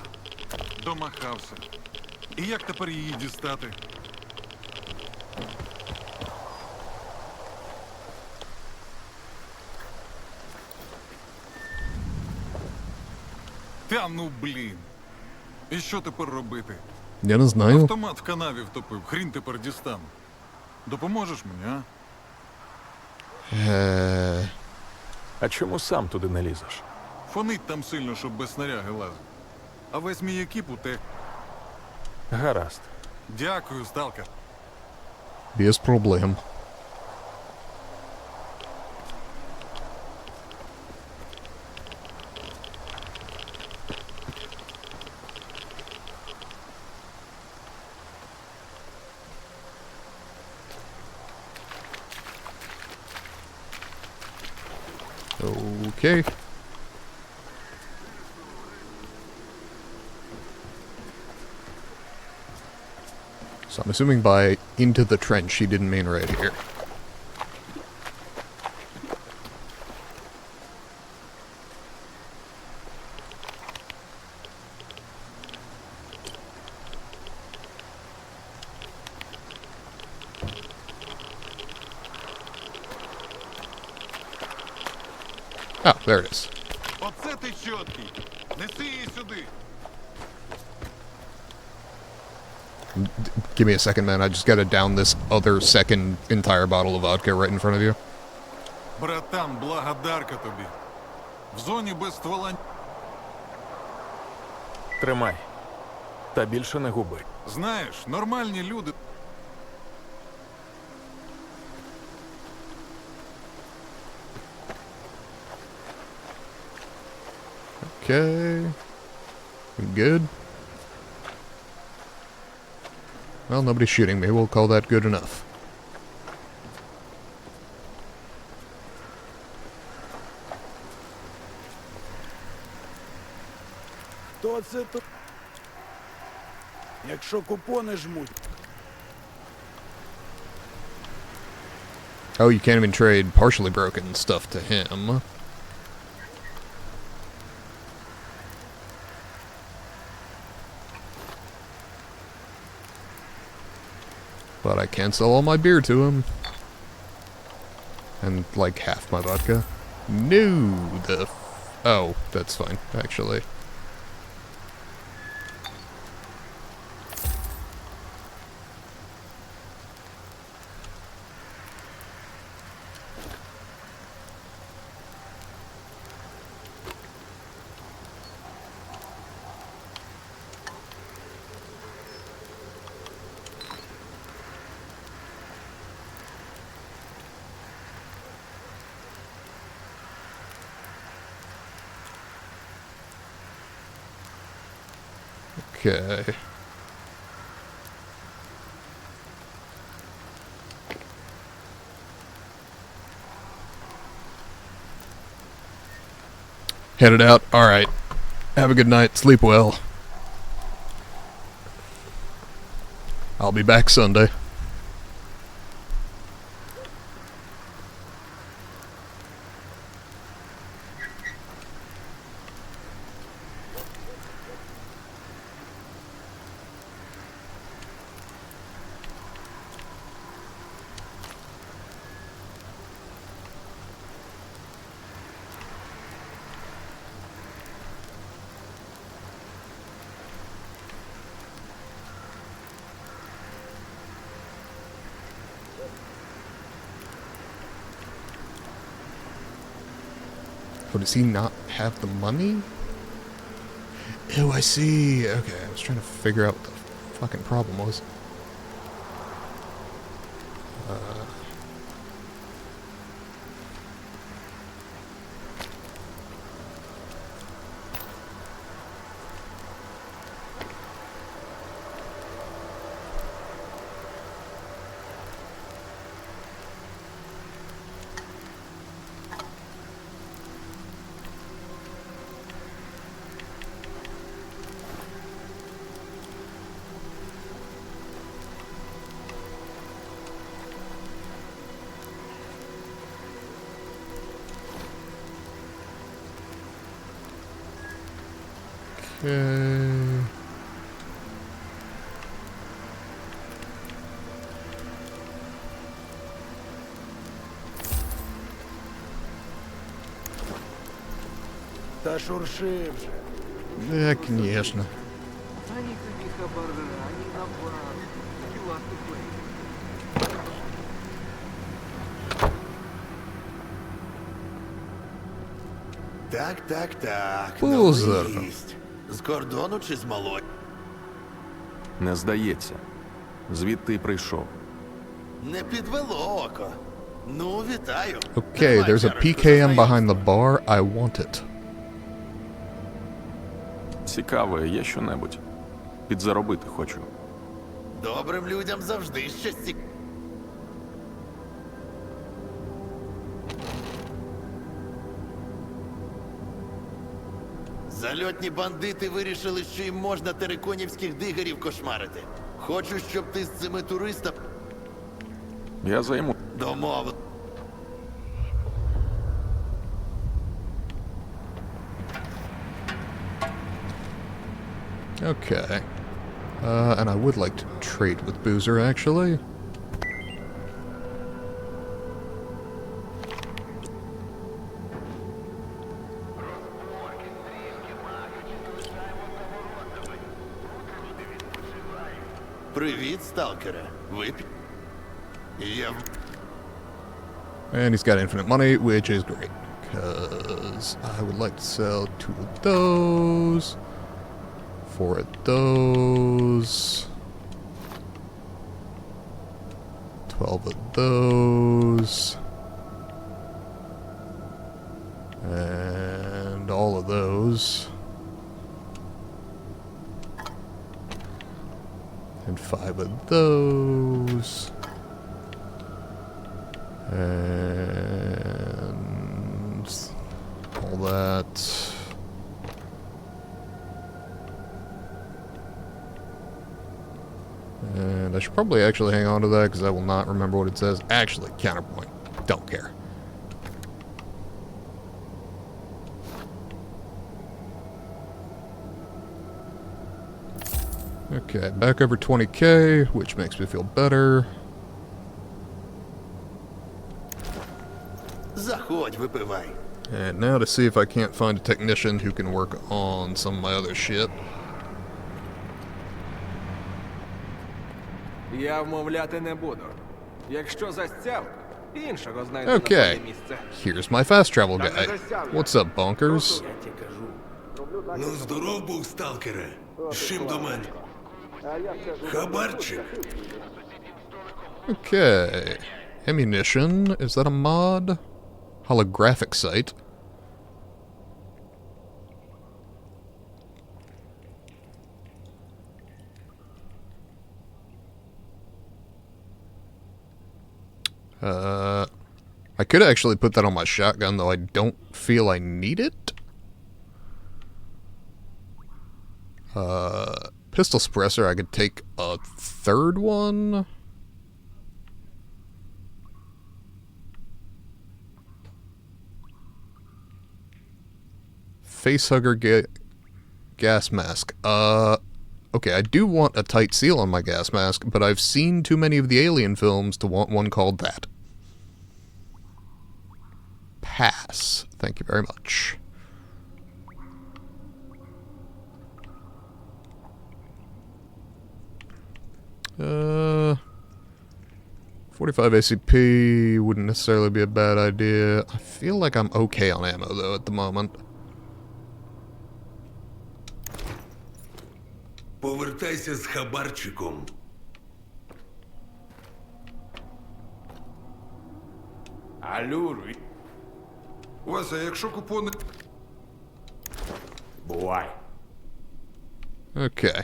домахався. І як тепер її дістати? Та ну, блін. І що тепер робити? Я не знаю. Автомат в канаві втопив, хрін тепер дістану. Допоможеш мені, а? А чому сам туди не лізеш? Фонить там сильно, щоб без снаряги лазив. А весь мій екіп утек. Гаразд. Дякую, сталкер. Без проблем. Okay. So I'm assuming by into the trench she didn't mean right here. Oh, there it is. Оце ти чіткий. Неси її сюди. Give me a second, man. I just gotta down this other second entire bottle of vodka right in front of you. Братан, благодарка тобі. В зоні без ствола... Тримай. Та більше не губи. Знаєш, нормальні люди... Okay. We good? Well, nobody's shooting me. We'll call that good enough. Хто це тут? Якщо купони жмуть. Oh, you can't even trade partially broken stuff to him. But I can sell all my beer to him. And, like, half my vodka. No, oh, that's fine, actually. Okay. Headed out. Alright. Have a good night. Sleep well. I'll be back Sunday. Oh, does he not have the money? Oh, I see. Okay, I was trying to figure out what the fucking problem was. Okay. Та шурши вже. Да, конечно. Ані тобі хабара, ані набар. Кілати плей. Так. Пузер. новий гість. З кордону чи з малої? Не здається. Звідти й прийшов. Не підвело око. Ну, вітаю. Okay, there's a PKM behind the bar. I want it. Цікаве, є що-небудь. Підзаробити хочу. Добрим людям завжди щось цікаве. Зальотні бандити вирішили, що їм можна териконівських дигерів кошмарити. Хочу, щоб ти з цими туристами Я займу. домовив. Okay. And I would like to trade with Boozer, actually. Привіт, сталкере. Випій. Я... And he's got infinite money, which is great. Because I would like to sell 2 of those, 4 of those, 12 of those, and all of those. And 5 of those. And all that. And I should probably actually hang on to that because I will not remember what it says. Actually, counterpoint. Don't care. Okay, back over 20k, which makes me feel better. Заходь, випивай. And now to see if I can't find a technician who can work on some of my other shit. Я вмовляти не буду. Якщо застяв, іншого знайду на Okay, твоє місце. here's my fast travel guy. What's up, bonkers? Ну, здоров був, сталкере. З чим до мене? Хабарчик. Okay. Ammunition, is that a mod? Holographic sight. I could actually put that on my shotgun, though I don't feel I need it. Pistol suppressor, I could take a third one. Facehugger gas mask. Okay, I do want a tight seal on my gas mask, but I've seen too many of the Alien films to want one called that. Pass. Thank you very much. Uh, 45 ACP wouldn't necessarily be a bad idea. I feel like I'm okay on ammo, though, at the moment. Повертайся з хабарчиком. Алюрі. Вася, якщо купони... Бувай. Okay.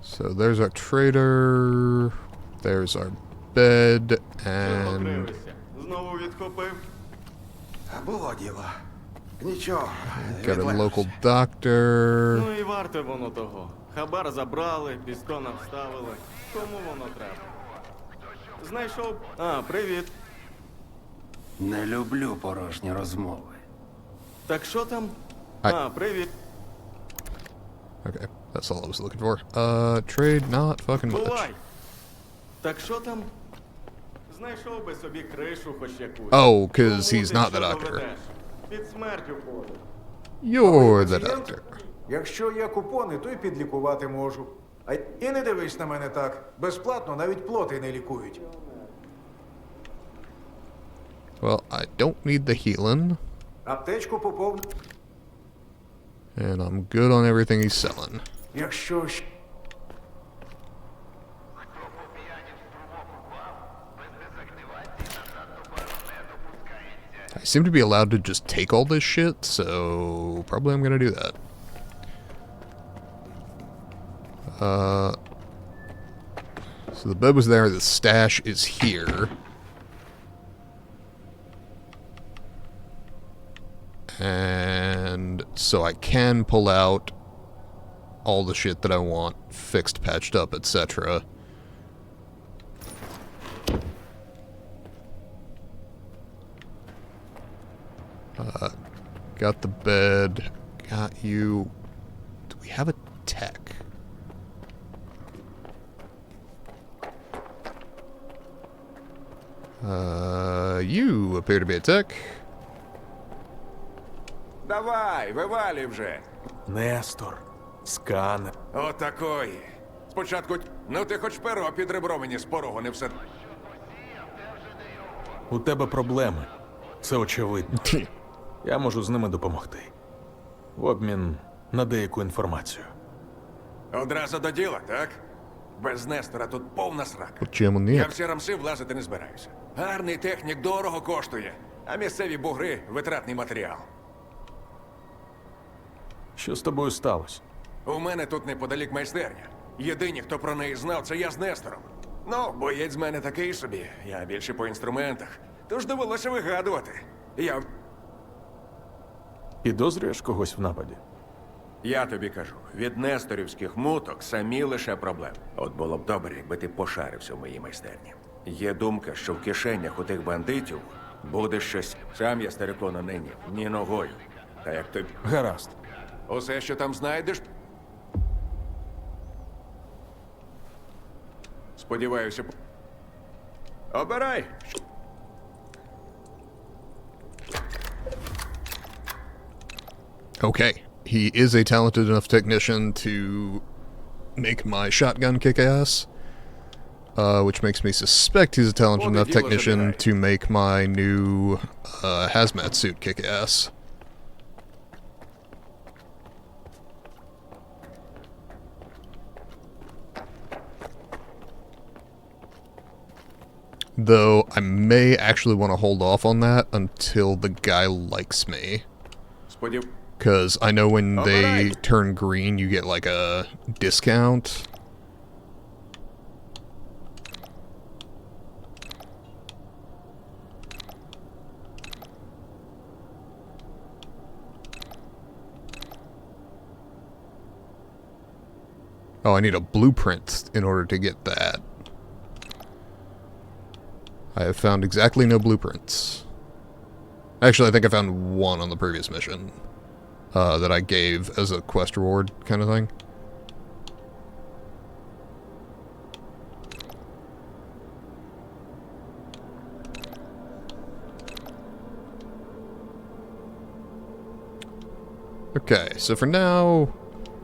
So there's our trader, there's our bed, and... Знову відхопив. Було діло. Нічого. Got a local doctor. Ну і варте воно того. Хабар забрали, пістона вставили. Кому воно треба? Знайшов. А, привіт. Не люблю порожні розмови. Так що там? I- А, привіт. Okay, that's all I was looking for. Trade not fucking much. Бувай. Так що там? Знайшов би собі кришу хоч якусь. Oh, 'cause Кому he's ти not що the doctor. доведеш? Під смертю ходиш. You're the doctor. Якщо є купони, то й підлікувати можу. А і не дивись на мене так. Безплатно навіть плоти не лікують. Well, I don't need the healing, Аптечку поповну. and I'm good on everything he's selling. Якщо I seem to be allowed to just take all this shit, so probably I'm gonna do that. So the bed was there, the stash is here. And so I can pull out all the shit that I want fixed, patched up, etc. Got the bed. Got you. Do we have a tech? You appear to be a tech. Давай, вивалюй вже. Нестор. Сканер. Отакої. Спочатку, ну ти хоч перо під ребро мені з порогу не все. У тебе проблеми. Це очевидно. Я можу з ними допомогти. В обмін на деяку інформацію. Одразу до діла, так? Без Нестора тут повна срака. Чому ні? Я в ці рамси влазити не збираюся. Гарний технік дорого коштує, а місцеві бугри – витратний матеріал. Що з тобою сталося? У мене тут неподалік майстерня. Єдині, хто про неї знав, це я з Нестором. Ну, боєць з мене такий собі. Я більше по інструментах. Тож довелося вигадувати. Підозрюєш когось в нападі? Я тобі кажу, від несторівських муток самі лише проблеми. От було б добре, якби ти пошарився в моїй майстерні. Є думка, що в кишенях у тих бандитів буде щось. Сам я старико на нині, ні ногою. Та як тобі... Гаразд. Усе, що там знайдеш... Сподіваюся... Обирай! Okay, he is a talented enough technician to make my shotgun kick ass, which makes me suspect he's a talented enough technician to make my new hazmat suit kick ass. Though I may actually want to hold off on that until the guy likes me. Because I know when they turn green, you get like a discount. Oh, I need a blueprint in order to get that. I have found exactly no blueprints. Actually, I think I found one on the previous mission that I gave as a quest reward kind of thing. Okay, so for now,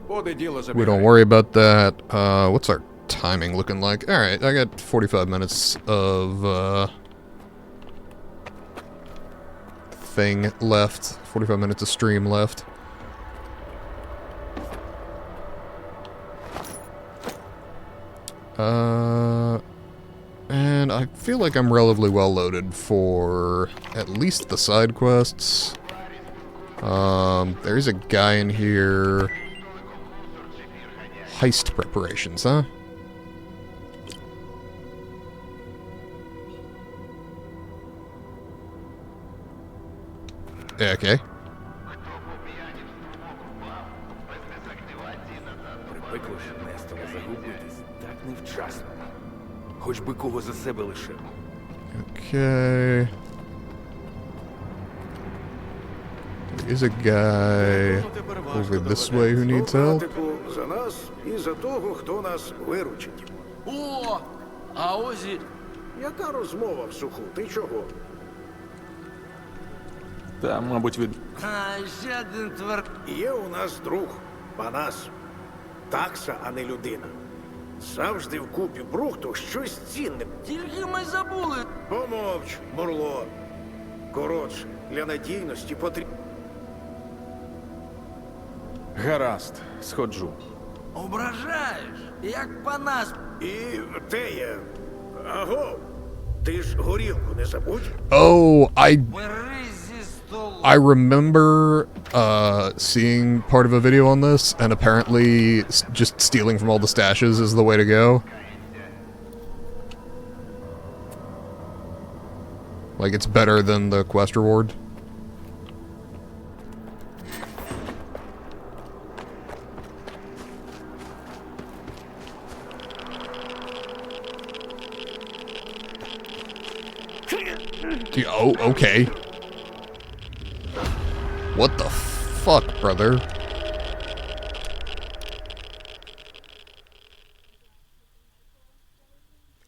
we don't worry about that. What's our timing looking like? Alright, I got 45 minutes of thing left. 45 minutes of stream left. And I feel like I'm relatively well loaded for at least the side quests. There's a guy in here. Heist preparations, huh? Okay. Припекло ж Нестора загубитись так невчасно. Хоч би кого за себе лишив. Okay. There is a guy over this way who needs help. За нас і за того, хто нас виручить. О, а ось і... Яка розмова в суху? Ти чого? Та, мабуть, від... А, ще один твер... Є у нас друг, Панас. Такса, а не людина. Завжди в купі брухту щось цінне. Тільки ми забули. Помовч, Мурло. Коротше, для надійності потрібно... Гаразд, сходжу. Ображаєш, як Панас. І те є... Аго, ти ж горілку не забудь. Oh, I remember seeing part of a video on this, and apparently just stealing from all the stashes is the way to go. Like, it's better than the quest reward. Oh, okay. What the fuck, brother?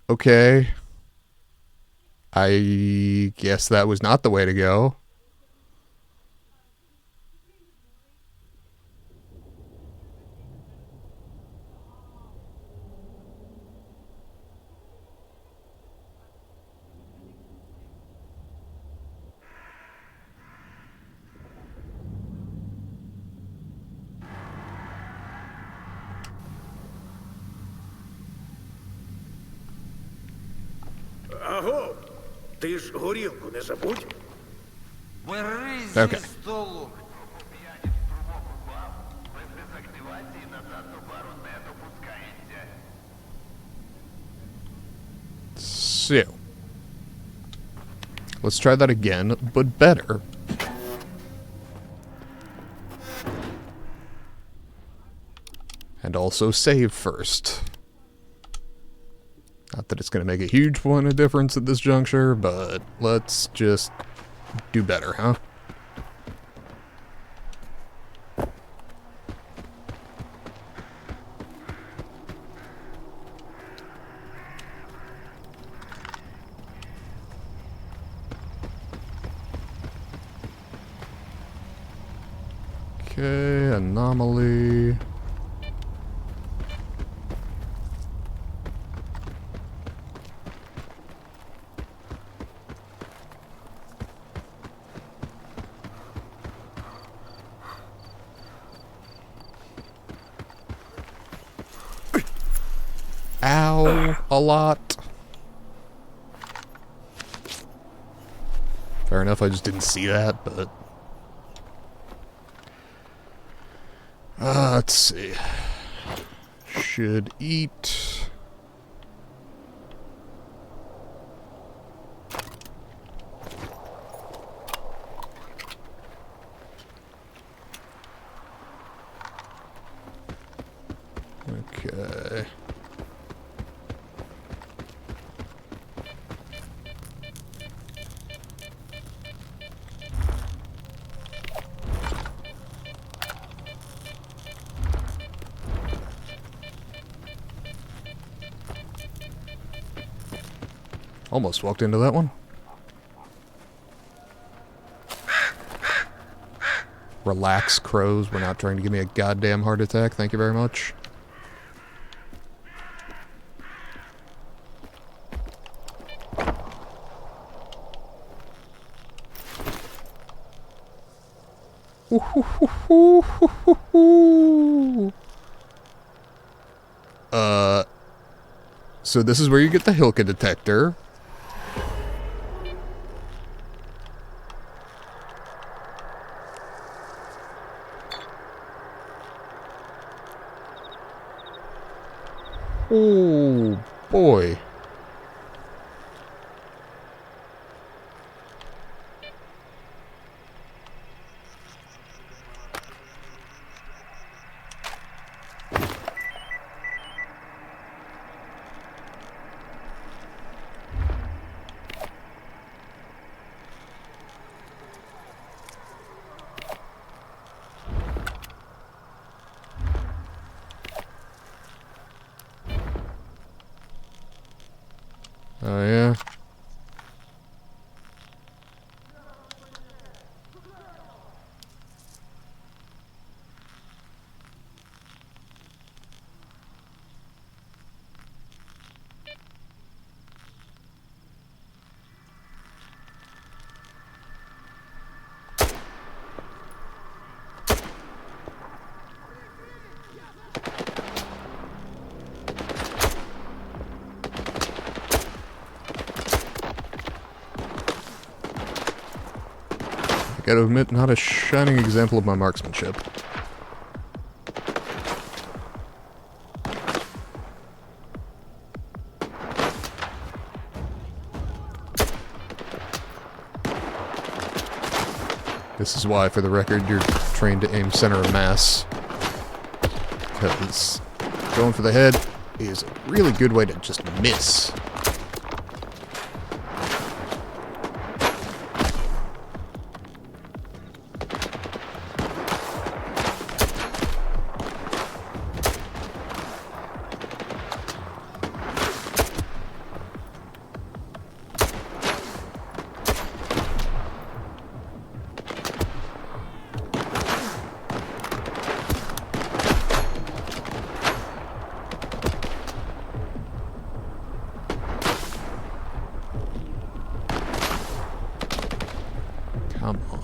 Okay. I guess that was not the way to go. Аго, ти ж горілку не забудь. Бери зі столу. So, let's try that again, but better. And also save first. Not that it's going to make a huge point of difference at this juncture, but let's just do better, huh? Okay, anomaly. Ow, a lot. Fair enough, I just didn't see that, but... let's see. Should eat... Okay... Almost walked into that one. Relax, crows. We're not trying to give me a goddamn heart attack. Thank you very much. So this is where you get the Hilka detector. Oh, boy. Oh, yeah? Gotta admit, not a shining example of my marksmanship. This is why, for the record, you're trained to aim center of mass. Because going for the head is a really good way to just miss. Come on.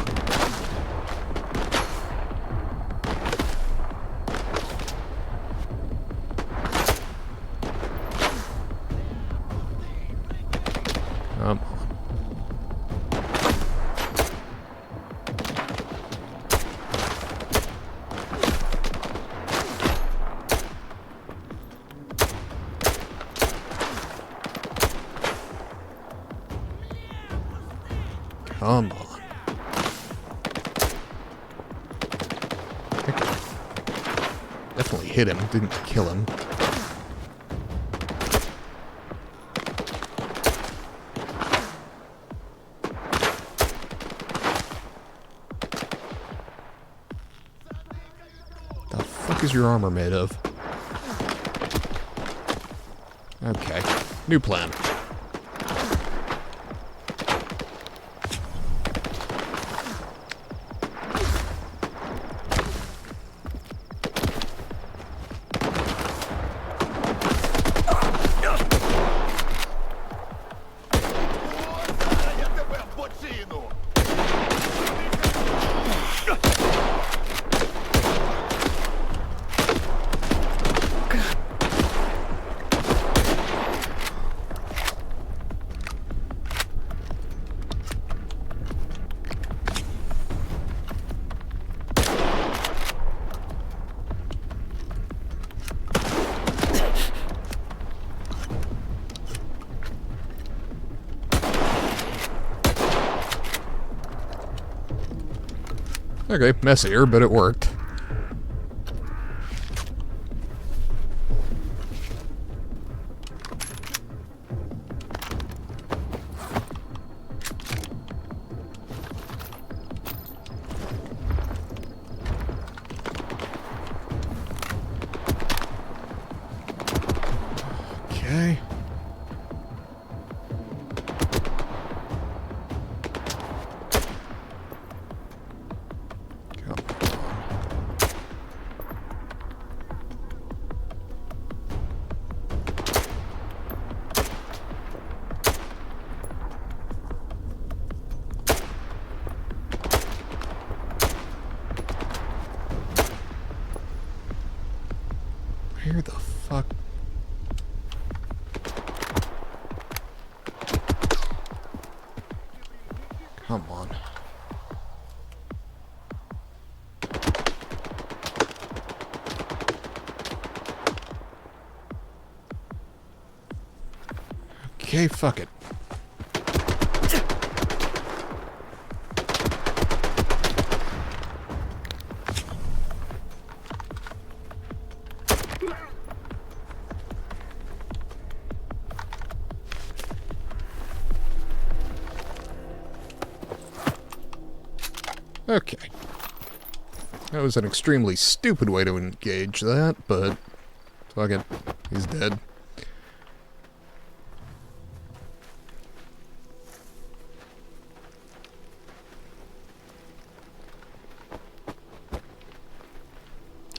Come on. Come on. Okay. Definitely hit him, didn't kill him. The fuck is your armor made of? Okay. New plan. Okay, messier, but it worked. Okay. Where the fuck? Come on. Okay, fuck it. Okay. That was an extremely stupid way to engage that, but fuck it. He's dead.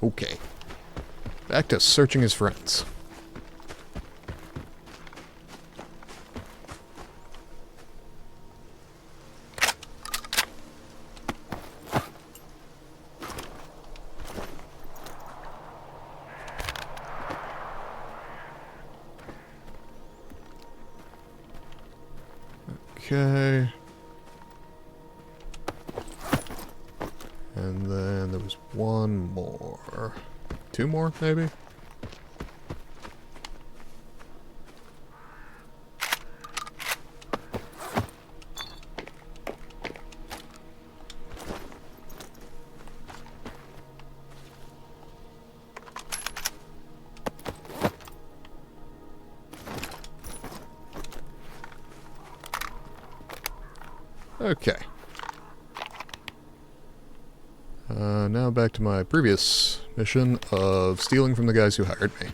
Okay. Back to searching his friends. Okay. And then there was one more. Two more, maybe? Okay. Now back to my previous mission of stealing from the guys who hired me.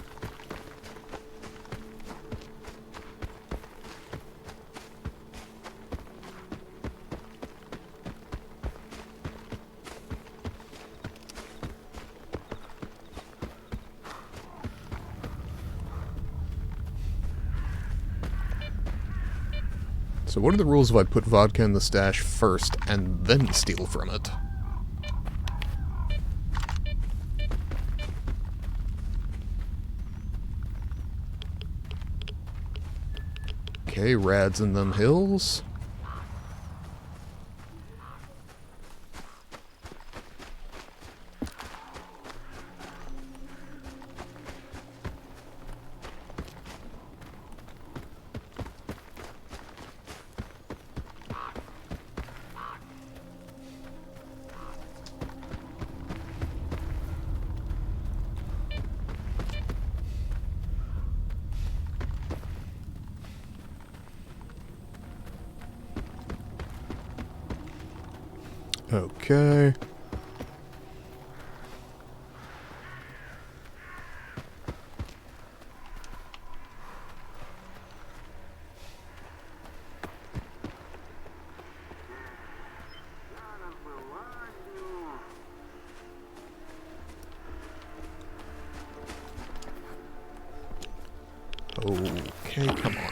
So what are the rules if I put vodka in the stash first and then steal from it? Okay, rads in them hills. Okay. Okay, come on.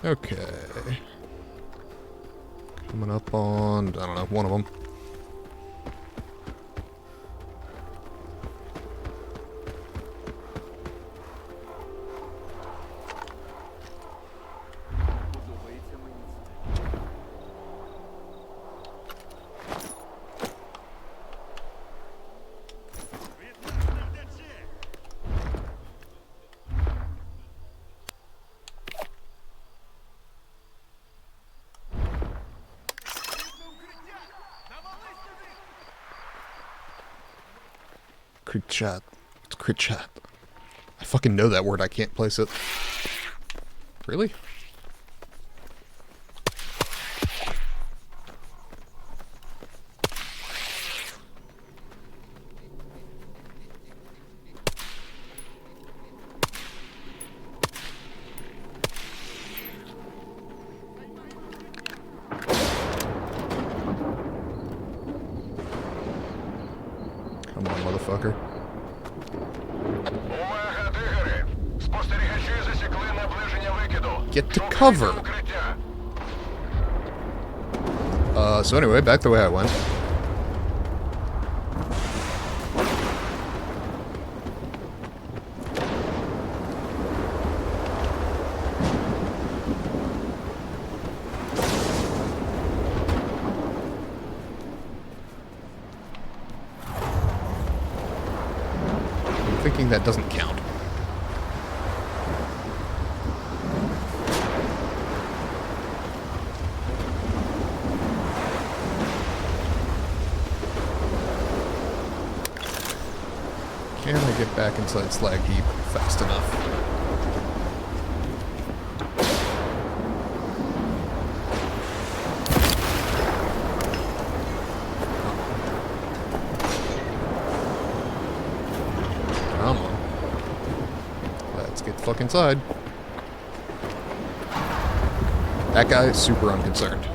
Okay. Coming up on, I don't know, one of them. Crit-chat. It's crit-chat. I fucking know that word, I can't place it. Really? Come on, motherfucker. Get to cover! So anyway, back the way I went. I'm thinking that doesn't count. Can I get back inside Slag Heap fast enough? Come on. Let's get the fuck inside. That guy is super unconcerned.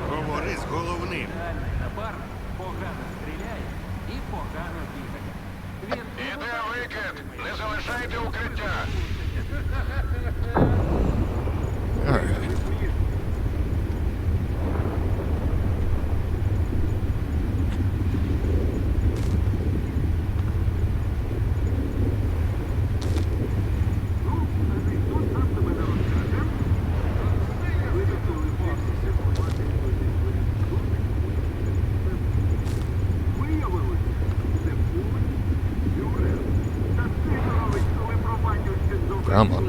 Говори з головним. Іде викид! Не залишайте укриття! Alright. Come on.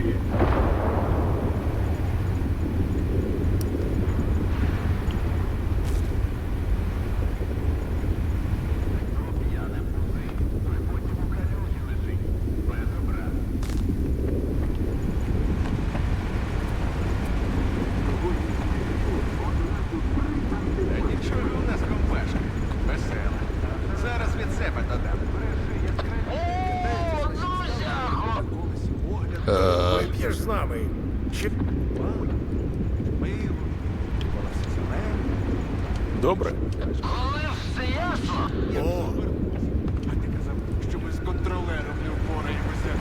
Нічого у нас компашка. Весела. Зараз від себе додам. Вип'єш з нами. Чи... Добре. О, А ти казав, що ми з контролером не впораємося.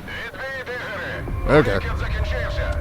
Відбій, дигери! Okay. Викид закінчився!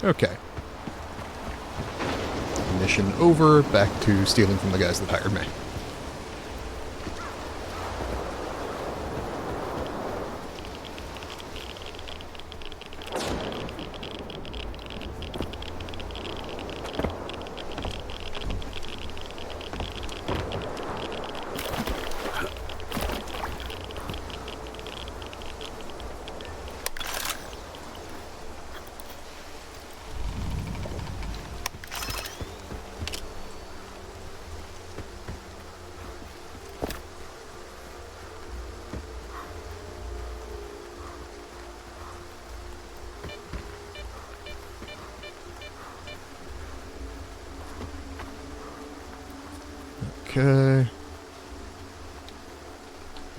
Okay. Mission over, back to stealing from the guys that hired me. Okay.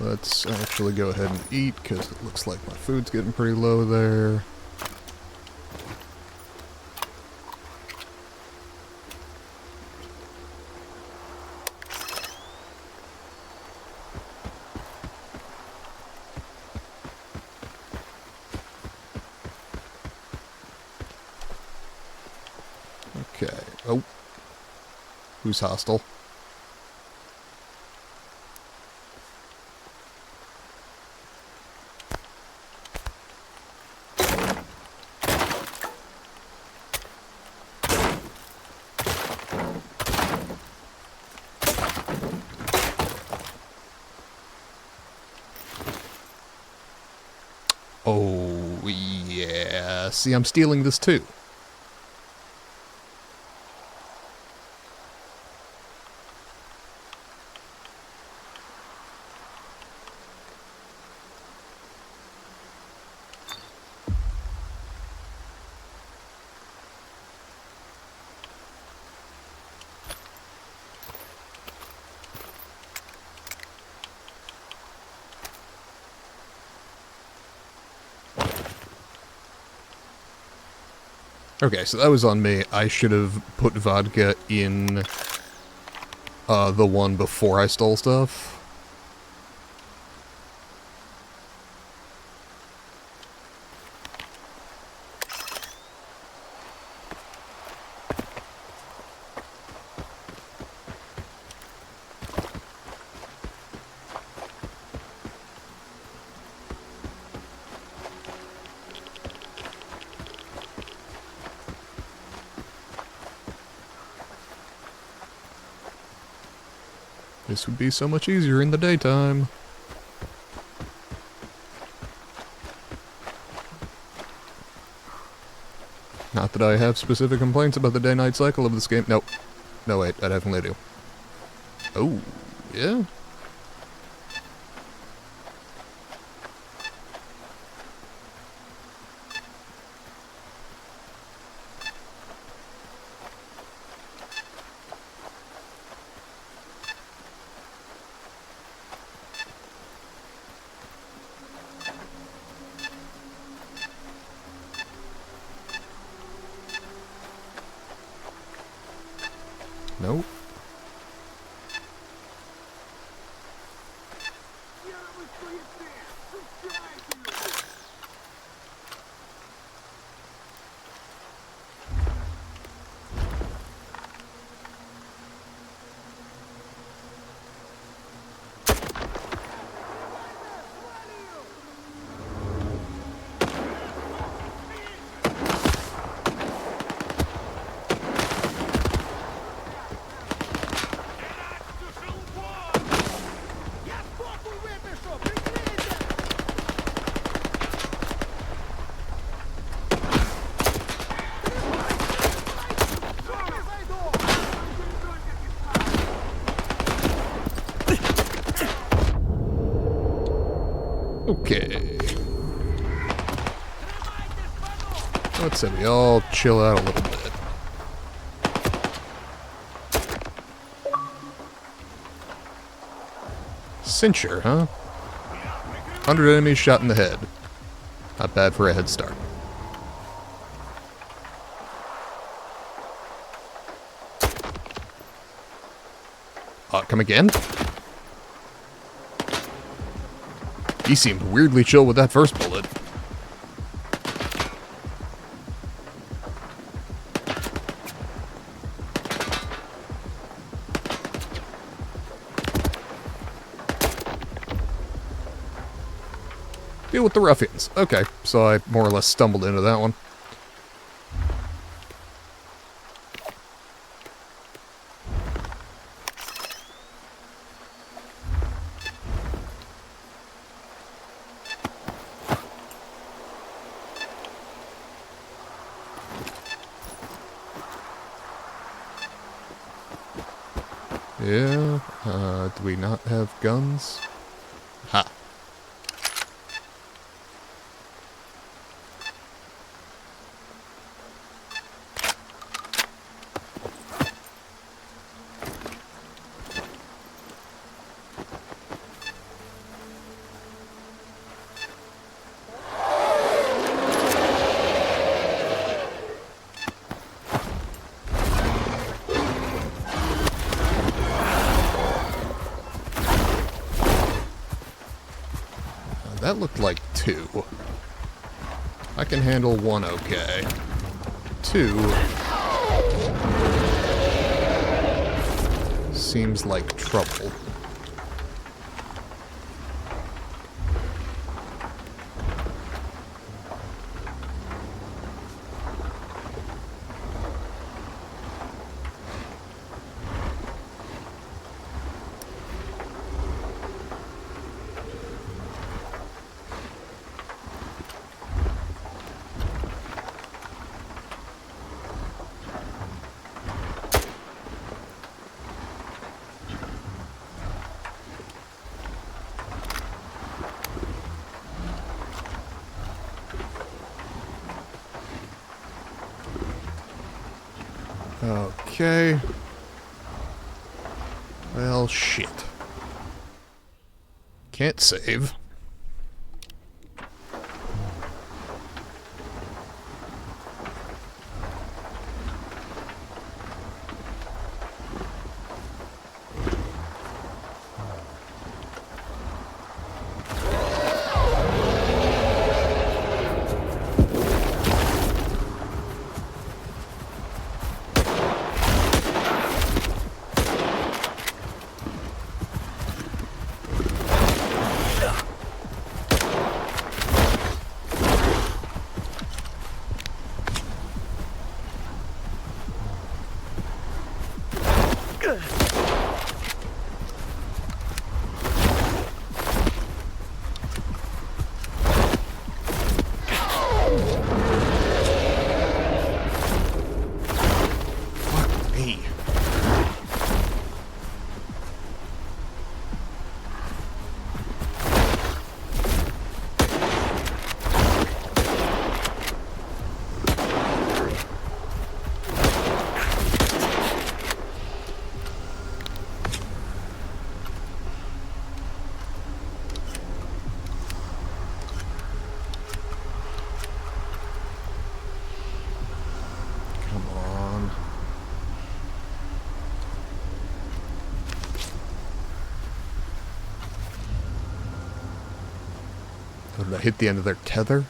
Let's actually go ahead and eat, because it looks like my food's getting pretty low there. Okay. Oh. Who's hostile? Oh, yeah. See, I'm stealing this too. Okay, so that was on me. I should have put vodka in the one before I stole stuff. This would be so much easier in the daytime. Not that I have specific complaints about the day-night cycle of this game. Nope. No, wait, I definitely do. Oh, yeah? Nope. Okay. Let's say we all chill out a little bit. Cincher, huh? 100 enemies shot in the head. Not bad for a head start. Come again? He seemed weirdly chill with that first bullet. Deal with the ruffians. Okay, so I more or less stumbled into that one. Yeah, do we not have guns? Ha. That looked like 2. I can handle 1 okay. 2 seems like trouble. Okay. Well, shit. Can't save. Did I hit the end of their tether?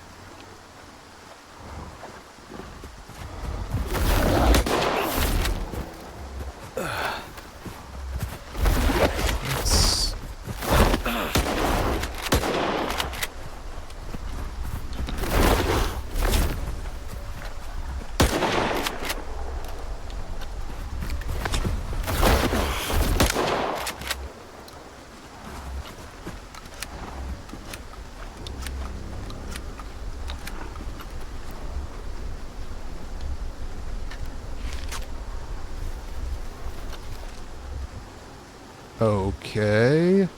Okay.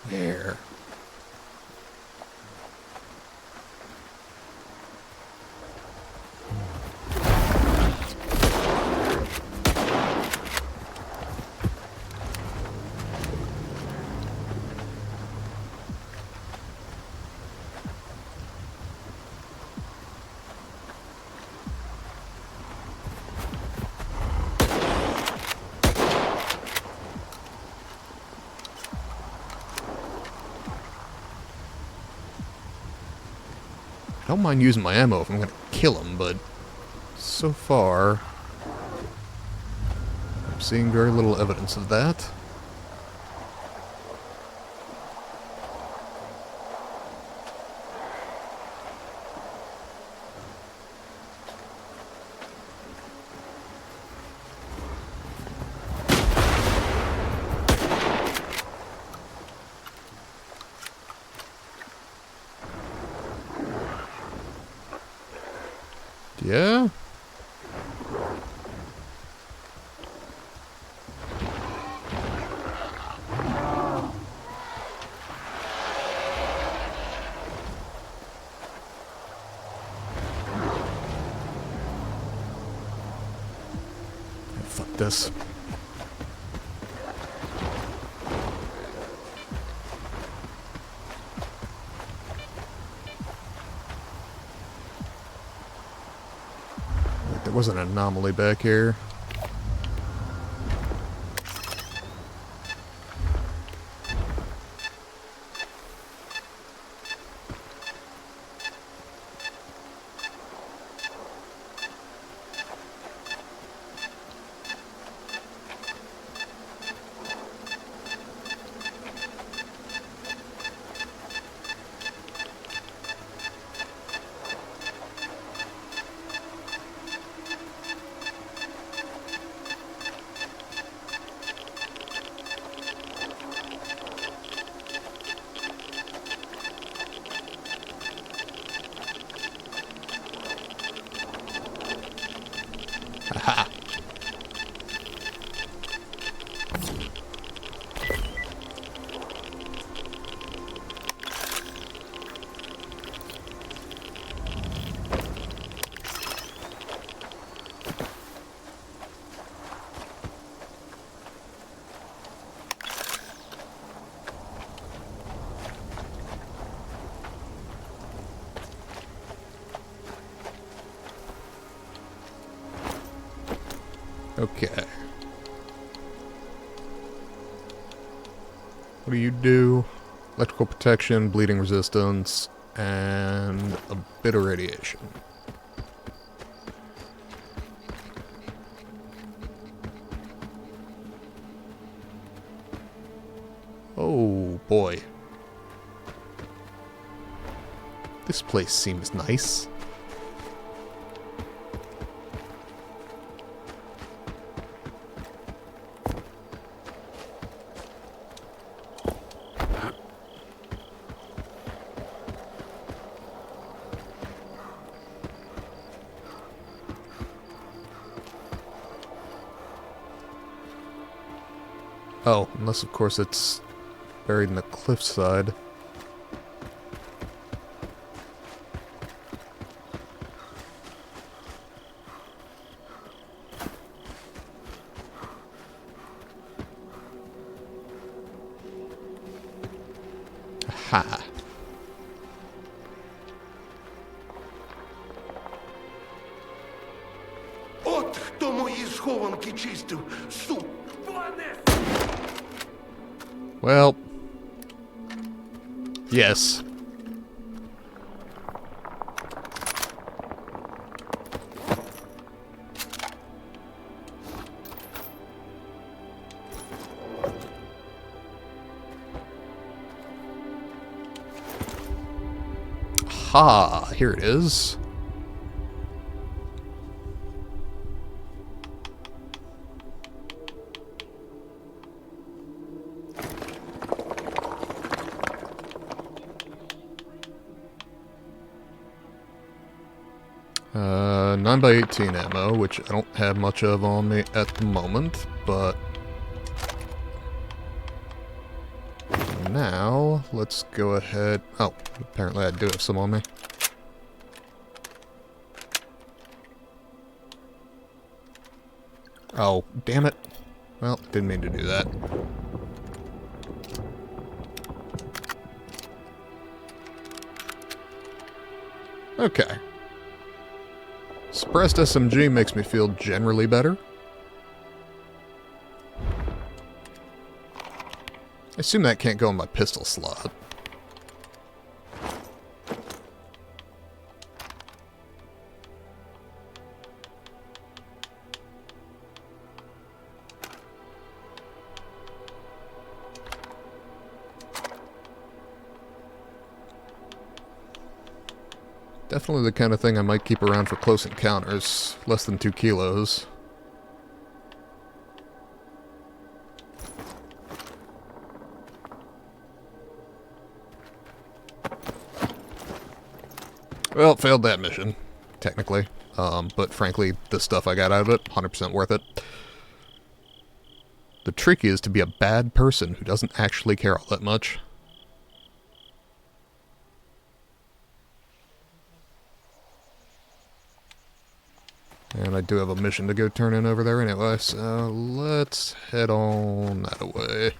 There. I don't mind using my ammo if I'm gonna kill him, but so far seeing very little evidence of that. Yeah? Fuck this. There was an anomaly back here. Aha. Okay. What do you do? Electrical protection, bleeding resistance, and a bit of radiation. Oh boy. This place seems nice. Oh, unless of course it's buried in the cliffside. Aha. От хто мої схованки чистив, суп! Well, yes. Ha, here it is. Uh, 9x18 ammo, which I don't have much of on me at the moment, but now let's go ahead. Oh, apparently I do have some on me. Oh, damn it. Well, didn't mean to do that. Okay. Suppressed SMG makes me feel generally better. I assume that can't go in my pistol slot. Definitely the kind of thing I might keep around for close encounters. Less than 2 kilos. Well, failed that mission, technically. But frankly, the stuff I got out of it, 100% worth it. The trick is to be a bad person who doesn't actually care all that much. And I do have a mission to go turn in over there anyway, so let's head on that way.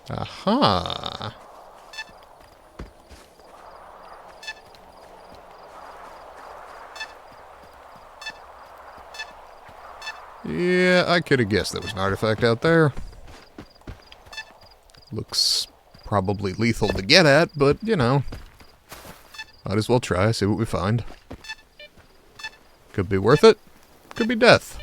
Aha! Yeah, I could have guessed there was an artifact out there. Looks probably lethal to get at, but, you know, might as well try, see what we find. Could be worth it, could be death.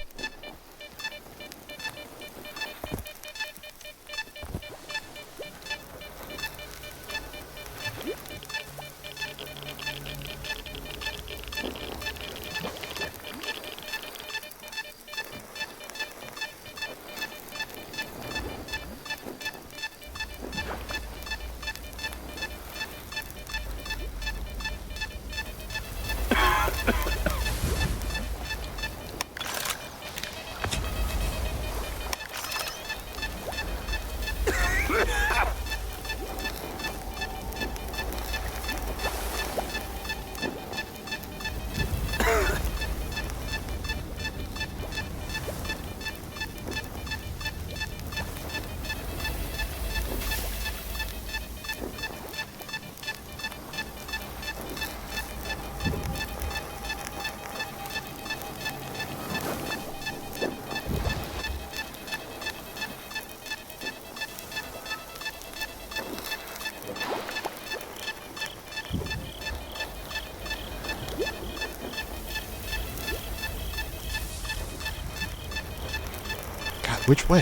Which way?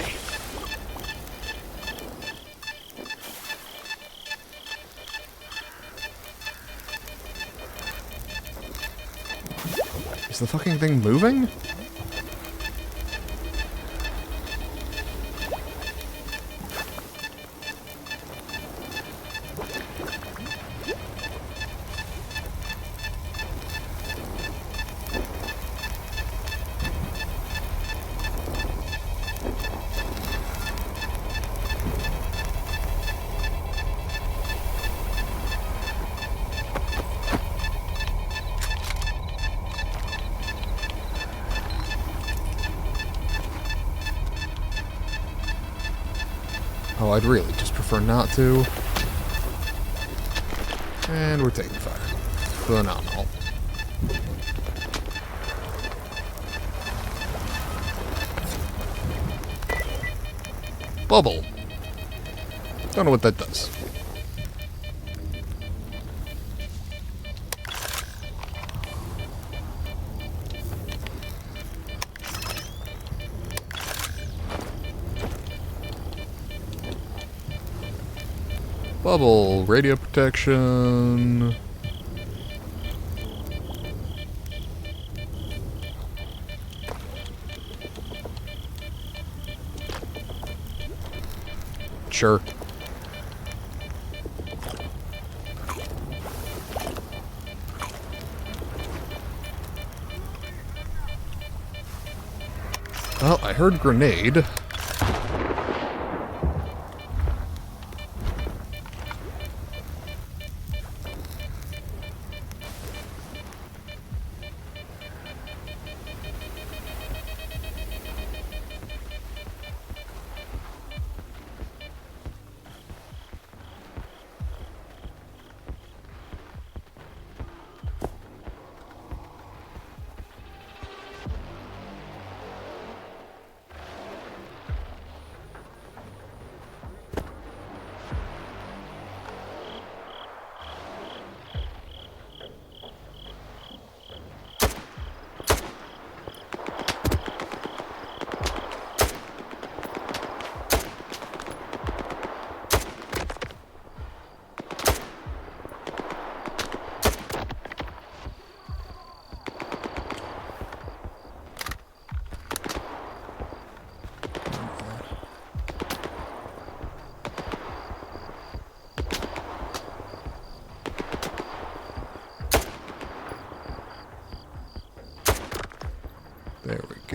Is the fucking thing moving? Oh, I'd really just prefer not to. And we're taking fire. Phenomenal. Bubble. Don't know what that does. Bubble, radio protection. Sure. Well, I heard grenade.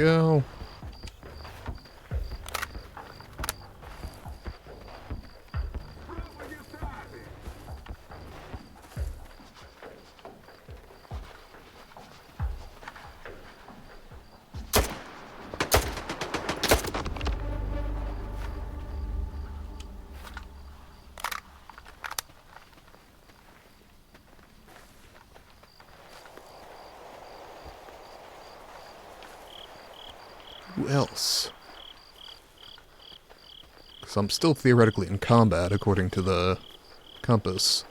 go. Who else? Because I'm still theoretically in combat, according to the compass.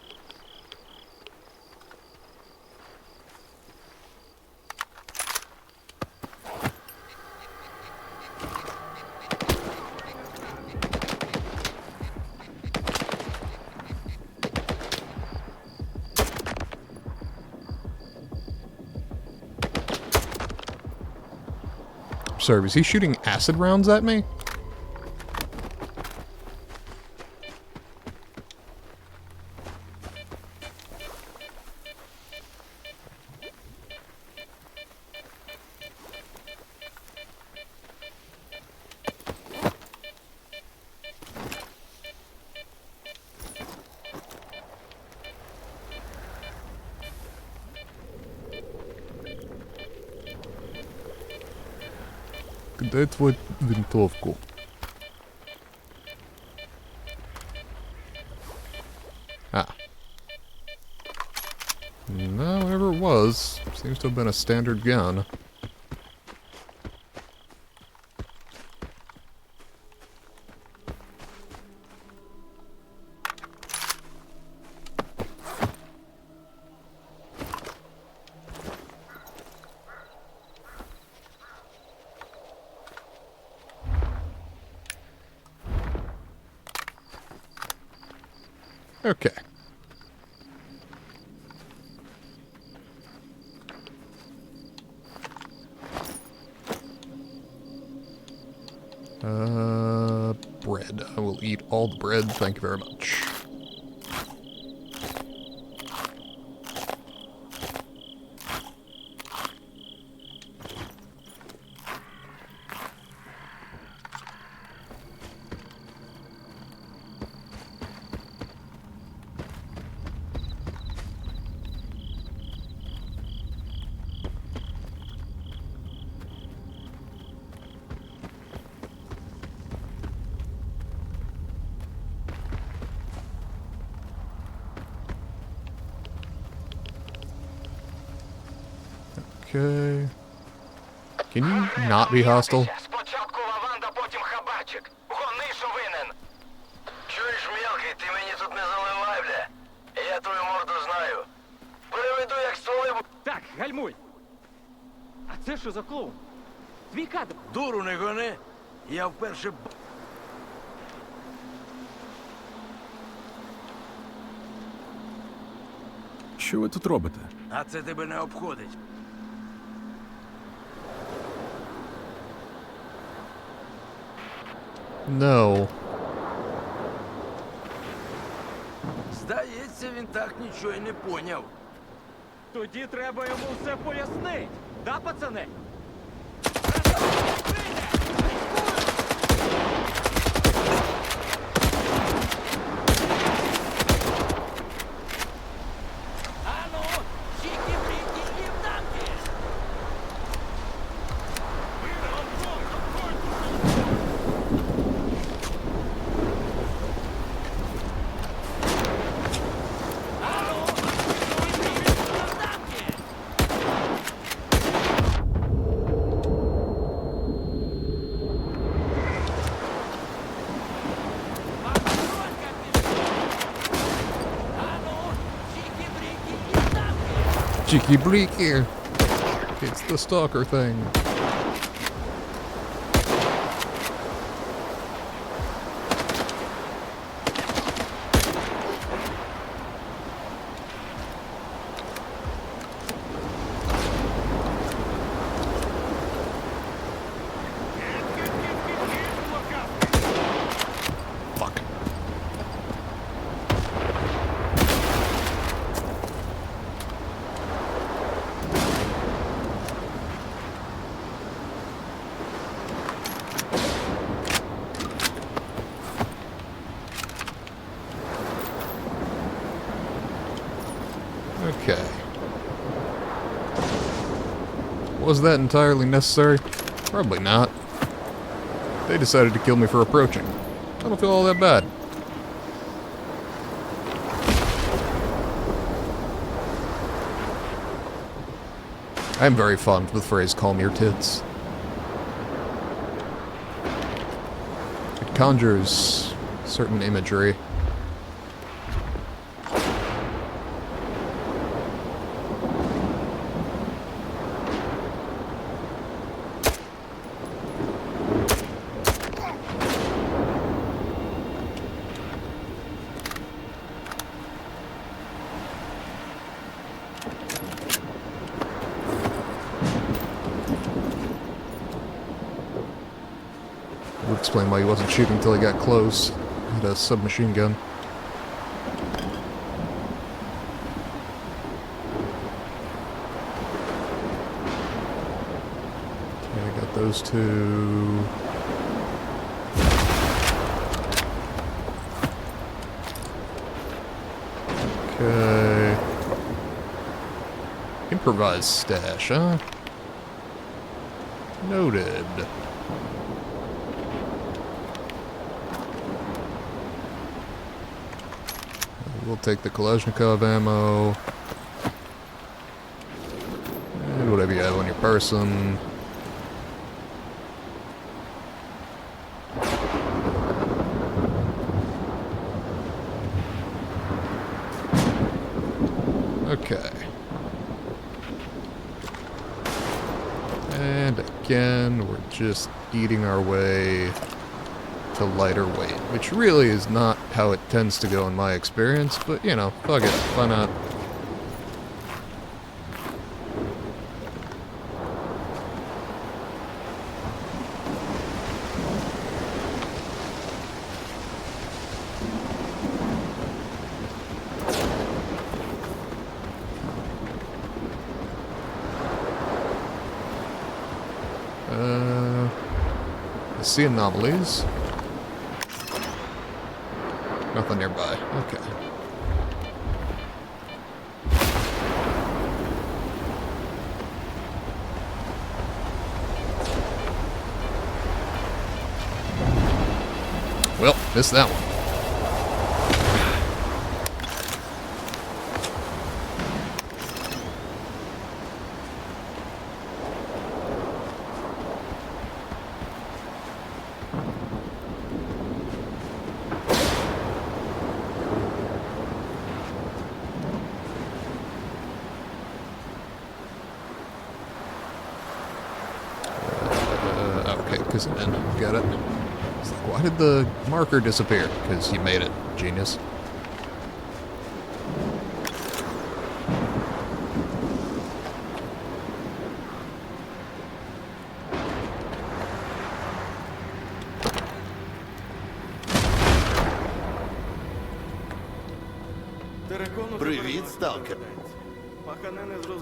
Sorry, was he shooting acid rounds at me? Дай твою винтовку. Ah. No, whatever it was, seems to have been a standard gun. Okay. Bread. I will eat all the bread, thank you very much. Okay. Can you not be hostile? Спочатку лаванда, потім хабачик. Гони, що винен. Чуєш, мелкий, ти мені тут не заливай, бля. Я твою морду знаю. Переведу, як стволи... Так, гальмуй! А це що за клоун? Твій кадр. Дуру не гони. Я вперше... Що ви тут робите? А це тебе не обходить. No. Здається, він так нічого й не поняв. Тоді треба йому все пояснити. Да, пацани? Cheeky breaky. It's the stalker thing. Was that entirely necessary? Probably not. They decided to kill me for approaching. I don't feel all that bad. I'm very fond of the phrase, calm your tits. It conjures certain imagery. Would explain why he wasn't shooting until he got close. He had a submachine gun. Okay, I got those two. Okay. Improvised stash, huh? Noted. We'll take the Kalashnikov ammo. And whatever you have on your person. Okay. And again, we're just eating our way to lighter weight, which really is not how it tends to go in my experience, but you know, fuck it, why not? I see anomalies. Nothing nearby. Okay. Well, missed that one. Because it didn't. Got it. It's like, why did the marker disappear? Because you made it. Genius. Привіт, сталкер.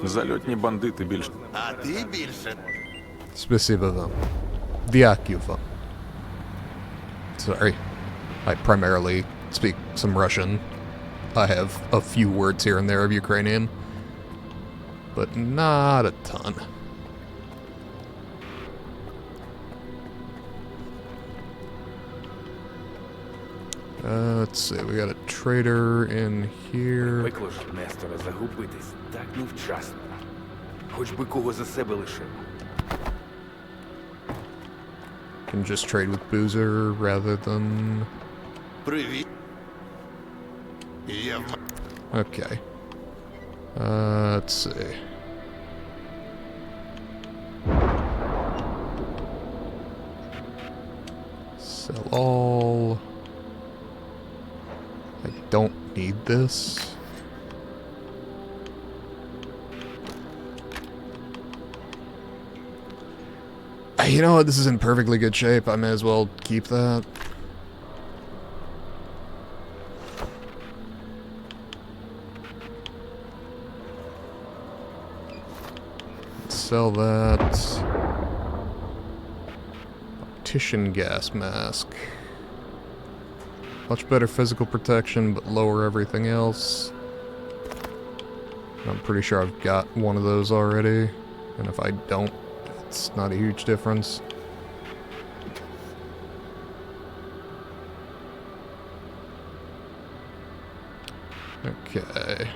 Зальотні бандити більш. А ти більше. Спасибо вам. Дякую вам. Sorry. I primarily speak some Russian. I have a few words here and there of Ukrainian, but not a ton. Let's see, we got a trader in here. Викло ж, Несторе, загубитись так невчасно. Хоч би кого за себе лишив. Can just trade with Boozer rather than... Привіт. Я Okay. Let's see. Sell all. I don't need this. You know what? This is in perfectly good shape. I may as well keep that. Sell that. Optician gas mask. Much better physical protection, but lower everything else. I'm pretty sure I've got one of those already. And if I don't, it's not a huge difference. Okay.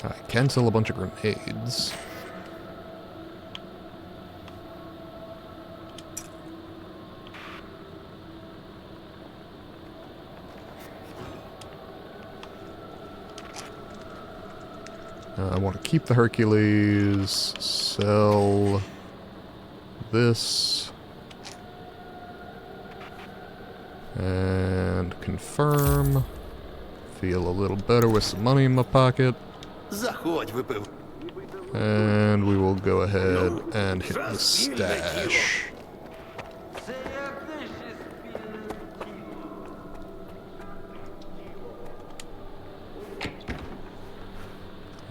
I can sell a bunch of grenades. I want to keep the Hercules, sell this, and confirm. Feel a little better with some money in my pocket. Заходь, випив. And we will go ahead and hit the stash.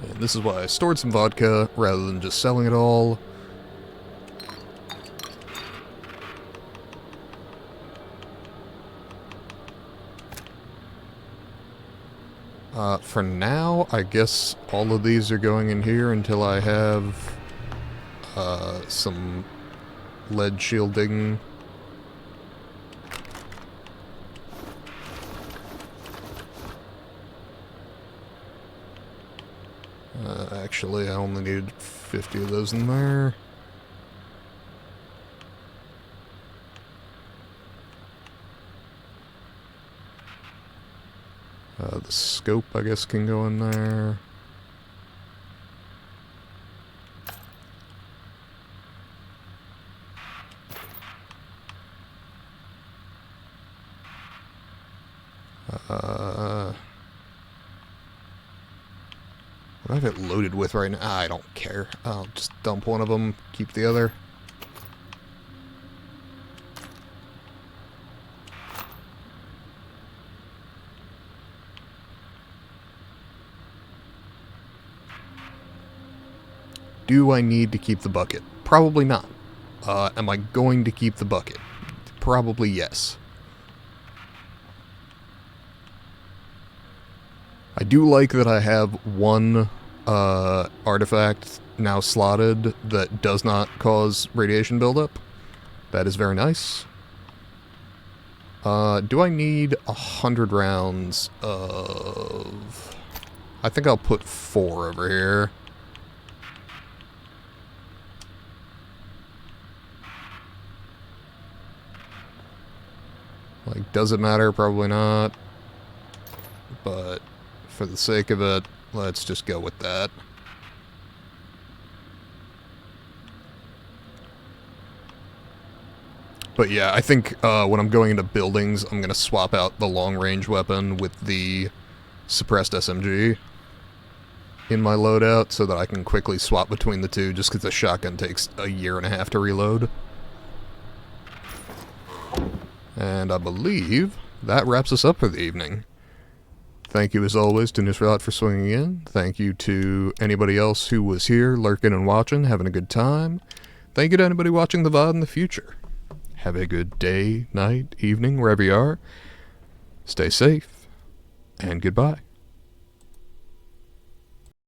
And this is why I stored some vodka rather than just selling it all. For now, I guess all of these are going in here until I have some lead shielding. Actually, I only needed 50 of those in there. The scope, I guess, can go in there. What do I have it loaded with right now? I don't care. I'll just dump one of them, keep the other. Do I need to keep the bucket? Probably not. Am I going to keep the bucket? Probably yes. I do like that I have one artifact now slotted that does not cause radiation buildup. That is very nice. Do I need 100 rounds of... I think I'll put 4 over here. Like, does it matter? Probably not. But for the sake of it, let's just go with that. But yeah, I think when I'm going into buildings, I'm going to swap out the long-range weapon with the suppressed SMG in my loadout so that I can quickly swap between the two, just because the shotgun takes a year and a half to reload. And I believe that wraps us up for the evening. Thank you as always to Nisralat for swinging in. Thank you to anybody else who was here, lurking and watching, having a good time. Thank you to anybody watching the VOD in the future. Have a good day, night, evening, wherever you are. Stay safe, and goodbye.